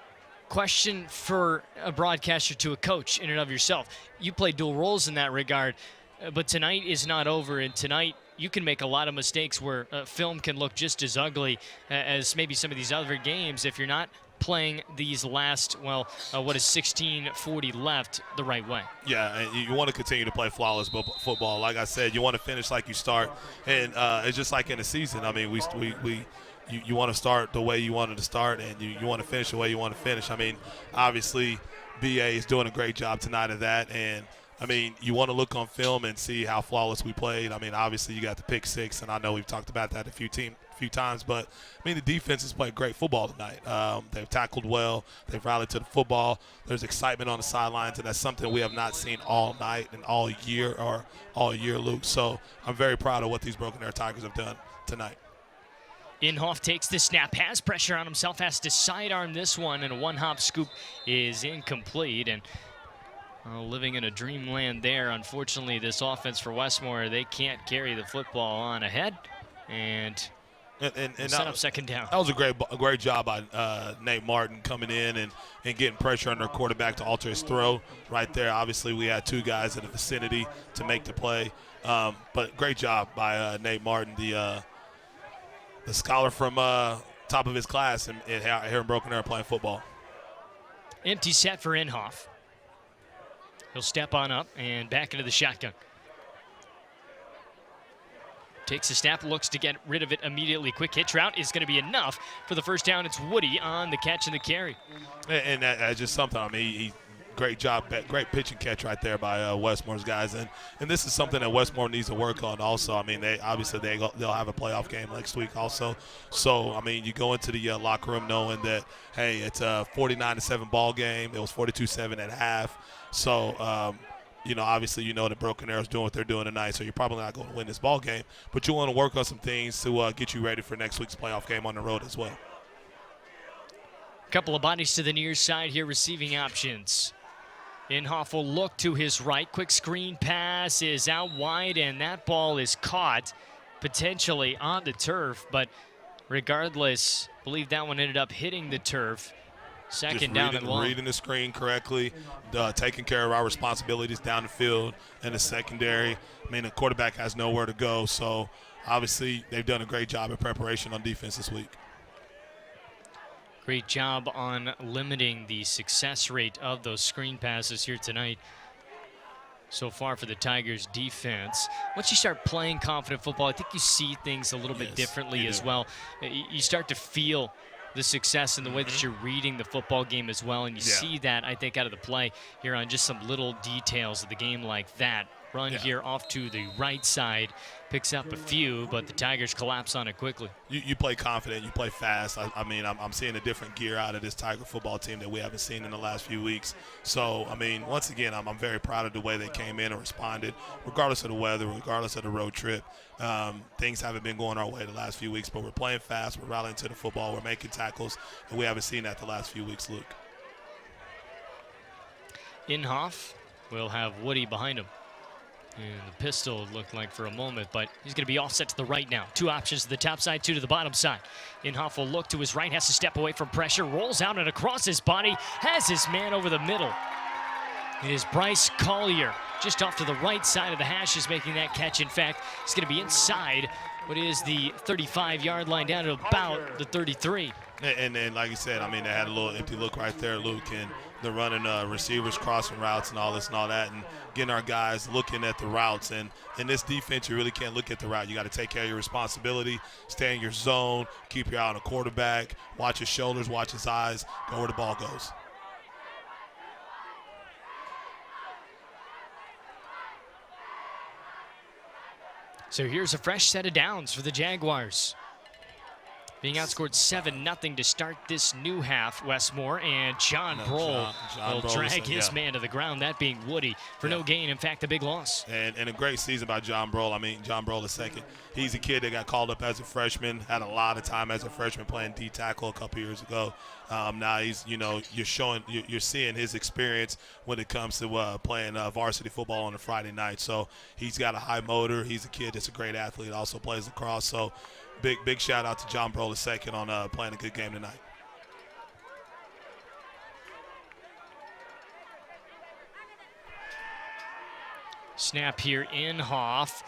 question for a broadcaster to a coach in and of yourself. You play dual roles in that regard. But tonight is not over, and tonight you can make a lot of mistakes where film can look just as ugly as maybe some of these other games if you're not playing these last, well, what is 16:40 left the right way. Yeah, and you want to continue to play flawless football. Like I said, you want to finish like you start, and it's just like in the season. I mean, you want to start the way you wanted to start, and you want to finish the way you want to finish. I mean, obviously, BA is doing a great job tonight of that, and I mean, you want to look on film and see how flawless we played. I mean, obviously, you got the pick 6, and I know we've talked about that a few times, but, I mean, the defense has played great football tonight. They've tackled well. They've rallied to the football. There's excitement on the sidelines, and that's something we have not seen all night and all year, Luke. So I'm very proud of what these Broken Arrow Tigers have done tonight. Inhofe takes the snap, has pressure on himself, has to sidearm this one, and a one-hop scoop is incomplete. And living in a dreamland there. Unfortunately, this offense for Westmoore, they can't carry the football on ahead and set up 2nd down. That was a great job by Nate Martin coming in and getting pressure on their quarterback to alter his throw right there. Obviously, we had 2 guys in the vicinity to make the play. But great job by Nate Martin, the scholar from top of his class and here in Broken Arrow playing football. Empty set for Inhofe. He'll step on up and back into the shotgun. Takes a snap, looks to get rid of it immediately. Quick hitch route is going to be enough for the first down. It's Woody on the catch and the carry. And that's just something. I mean, he great job, great pitch and catch right there by Westmoore's guys. And this is something that Westmoore needs to work on also. I mean, they'll have a playoff game next week also. So, I mean, you go into the locker room knowing that, hey, it's a 49-7 ball game. It was 42-7 at half. So, obviously that Broken Arrow's doing what they're doing tonight, so you're probably not going to win this ball game. But you want to work on some things to get you ready for next week's playoff game on the road as well. Couple of bodies to the near side here, receiving options. Inhofe will look to his right. Quick screen pass is out wide, and that ball is caught potentially on the turf. But regardless, I believe that one ended up hitting the turf. Second down and long. Reading the screen correctly, taking care of our responsibilities down the field and the secondary. I mean, the quarterback has nowhere to go, so obviously they've done a great job in preparation on defense this week. Great job on limiting the success rate of those screen passes here tonight. So far for the Tigers defense. Once you start playing confident football, I think you see things a little bit differently as well. You start to feel the success in the way that you're reading the football game as well, and you see that, I think, out of the play here on just some little details of the game like that. Run here off to the right side, picks up a few, but the Tigers collapse on it quickly. You play confident, you play fast. I mean, I'm seeing a different gear out of this Tiger football team that we haven't seen in the last few weeks. So, I mean, once again, I'm very proud of the way they came in and responded, regardless of the weather, regardless of the road trip. Things haven't been going our way the last few weeks, but we're playing fast, we're rallying to the football, we're making tackles, and we haven't seen that the last few weeks, Luke. Inhofe will have Woody behind him. And the pistol looked like for a moment, but he's going to be offset to the right now. Two options to the top side, two to the bottom side. Inhofe will look to his right, has to step away from pressure, rolls out and across his body, has his man over the middle. It is Bryce Collier, just off to the right side of the hash, is making that catch. In fact, he's going to be inside what is the 35-yard line down to about the 33. And then, like you said, I mean, they had a little empty look right there, Luke, and they're running receivers, crossing routes and all this and all that, and getting our guys looking at the routes. And in this defense, you really can't look at the route. You got to take care of your responsibility, stay in your zone, keep your eye on the quarterback, watch his shoulders, watch his eyes, go where the ball goes. So here's a fresh set of downs for the Jaguars. Being outscored 7-0 to start this new half, Westmoore, and John Brohl will drag his man to the ground, that being Woody, for no gain. In fact, a big loss. And a great season by John Brohl. I mean, John Brohl II. He's a kid that got called up as a freshman, had a lot of time as a freshman playing D-tackle a couple years ago. Now he's, you're seeing his experience when it comes to playing varsity football on a Friday night. So he's got a high motor. He's a kid that's a great athlete, also plays lacrosse. So big shout out to John Brohl II on playing a good game tonight. Snap here, Inhofe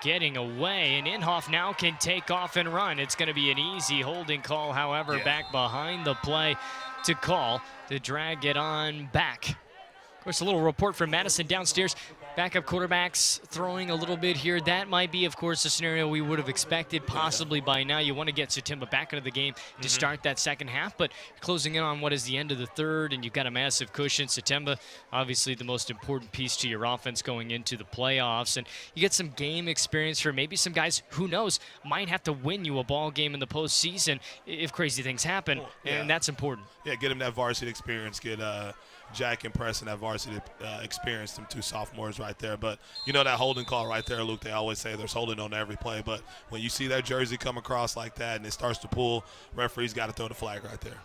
getting away, and Inhofe now can take off and run. It's going to be an easy holding call, however, back behind the play to call to drag it on back. Of course, a little report from Madison downstairs. Backup quarterbacks throwing a little bit here. That might be, of course, a scenario we would have expected possibly by now. You want to get Satimba back into the game to start that second half, but closing in on what is the end of the third, and you've got a massive cushion. Satimba, obviously the most important piece to your offense going into the playoffs, and you get some game experience for maybe some guys, who knows, might have to win you a ball game in the postseason if crazy things happen, and that's important. Yeah, get him that varsity experience, get Jack and Preston that varsity experience, them two sophomores right there. But that holding call right there, Luke, they always say there's holding on every play. But when you see that jersey come across like that and it starts to pull, referee's got to throw the flag right there.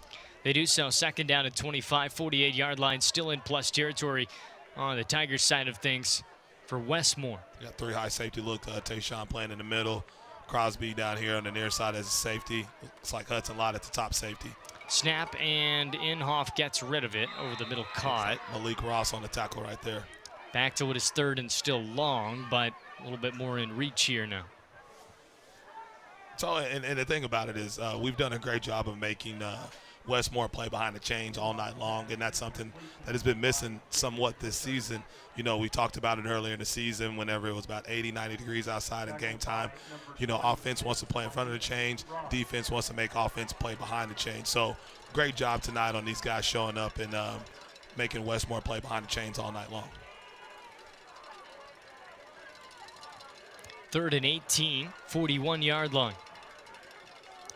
They do so. Second down at 25, 48-yard line, still in plus territory on the Tigers side of things for Westmoore. Got three high safety look. Tayshawn playing in the middle. Crosby down here on the near side as a safety. Looks like Hudson Lott at the top safety. Snap, and Inhofe gets rid of it over the middle, caught. Malik Ross on the tackle right there. Back to what is third and still long, but a little bit more in reach here now. So, and the thing about it is we've done a great job of making Westmoore play behind the chains all night long, and that's something that has been missing somewhat this season. You know, we talked about it earlier in the season whenever it was about 80, 90 degrees outside in game time. You know, offense wants to play in front of the chains. Defense wants to make offense play behind the chains. So great job tonight on these guys showing up and making Westmoore play behind the chains all night long. 3rd and 18, 41-yard line.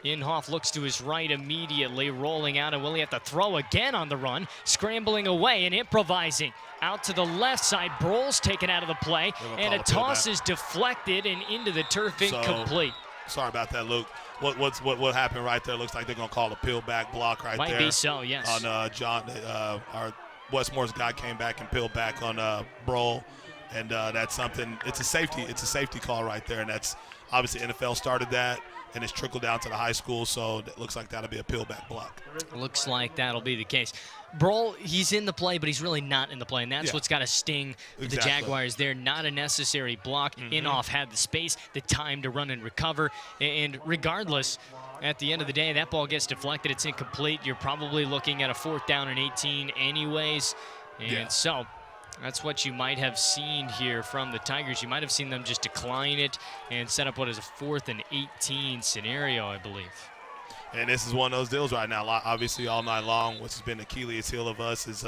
Inhofe looks to his right immediately, rolling out, and will he have to throw again on the run? Scrambling away and improvising. Out to the left side, Brohl's taken out of the play, and a toss is deflected and into the turf, incomplete. Sorry about that, Luke. What happened right there? Looks like they're going to call a peel back block right there. Might be so, yes. On John, our Westmoore's guy came back and peeled back on Brohl, and that's something. It's a safety call right there, and that's obviously NFL started that. And it's trickled down to the high school, so it looks like that'll be a peel back block. Looks like that'll be the case. Brohl, he's in the play, but he's really not in the play, and that's what's got to sting the Jaguars there. Not a necessary block. Inhofe had the space, the time to run and recover, and regardless, at the end of the day, that ball gets deflected. It's incomplete. You're probably looking at a 4th down and 18 anyways, and so that's what you might have seen here from the Tigers. You might have seen them just decline it and set up what is a 4th and 18 scenario, I believe. And this is one of those deals right now. Obviously, all night long, what's been the Achilles heel of us is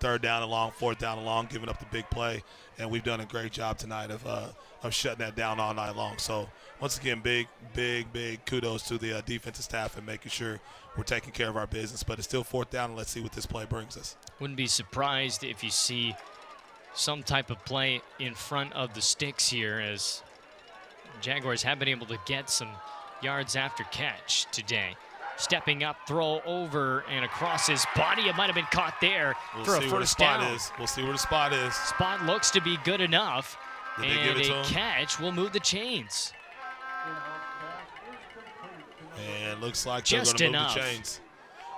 3rd down and long, 4th down and long, giving up the big play. And we've done a great job tonight of shutting that down all night long. So, once again, big kudos to the defensive staff and making sure we're taking care of our business. But it's still 4th down, and let's see what this play brings us. Wouldn't be surprised if you see some type of play in front of the sticks here, as Jaguars have been able to get some yards after catch today. Stepping up, throw over and across his body. It might have been caught there for a first down. We'll see where the spot is. Spot looks to be good enough. Did they give it to him? Catch will move the chains. And looks like they're going to move the chains.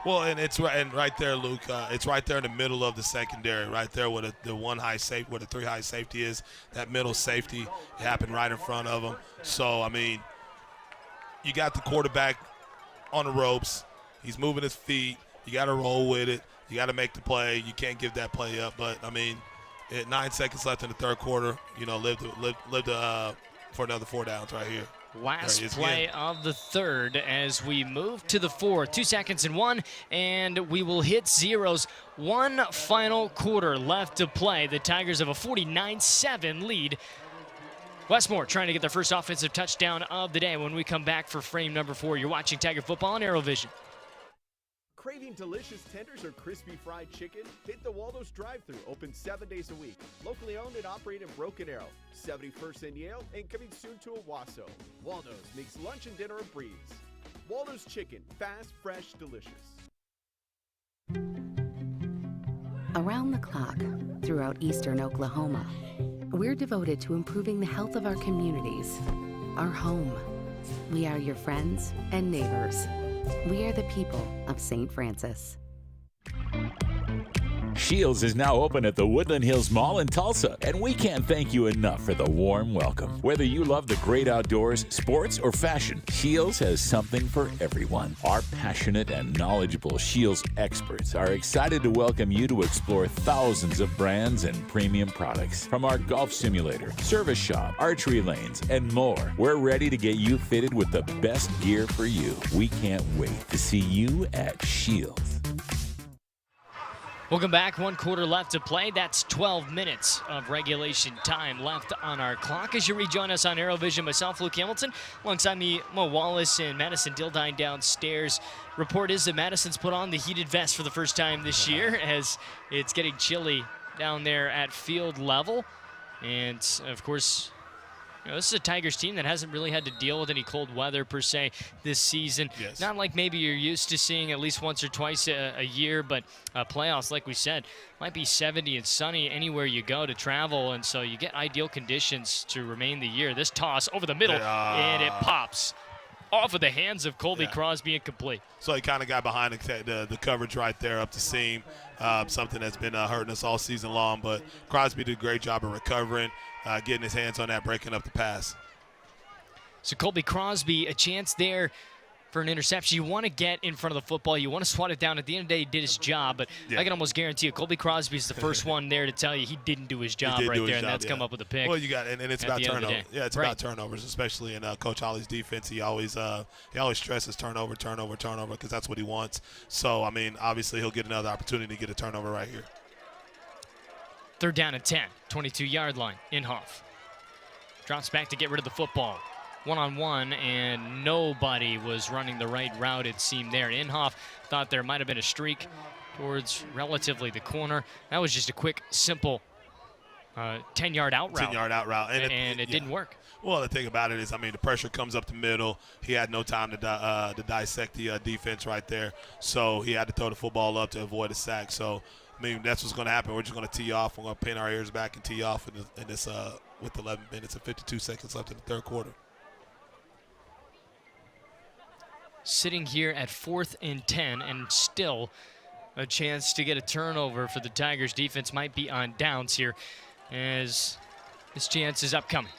Well, and it's right there, Luke. It's right there in the middle of the secondary, right there where the 1 high safety, where the 3 high safety is. That middle safety, it happened right in front of them. So I mean, you got the quarterback on the ropes. He's moving his feet. You got to roll with it. You got to make the play. You can't give that play up. But I mean, 9 seconds left in the 3rd quarter. You know, lived for another 4 downs right here. Last play of the 3rd as we move to the 4th. 2 seconds and 1, and we will hit zeros. 1 final quarter left to play. The Tigers have a 49-7 lead. Westmoore trying to get their first offensive touchdown of the day when we come back for frame number 4. You're watching Tiger Football on ArrowVision. Craving delicious tenders or crispy fried chicken? Hit the Waldo's drive-thru, open 7 days a week. Locally owned and operated in Broken Arrow, 71st and Yale, and coming soon to Owasso. Waldo's makes lunch and dinner a breeze. Waldo's Chicken, fast, fresh, delicious. Around the clock, throughout eastern Oklahoma, we're devoted to improving the health of our communities, our home. We are your friends and neighbors. We are the people of St. Francis. Shields is now open at the Woodland Hills Mall in Tulsa, and we can't thank you enough for the warm welcome. Whether you love the great outdoors, sports, or fashion, Shields has something for everyone. Our passionate and knowledgeable Shields experts are excited to welcome you to explore thousands of brands and premium products. From our golf simulator, service shop, archery lanes, and more, we're ready to get you fitted with the best gear for you. We can't wait to see you at Shields. Welcome back. 1 quarter left to play. That's 12 minutes of regulation time left on our clock. As you rejoin us on ArrowVision, myself, Luke Hamilton, alongside me, Mo Wallace and Madison Dildine downstairs. Report is that Madison's put on the heated vest for the first time this year, as it's getting chilly down there at field level. And, of course, you know, this is a Tigers team that hasn't really had to deal with any cold weather per se this season. Yes. Not like maybe you're used to seeing at least once or twice a year, but playoffs, like we said, might be 70 and sunny anywhere you go to travel, and so you get ideal conditions to remain the year. This toss over the middle, and it pops off of the hands of Colby Crosby, incomplete. So he kind of got behind the coverage right there up the seam, something that's been hurting us all season long, but Crosby did a great job of recovering, getting his hands on that, breaking up the pass. So Colby Crosby, a chance there for an interception. You want to get in front of the football. You want to swat it down. At the end of the day, he did his job, but I can almost guarantee you, Colby Crosby's the first one there to tell you he didn't do his job right there, and that's come up with a pick. Well, you got, and it's about turnovers. Yeah, it's about turnovers, especially in Coach Holly's defense. He always stresses turnover, because that's what he wants. So, I mean, obviously he'll get another opportunity to get a turnover right here. 3rd down and 10, 22-yard line. Inhofe drops back to get rid of the football. One-on-one, and nobody was running the right route, it seemed there. Inhofe thought there might have been a streak towards relatively the corner. That was just a quick, simple 10-yard out route. 10-yard out route. And it didn't work. Well, the thing about it is, I mean, the pressure comes up the middle. He had no time to dissect the defense right there, so he had to throw the football up to avoid a sack. So, I mean, that's what's going to happen. We're just going to tee off. We're going to pin our ears back and tee off in this with 11 minutes and 52 seconds left in the 3rd quarter. Sitting here at 4th and 10, and still a chance to get a turnover for the Tigers. Defense might be on downs here as this chance is upcoming.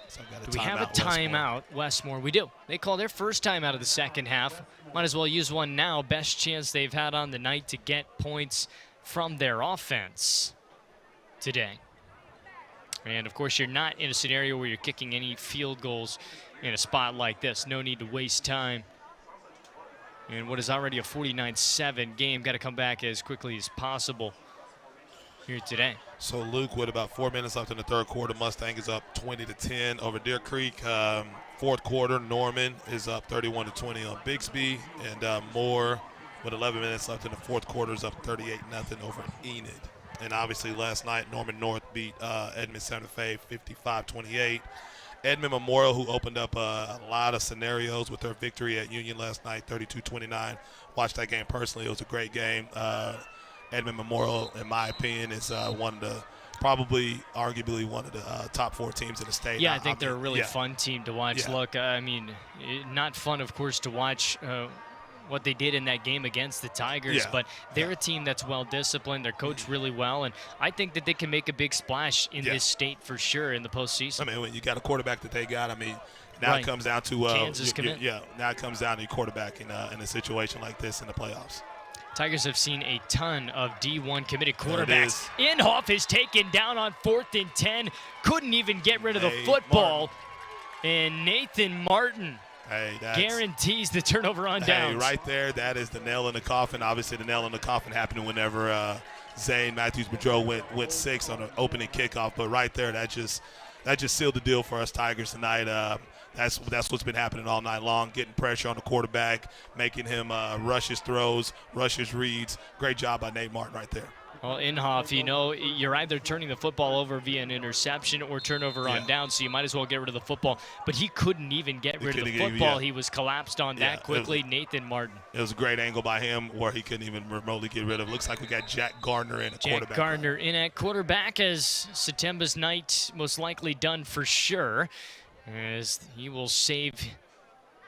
So do we have a timeout, Westmoore? We do. They call their first time out of the 2nd half. Might as well use one now. Best chance they've had on the night to get points from their offense today. And, of course, you're not in a scenario where you're kicking any field goals in a spot like this. No need to waste time. And what is already a 49-7 game, got to come back as quickly as possible here today. So, Luke, with about 4 minutes left in the 3rd quarter, Mustang is up 20-10 over Deer Creek. 4th quarter, Norman is up 31-20 on Bixby. And Moore, with 11 minutes left in the 4th quarter, is up 38-0 over Enid. And obviously last night, Norman North beat Edmond Santa Fe 55-28. Edmond Memorial, who opened up a lot of scenarios with their victory at Union last night, 32-29. Watched that game personally. It was a great game. Edmond Memorial, in my opinion, is arguably one of the top 4 teams in the state. Yeah, I think they're a really fun team to watch. Yeah. Look, I mean, not fun, of course, to watch what they did in that game against the Tigers, but they're a team that's well-disciplined. They're coached really well, and I think that they can make a big splash in this state for sure in the postseason. I mean, when you got a quarterback that they got, I mean, now it comes down to Kansas commit. Now it comes down to your quarterback in a situation like this in the playoffs. Tigers have seen a ton of D1 committed quarterbacks. Inhofe is taken down on 4th and 10. Couldn't even get rid of the football. Martin. And Nathan Martin guarantees the turnover on downs. Right there, that is the nail in the coffin. Obviously, the nail in the coffin happened whenever Zane Matthews-Bedreau went 6 on an opening kickoff. But right there, that just sealed the deal for us Tigers tonight. That's what's been happening all night long, getting pressure on the quarterback, making him rush his throws, rush his reads. Great job by Nate Martin right there. Well, Inhofe, you know, you're either turning the football over via an interception or turnover on down, so you might as well get rid of the football. But he couldn't even get rid of the football. He was collapsed on that quickly. Nathan Martin. It was a great angle by him where he couldn't even remotely get rid of it. Looks like we got Jack Gardner in at quarterback. Jack Gardner in at quarterback, as Satemba's night most likely done for sure, as he will save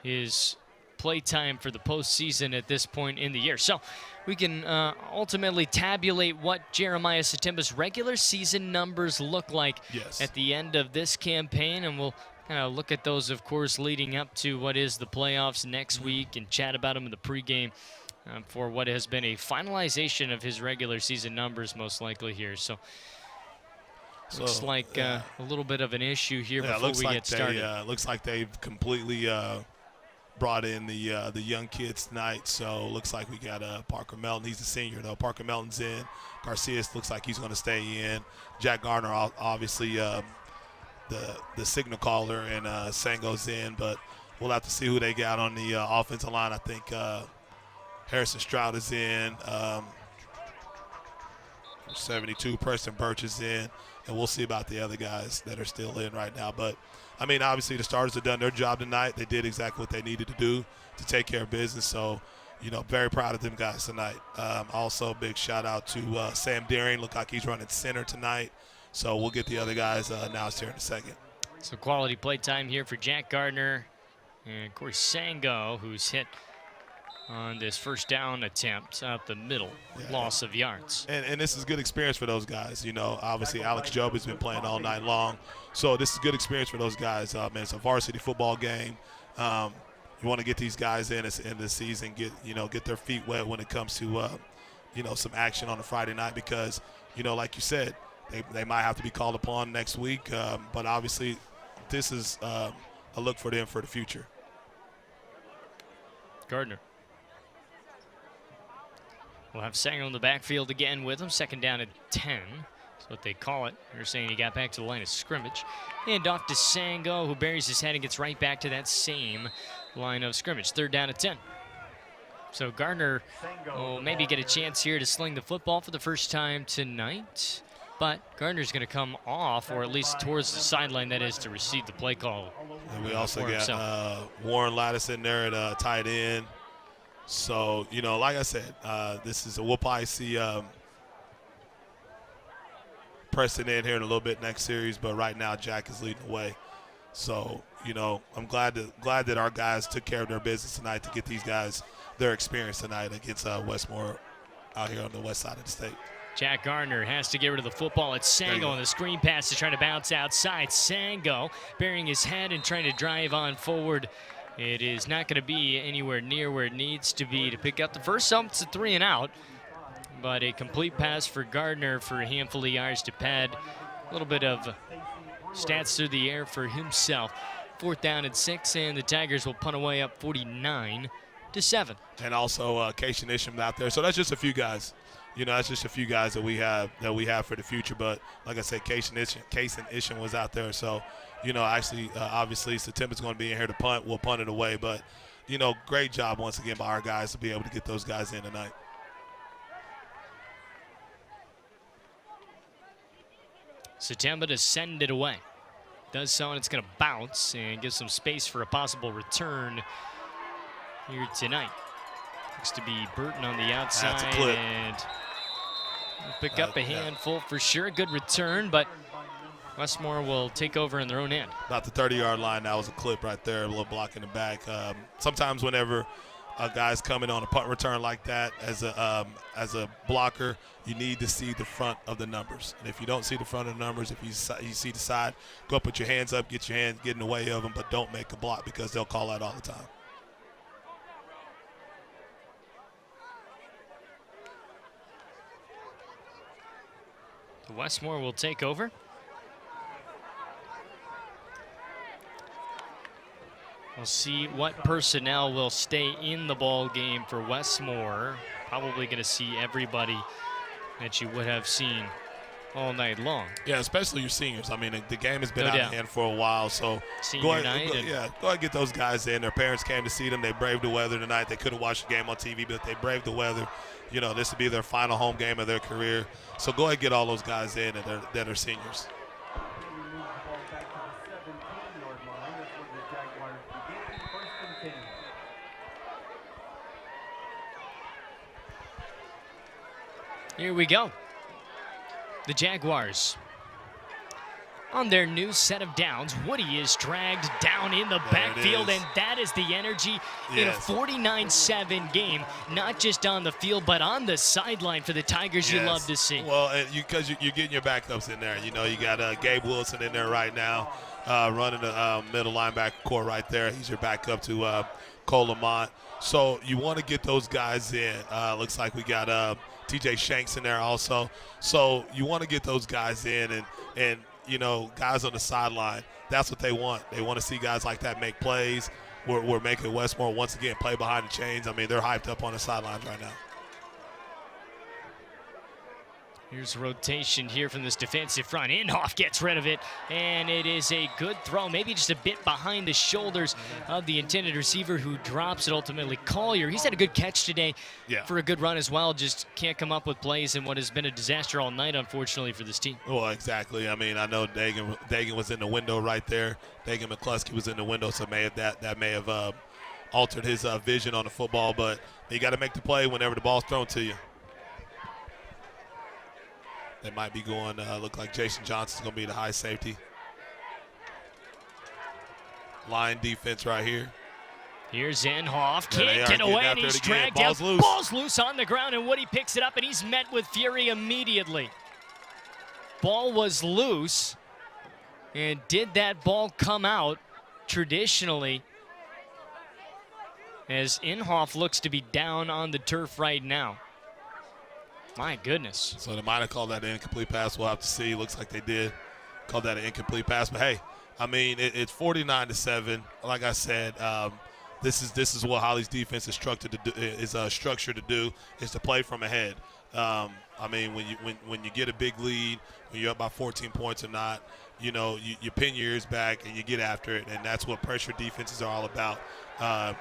his play time for the postseason at this point in the year. So we can ultimately tabulate what Jeremiah Satemba's regular season numbers look like at the end of this campaign, and we'll kind of look at those, of course, leading up to what is the playoffs next week and chat about them in the pregame for what has been a finalization of his regular season numbers most likely here. So looks like a little bit of an issue here before we get started. Looks like they've completely brought in the young kids tonight. So looks like we got Parker Melton. He's a senior, though. Parker Melton's in. Garcias looks like he's going to stay in. Jack Gardner, obviously the signal caller, and Sango's in. But we'll have to see who they got on the offensive line. I think Harrison Stroud is in. 72, Preston Birch is in. And we'll see about the other guys that are still in right now. But, I mean, obviously the starters have done their job tonight. They did exactly what they needed to do to take care of business. So, you know, very proud of them guys tonight. Also, big shout-out to Sam Deering. Look like he's running center tonight. So we'll get the other guys announced here in a second. So quality play time here for Jack Gardner and Corey Sango, who's hit on this first down attempt up the middle. Loss of yards. And this is good experience for those guys. You know, obviously Alex Job has been playing all night long. So this is good experience for those guys. Man, it's a varsity football game. You want to get these guys in at the end of the season, get their feet wet when it comes to, some action on a Friday night because, like you said, they might have to be called upon next week. But obviously this is a look for them for the future. Gardner. We'll have Sango in the backfield again with him. Second down at 10. That's what they call it. They're saying he got back to the line of scrimmage. And off to Sango, who buries his head and gets right back to that same line of scrimmage. Third down at 10. So Gardner will maybe get a chance here to sling the football for the first time tonight. But Gardner's going to come off, or at least towards the sideline, that is, to receive the play call. And we also got Warren Lattice in there at tight end. So, like I said, we'll probably see Preston in here in a little bit next series, but right now Jack is leading the way. So, I'm glad that our guys took care of their business tonight to get these guys their experience tonight against Westmoore out here on the west side of the state. Jack Gardner has to get rid of the football. It's Sango on the screen pass to try to bounce outside. Sango burying his head and trying to drive on forward. It is not going to be anywhere near where it needs to be to pick up the first. So it's a 3 and out. But a complete pass for Gardner for a handful of yards to pad. A little bit of stats through the air for himself. 4th down and 6, and the Tigers will punt away up 49-7. And also Cation Isham out there. So that's just a few guys. That's just a few guys that we have for the future. But like I said, Cation Isham was out there. So, obviously September's going to be in here to punt. We'll punt it away. But, great job once again by our guys to be able to get those guys in tonight. September to send it away. Does so, and it's going to bounce and give some space for a possible return here tonight. Looks to be Burton on the outside. That's a clip. And we'll pick up a handful for sure. Good return, but Westmoore will take over in their own end. About the 30-yard line, that was a clip right there, a little block in the back. Sometimes whenever a guy's coming on a punt return like that as a blocker, you need to see the front of the numbers. And if you don't see the front of the numbers, if you see the side, go put your hands up, get in the way of them, but don't make a block because they'll call that all the time. Westmoore will take over. We'll see what personnel will stay in the ball game for Westmoore. Probably going to see everybody that you would have seen all night long. Yeah, especially your seniors. I mean, the game has been out of hand for a while, so go ahead and get those guys in. Their parents came to see them. They braved the weather tonight. They couldn't watch the game on TV, but they braved the weather. This will be their final home game of their career. So go ahead and get all those guys in that are seniors. Here we go. The Jaguars on their new set of downs. Woody is dragged down in the backfield, and that is the energy in a 49-7 game, not just on the field, but on the sideline for the Tigers. You love to see. Well, because you're getting your backups in there. You got Gabe Wilson in there right now, running the middle linebacker core right there. He's your backup to Cole Lamont. So you want to get those guys in. Looks like we got TJ Shanks in there also. So you want to get those guys in and guys on the sideline, that's what they want. They want to see guys like that make plays. We're making Westmoore once again play behind the chains. I mean, they're hyped up on the sidelines right now. Here's rotation here from this defensive front. Inhofe gets rid of it, and it is a good throw. Maybe just a bit behind the shoulders of the intended receiver who drops it ultimately. Collier, he's had a good catch today for a good run as well. Just can't come up with plays in what has been a disaster all night, unfortunately, for this team. Well, exactly. I mean, I know Dagan was in the window right there. Dagan McCluskey was in the window, so that may have altered his vision on the football. But you got to make the play whenever the ball's thrown to you. They might be going, look like Jason Johnson's going to be the high safety. Line defense right here. Here's Inhofe, Yeah, they can't are get getting away, after and he's it again. dragged Ball's out. loose. Ball's loose on the ground, and Woody picks it up, and he's met with fury immediately. Ball was loose, and did that ball come out traditionally, as Inhofe looks to be down on the turf right now. My goodness. So they might have called that an incomplete pass. We'll have to see. Looks like they did call that an incomplete pass. But, hey, I mean, it's 49-7. Like I said, this is what Holly's defense is structured to do, is to play from ahead. I mean, when you get a big lead, when you're up by 14 points or not, you know, you pin your ears back and you get after it, and that's what pressure defenses are all about.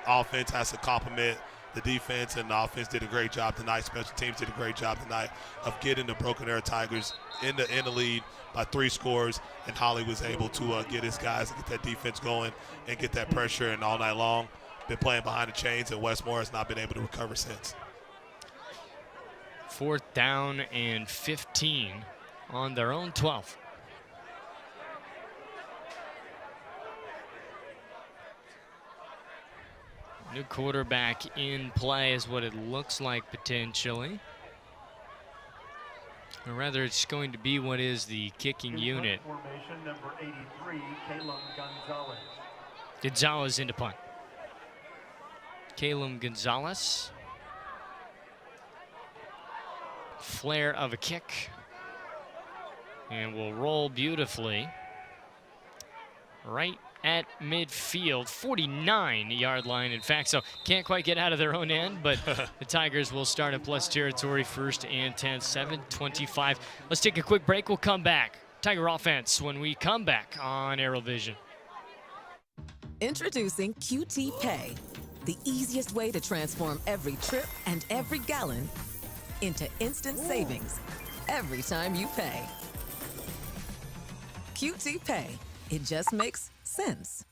Offense has to complement the defense, and the offense did a great job tonight. Special teams did a great job tonight of getting the Broken Arrow Tigers in the lead by 3 scores, and Holly was able to get his guys and get that defense going and get that pressure, and all night long been playing behind the chains, and Westmoore has not been able to recover since. 4th down and 15 on their own 12. New quarterback in play is what it looks like potentially. Or rather, it's going to be what is the kicking unit. Formation number 83, Caleb Gonzalez. Gonzalez into punt. Caleb Gonzalez. Flare of a kick. And will roll beautifully right at midfield, 49-yard line, in fact, so can't quite get out of their own end, but the Tigers will start at plus territory, 1st and 10, 7:25. Let's take a quick break. We'll come back. Tiger offense when we come back on ArrowVision. Introducing QT Pay, the easiest way to transform every trip and every gallon into instant savings every time you pay. QT Pay, it just makes sense.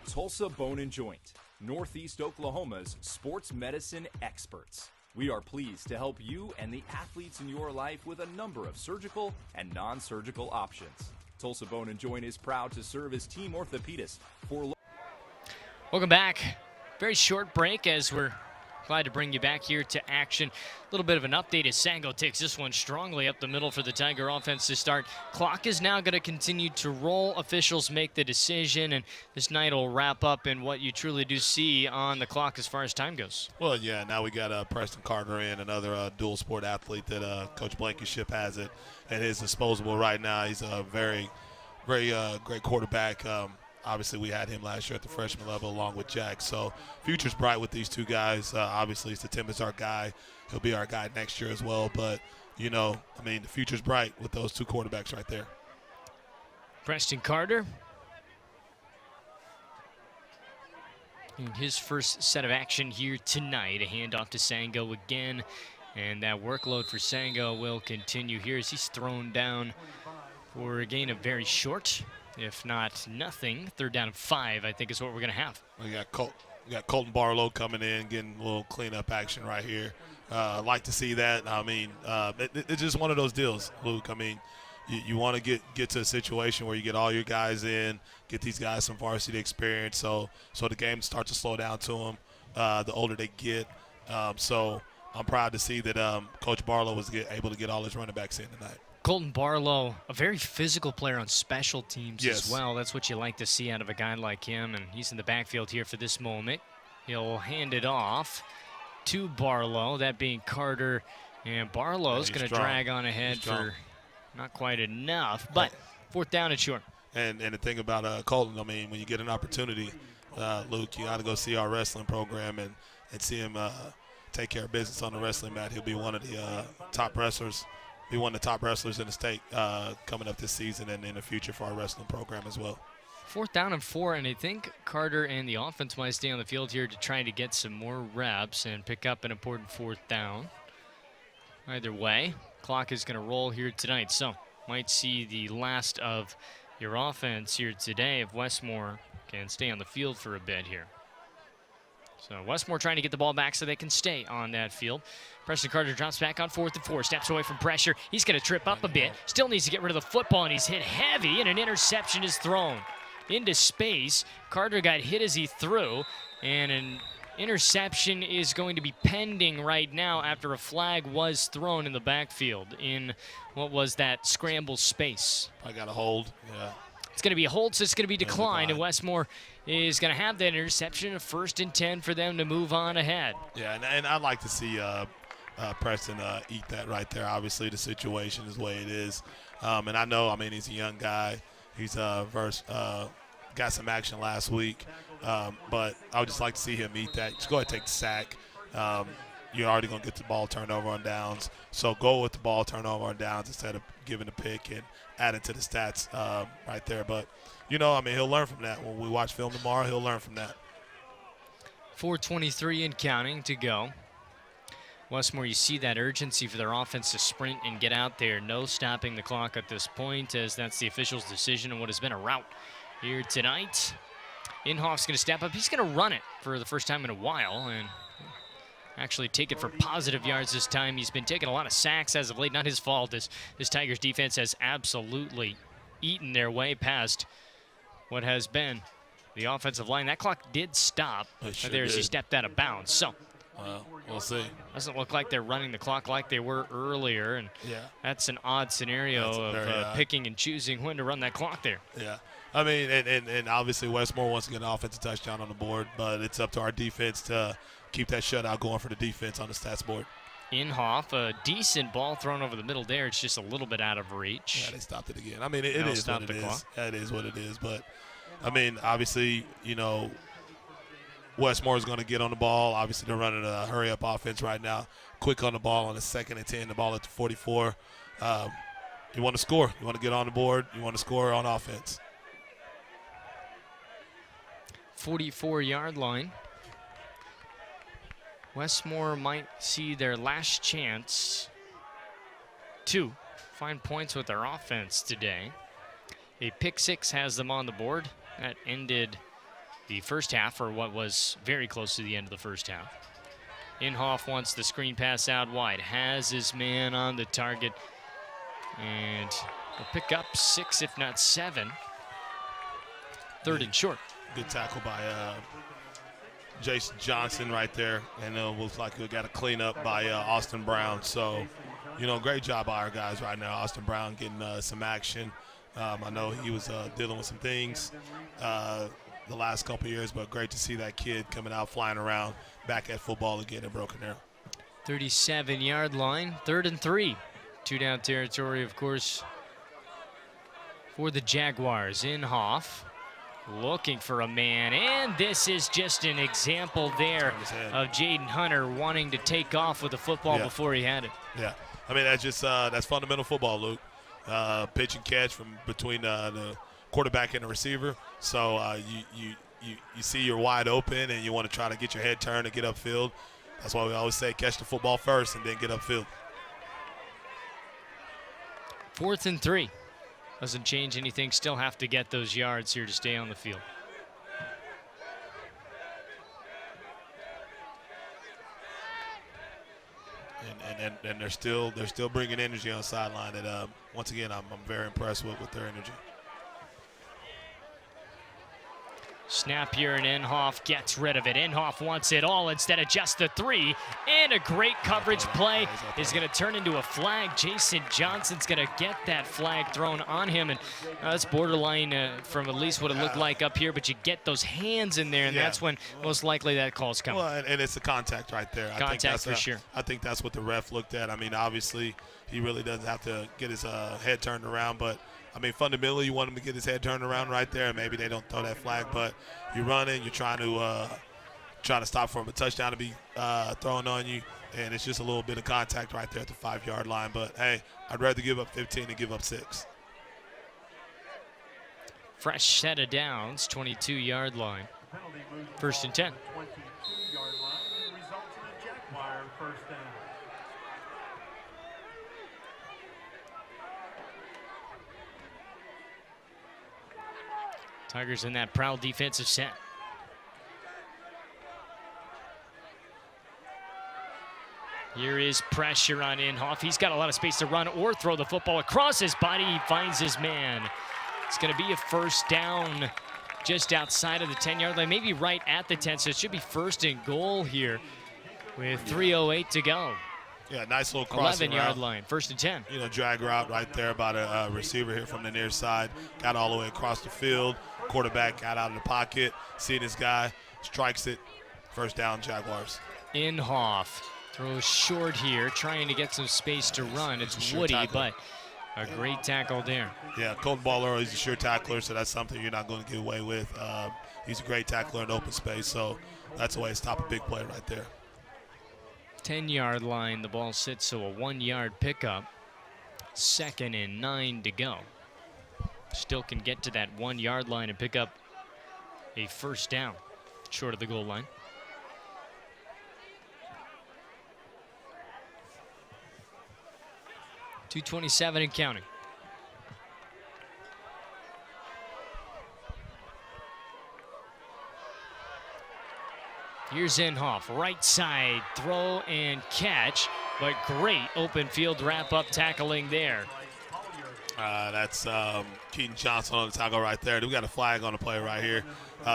Tulsa Bone and Joint, Northeast Oklahoma's sports medicine experts. We are pleased to help you and the athletes in your life with a number of surgical and non-surgical options. Tulsa Bone and Joint is proud to serve as team orthopedist for... Welcome back. Very short break as we're glad to bring you back here to action. A little bit of an update as Sango takes this one strongly up the middle for the Tiger offense to start. Clock is now going to continue to roll. Officials make the decision, and this night will wrap up in what you truly do see on the clock as far as time goes. Well, yeah, now we got Preston Carter in, another dual sport athlete that Coach Blankenship has at his disposal right now. He's a very, very great quarterback. Obviously, we had him last year at the freshman level along with Jack. So future's bright with these two guys. Obviously, Tim is our guy. He'll be our guy next year as well. But, you know, I mean, the future's bright with those two quarterbacks right there. Preston Carter in his first set of action here tonight. A handoff to Sango again. And that workload for Sango will continue here as he's thrown down for a gain of very short, if not nothing. 3rd down and 5, I think, is what we're going to have. We got Colton Barlow coming in, getting a little cleanup action right here. Like to see that. I mean, it's just one of those deals, Luke. I mean, you want to get to a situation where you get all your guys in, get these guys some varsity experience, so the game starts to slow down to them the older they get. So I'm proud to see that Coach Barlow was able to get all his running backs in tonight. Colton Barlow, a very physical player on special teams Yes. as well. That's what you like to see out of a guy like him, and he's in the backfield here for this moment. He'll hand it off to Barlow, that being Carter, and Barlow's going to drag on ahead for not quite enough, but 4th down and short. And the thing about Colton, I mean, when you get an opportunity, Luke, you got to go see our wrestling program and see him take care of business on the wrestling mat. He'll be one of the top wrestlers. Be one of the top wrestlers in the state coming up this season and in the future for our wrestling program as well. 4th down and 4, and I think Carter and the offense might stay on the field here to try to get some more reps and pick up an important 4th down. Either way, clock is going to roll here tonight, so might see the last of your offense here today if Westmoore can stay on the field for a bit here. So Westmoore trying to get the ball back so they can stay on that field. Preston Carter drops back on 4th and 4, steps away from pressure. He's going to trip up a bit. Still needs to get rid of the football, and he's hit heavy, and an interception is thrown into space. Carter got hit as he threw, and an interception is going to be pending right now after a flag was thrown in the backfield in what was that scramble space. I got a hold, yeah. It's going to be a hold, so it's going to be declined, and Westmoore is going to have that interception, a 1st and 10 for them to move on ahead. Yeah, and I'd like to see Preston eat that right there. Obviously, the situation is the way it is. And I know, I mean, he's a young guy. He's got some action last week. But I would just like to see him eat that. Just go ahead and take the sack. You're already going to get the ball turnover on downs. So go with the ball turnover on downs instead of giving a pick and adding to the stats right there. But, you know, I mean, he'll learn from that. When we watch film tomorrow, he'll learn from that. 4:23 and counting to go. Westmoore, you see that urgency for their offense to sprint and get out there. No stopping the clock at this point, as that's the official's decision on what has been a rout here tonight. Inhoff's going to step up. He's going to run it for the first time in a while and actually take it for positive yards this time. He's been taking a lot of sacks as of late. Not his fault. This Tigers defense has absolutely eaten their way past what has been the offensive line. That clock did stop there as he stepped out of bounds. So we'll see. Doesn't look like they're running the clock like they were earlier, and that's an odd scenario of picking and choosing when to run that clock there. Yeah. I mean, and obviously Westmoore wants to get an offensive touchdown on the board, but it's up to our defense to keep that shutout going for the defense on the stats board. Inhoff, a decent ball thrown over the middle there. It's just a little bit out of reach. Yeah, they stopped it again. I mean, it is what it is. That is what it is. But, I mean, obviously, you know, Westmoore is going to get on the ball. Obviously, they're running a hurry-up offense right now. Quick on the ball on the 2nd and 10, the ball at the 44. You want to score. You want to get on the board. You want to score on offense. 44-yard line. Westmoore might see their last chance to find points with their offense today. A pick six has them on the board. That ended the first half, or what was very close to the end of the first half. Inhoff wants the screen pass out wide. Has his man on the target. And will pick up 6, if not 7. 3rd and short. Good tackle by Jason Johnson right there. And it looks like we got a cleanup by Austin Brown. So, you know, great job by our guys right now. Austin Brown getting some action. I know he was dealing with some things the last couple of years, but great to see that kid coming out, flying around, back at football again at Broken Arrow. 37-yard line, 3rd and 3. 2-down territory, of course, for the Jaguars. Inhoff looking for a man, and this is just an example there of Jaden Hunter wanting to take off with the football before he had it. Yeah, I mean, that's just that's fundamental football, Luke. Pitch and catch from between the quarterback and the receiver. So you see you're wide open and you want to try to get your head turned and get upfield. That's why we always say catch the football first and then get upfield. 4th and 3. Doesn't change anything. Still have to get those yards here to stay on the field. And they're still bringing energy on the sideline. And once again, I'm very impressed with their energy. Snap here, and Inhoff gets rid of it. Inhoff wants it all instead of just the 3. And a great coverage play is going to turn into a flag. Jason Johnson's going to get that flag thrown on him. And that's borderline from at least what it looked like up here. But you get those hands in there, and that's when most likely that call's coming. Well, and it's the contact right there. Contact for sure. I think that's what the ref looked at. I mean, obviously, he really doesn't have to get his head turned around, but I mean, fundamentally, you want him to get his head turned around right there, and maybe they don't throw that flag, but you're running, you're trying to stop for a touchdown to be thrown on you, and it's just a little bit of contact right there at the 5-yard line. But, hey, I'd rather give up 15 than give up 6. Fresh set of downs, 22-yard line. 1st and 10. 22-yard line, results in a Jaguar 1st down. Tigers in that proud defensive set. Here is pressure on Inhoff. He's got a lot of space to run or throw the football across his body. He finds his man. It's going to be a 1st down just outside of the 10-yard line, maybe right at the 10, so it should be 1st and goal here with 3:08 to go. Yeah, nice little crossing 11-yard route. line, 1st and 10. You know, drag route right there by the receiver here from the near side. Got all the way across the field. Quarterback got out of the pocket. See this guy, strikes it. 1st down, Jaguars. Inhofe throws short here, trying to get some space to run. It's sure Woody, tackler. but a great tackle there. Yeah, Colton Baller, he's a sure tackler, so that's something you're not going to get away with. He's a great tackler in open space, so that's the way to stop a big play right there. 10-yard line, the ball sits, so a 1-yard pickup. 2nd and 9 to go. Still can get to that 1-yard line and pick up a 1st down short of the goal line. .227 and counting. Here's Inhofe, right side, throw and catch, but great open field wrap-up tackling there. That's Keaton Johnson on the tackle right there. We got a flag on the play right here.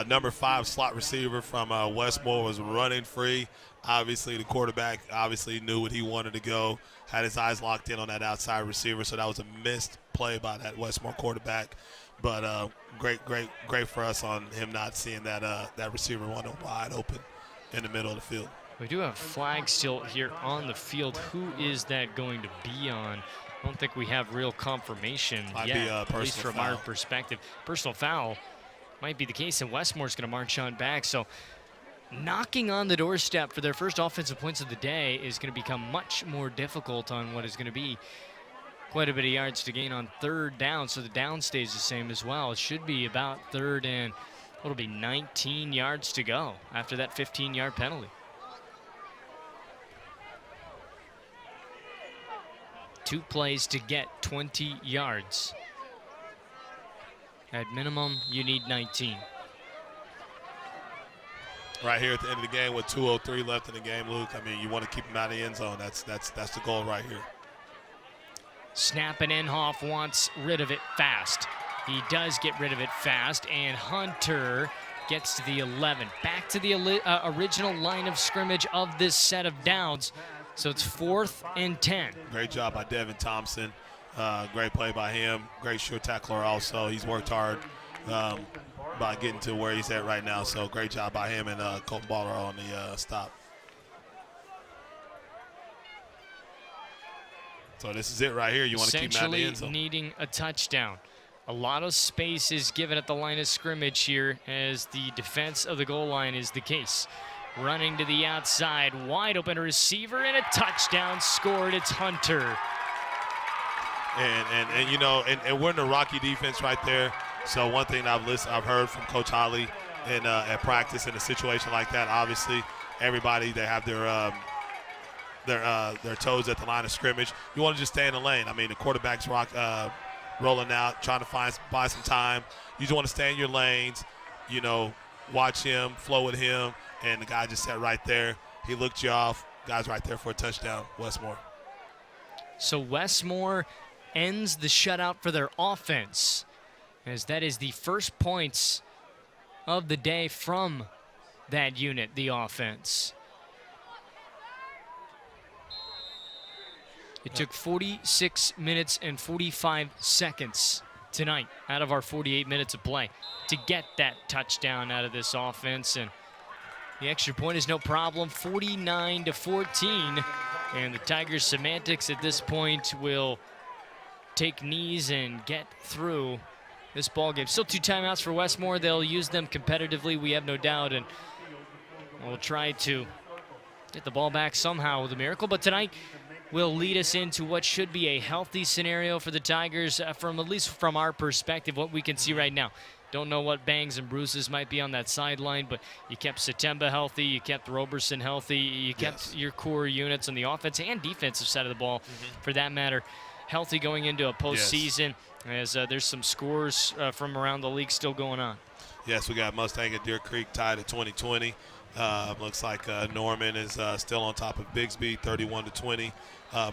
Number 5 slot receiver from Westmoore was running free. Obviously, the quarterback obviously knew what he wanted to go, had his eyes locked in on that outside receiver, so that was a missed play by that Westmoore quarterback. But great for us on him not seeing that receiver one wide open in the middle of the field. We do have a flag still here on the field. Who is that going to be on? I don't think we have real confirmation yet, at least from our perspective. Personal foul might be the case, and Westmore's going to march on back. So knocking on the doorstep for their first offensive points of the day is going to become much more difficult on what is going to be quite a bit of yards to gain on 3rd down. So the down stays the same as well. It should be about 3rd and it'll be 19 yards to go after that 15-yard penalty. 2 plays to get 20 yards. At minimum, you need 19. Right here at the end of the game with 2:03 left in the game, Luke. I mean, you want to keep him out of the end zone. That's the goal right here. Snap, and Inhofe wants rid of it fast. He does get rid of it fast, and Hunter gets to the 11. Back to the original line of scrimmage of this set of downs. So it's 4th and 10. Great job by Devin Thompson. Great play by him. Great sure tackler also. He's worked hard by getting to where he's at right now. So great job by him and Colton Baller on the stop. So this is it right here. You want to keep him out of the end zone. Needing a touchdown. A lot of space is given at the line of scrimmage here as the defense of the goal line is the case. Running to the outside, wide open receiver, and a touchdown scored. It's Hunter. And you know, and we're in the Rocky defense right there. So one thing I've heard from Coach Holly at practice in a situation like that, obviously everybody, they have their toes at the line of scrimmage. You want to just stay in the lane. I mean, the quarterback's rolling out, trying to buy some time. You just want to stay in your lanes, you know, watch him, flow with him, and the guy just sat right there. He looked you off. Guy's right there for a touchdown, Westmoore. So Westmoore ends the shutout for their offense, as that is the first points of the day from that unit, the offense. It took 46 minutes and 45 seconds tonight out of our 48 minutes of play to get that touchdown out of this offense. And the extra point is no problem, 49-14. And the Tigers semantics at this point will take knees and get through this ball game. Still 2 timeouts for Westmoore. They'll use them competitively, we have no doubt. And we'll try to get the ball back somehow with a miracle. But tonight will lead us into what should be a healthy scenario for the Tigers, from at least from our perspective, what we can see right now. Don't know what bangs and bruises might be on that sideline, but you kept Satemba healthy, you kept Roberson healthy, you kept your core units on the offense and defensive side of the ball, for that matter, healthy going into a postseason, as there's some scores from around the league still going on. Yes, we got Mustang and Deer Creek tied at 20-20. Looks like Norman is still on top of Bigsby, 31-20.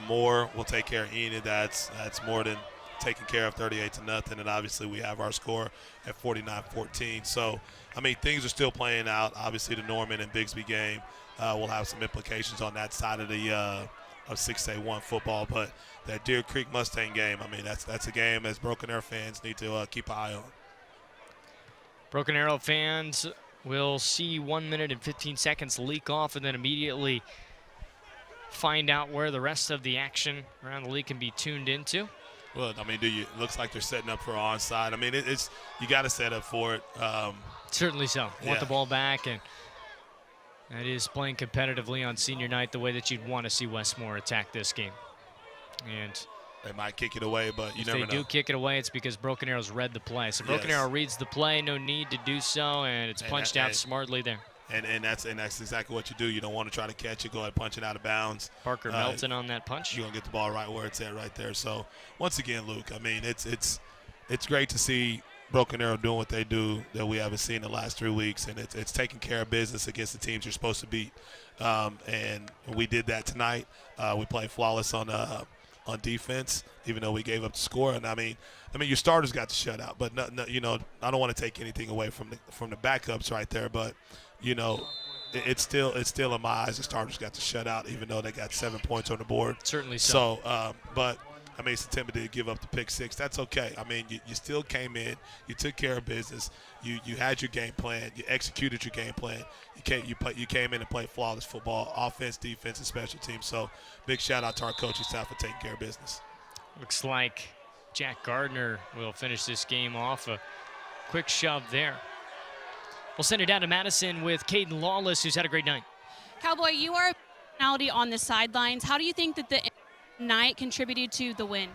Moore will take care of Enid. That's more than taken care of 38-0, and obviously we have our score at 49-14. So, I mean, things are still playing out. Obviously, the Norman and Bigsby game will have some implications on that side of the of 6A1 football, but that Deer Creek Mustang game, I mean, that's a game as Broken Arrow fans need to keep an eye on. Broken Arrow fans will see 1 minute and 15 seconds leak off and then immediately find out where the rest of the action around the league can be tuned into. Well, I mean, looks like they're setting up for onside. I mean, it's you got to set up for it. Certainly so. Want the ball back, and that is playing competitively on senior night the way that you'd want to see Westmoore attack this game. And they might kick it away, but you never know. If they do kick it away, it's because Broken Arrow's read the play. So Broken Arrow reads the play, no need to do so, and it's punched out smartly there. And that's exactly what you do. You don't want to try to catch it, go ahead, punch it out of bounds. Parker Melton on that punch. You're gonna get the ball right where it's at, right there. So once again, Luke, I mean, it's great to see Broken Arrow doing what they do that we haven't seen the last 3 weeks, and it's taking care of business against the teams you're supposed to beat. And we did that tonight. We played flawless on defense, even though we gave up the score. And I mean, your starters got the shutout, but no, you know, I don't want to take anything away from the backups right there, but you know, it's still in my eyes the starters got the shutout, even though they got 7 points on the board. Certainly so. So, but I mean, it's attempted to give up the pick six. That's okay. I mean, you still came in, you took care of business, you had your game plan, you executed your game plan. You came in and played flawless football, offense, defense, and special teams. So, big shout out to our coaching staff for taking care of business. Looks like Jack Gardner will finish this game off. A quick shove there. We'll send it down to Madison with Caden Lawless, who's had a great night. Cowboy, you are a personality on the sidelines. How do you think that the night contributed to the win?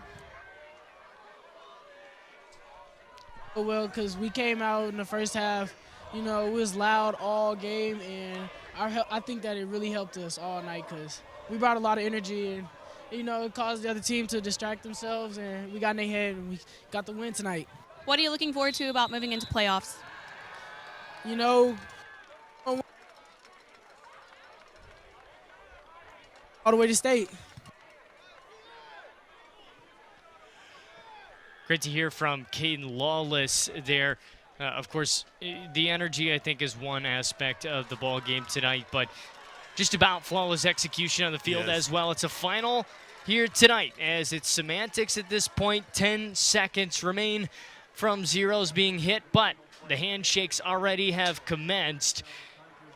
Well, because we came out in the first half, you know, it was loud all game, and I think that it really helped us all night because we brought a lot of energy, and, you know, it caused the other team to distract themselves, and we got in their head, and we got the win tonight. What are you looking forward to about moving into playoffs? You know, all the way to state. Great to hear from Caden Lawless there. Of course, the energy, I think, is one aspect of the ball game tonight, but just about flawless execution on the field as well. It's a final here tonight, as it's semantics at this point. 10 seconds remain from zeros being hit, but the handshakes already have commenced.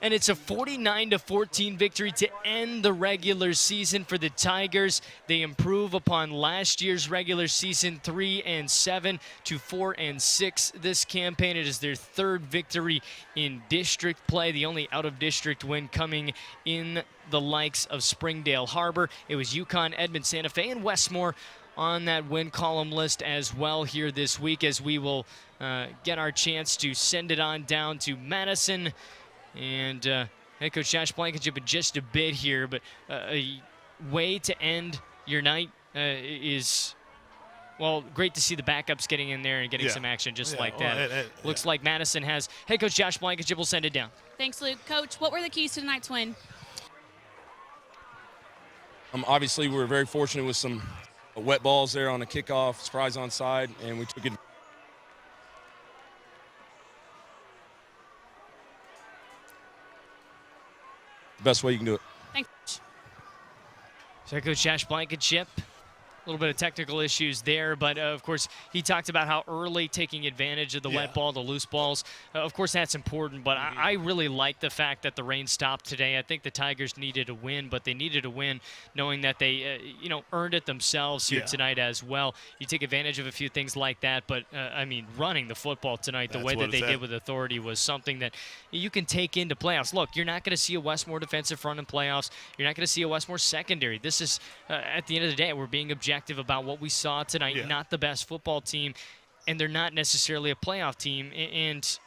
And it's a 49-14 victory to end the regular season for the Tigers. They improve upon last year's regular season 3-7 to 4-6 this campaign. It is their third victory in district play, the only out-of-district win coming in the likes of Springdale Harbor. It was UConn, Edmond, Santa Fe, and Westmoore on that win column list as well here this week, as we will get our chance to send it on down to Madison. And head coach Josh Blankenship in just a bit here, but a way to end your night is, well, great to see the backups getting in there and getting some action just like that. Looks like Madison has head coach Josh Blankenship will send it down. Thanks, Luke. Coach, what were the keys to tonight's win? Obviously, we were very fortunate with some wet balls there on the kickoff, surprise onside, and we took it. Best way you can do it. Thanks. So Coach Josh Blankenship, a little bit of technical issues there, but of course he talked about how early taking advantage of the wet ball, the loose balls. Of course that's important, but I really like the fact that the rain stopped today. I think the Tigers needed a win, but they needed a win knowing that they earned it themselves here tonight as well. You take advantage of a few things like that, but I mean, running the football tonight the way that they did with authority was something that you can take into playoffs. Look, you're not going to see a Westmoore defensive front in playoffs. You're not going to see a Westmoore secondary. This is, at the end of the day, we're being objective about what we saw tonight. Not the best football team, and they're not necessarily a playoff team. And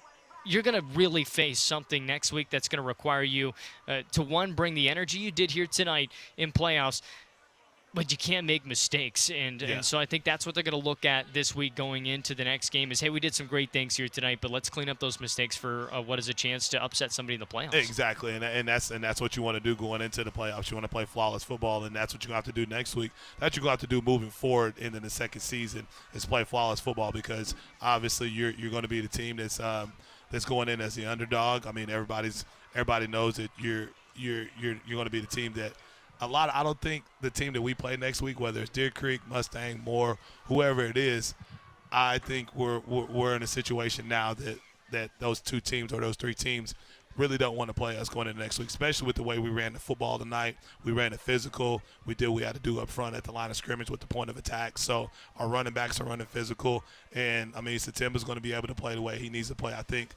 you're going to really face something next week that's going to require you to, one, bring the energy you did here tonight in playoffs, but you can't make mistakes. And so I think that's what they're going to look at this week going into the next game is, hey, we did some great things here tonight, but let's clean up those mistakes for what is a chance to upset somebody in the playoffs. Exactly, and that's what you want to do going into the playoffs. You want to play flawless football, and that's what you're going to have to do next week. That's what you're going to have to do moving forward into the second season is play flawless football, because obviously you're going to be the team that's going in as the underdog. I mean, everybody knows that you're going to be the team that I don't think the team that we play next week, whether it's Deer Creek, Mustang, Moore, whoever it is, I think we're in a situation now that those two teams or those three teams really don't want to play us going into next week, especially with the way we ran the football tonight. We ran it physical. We did what we had to do up front at the line of scrimmage with the point of attack. So our running backs are running physical. And, I mean, September's going to be able to play the way he needs to play. I think,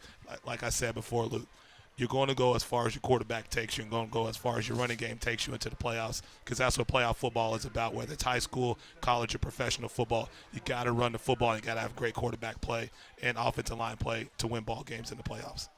like I said before, Luke, you're going to go as far as your quarterback takes you and going to go as far as your running game takes you into the playoffs, because that's what playoff football is about, whether it's high school, college, or professional football. You got to run the football and you got to have great quarterback play and offensive line play to win ball games in the playoffs.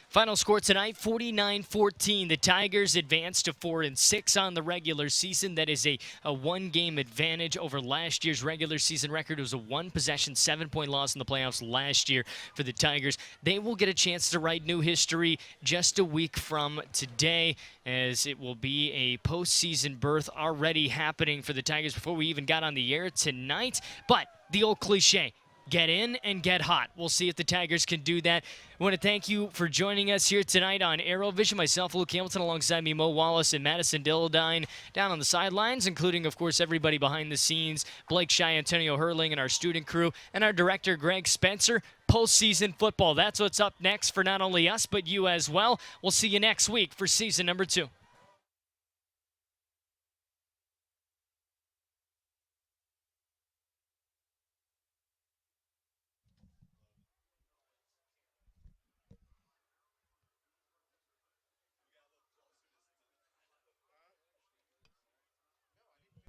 Final score tonight, 49-14. The Tigers advance to 4-6 on the regular season. That is a one-game advantage over last year's regular season record. It was a one-possession, 7-point loss in the playoffs last year for the Tigers. They will get a chance to write new history just a week from today, as it will be a postseason berth already happening for the Tigers before we even got on the air tonight. But the old cliche, get in and get hot. We'll see if the Tigers can do that. I want to thank you for joining us here tonight on ArrowVision. Myself, Luke Hamilton, alongside me, Mo Wallace and Madison Dilladine down on the sidelines, including, of course, everybody behind the scenes, Blake Shy, Antonio Hurling, and our student crew, and our director, Greg Spencer. Postseason football. That's what's up next for not only us, but you as well. We'll see you next week for season number 2.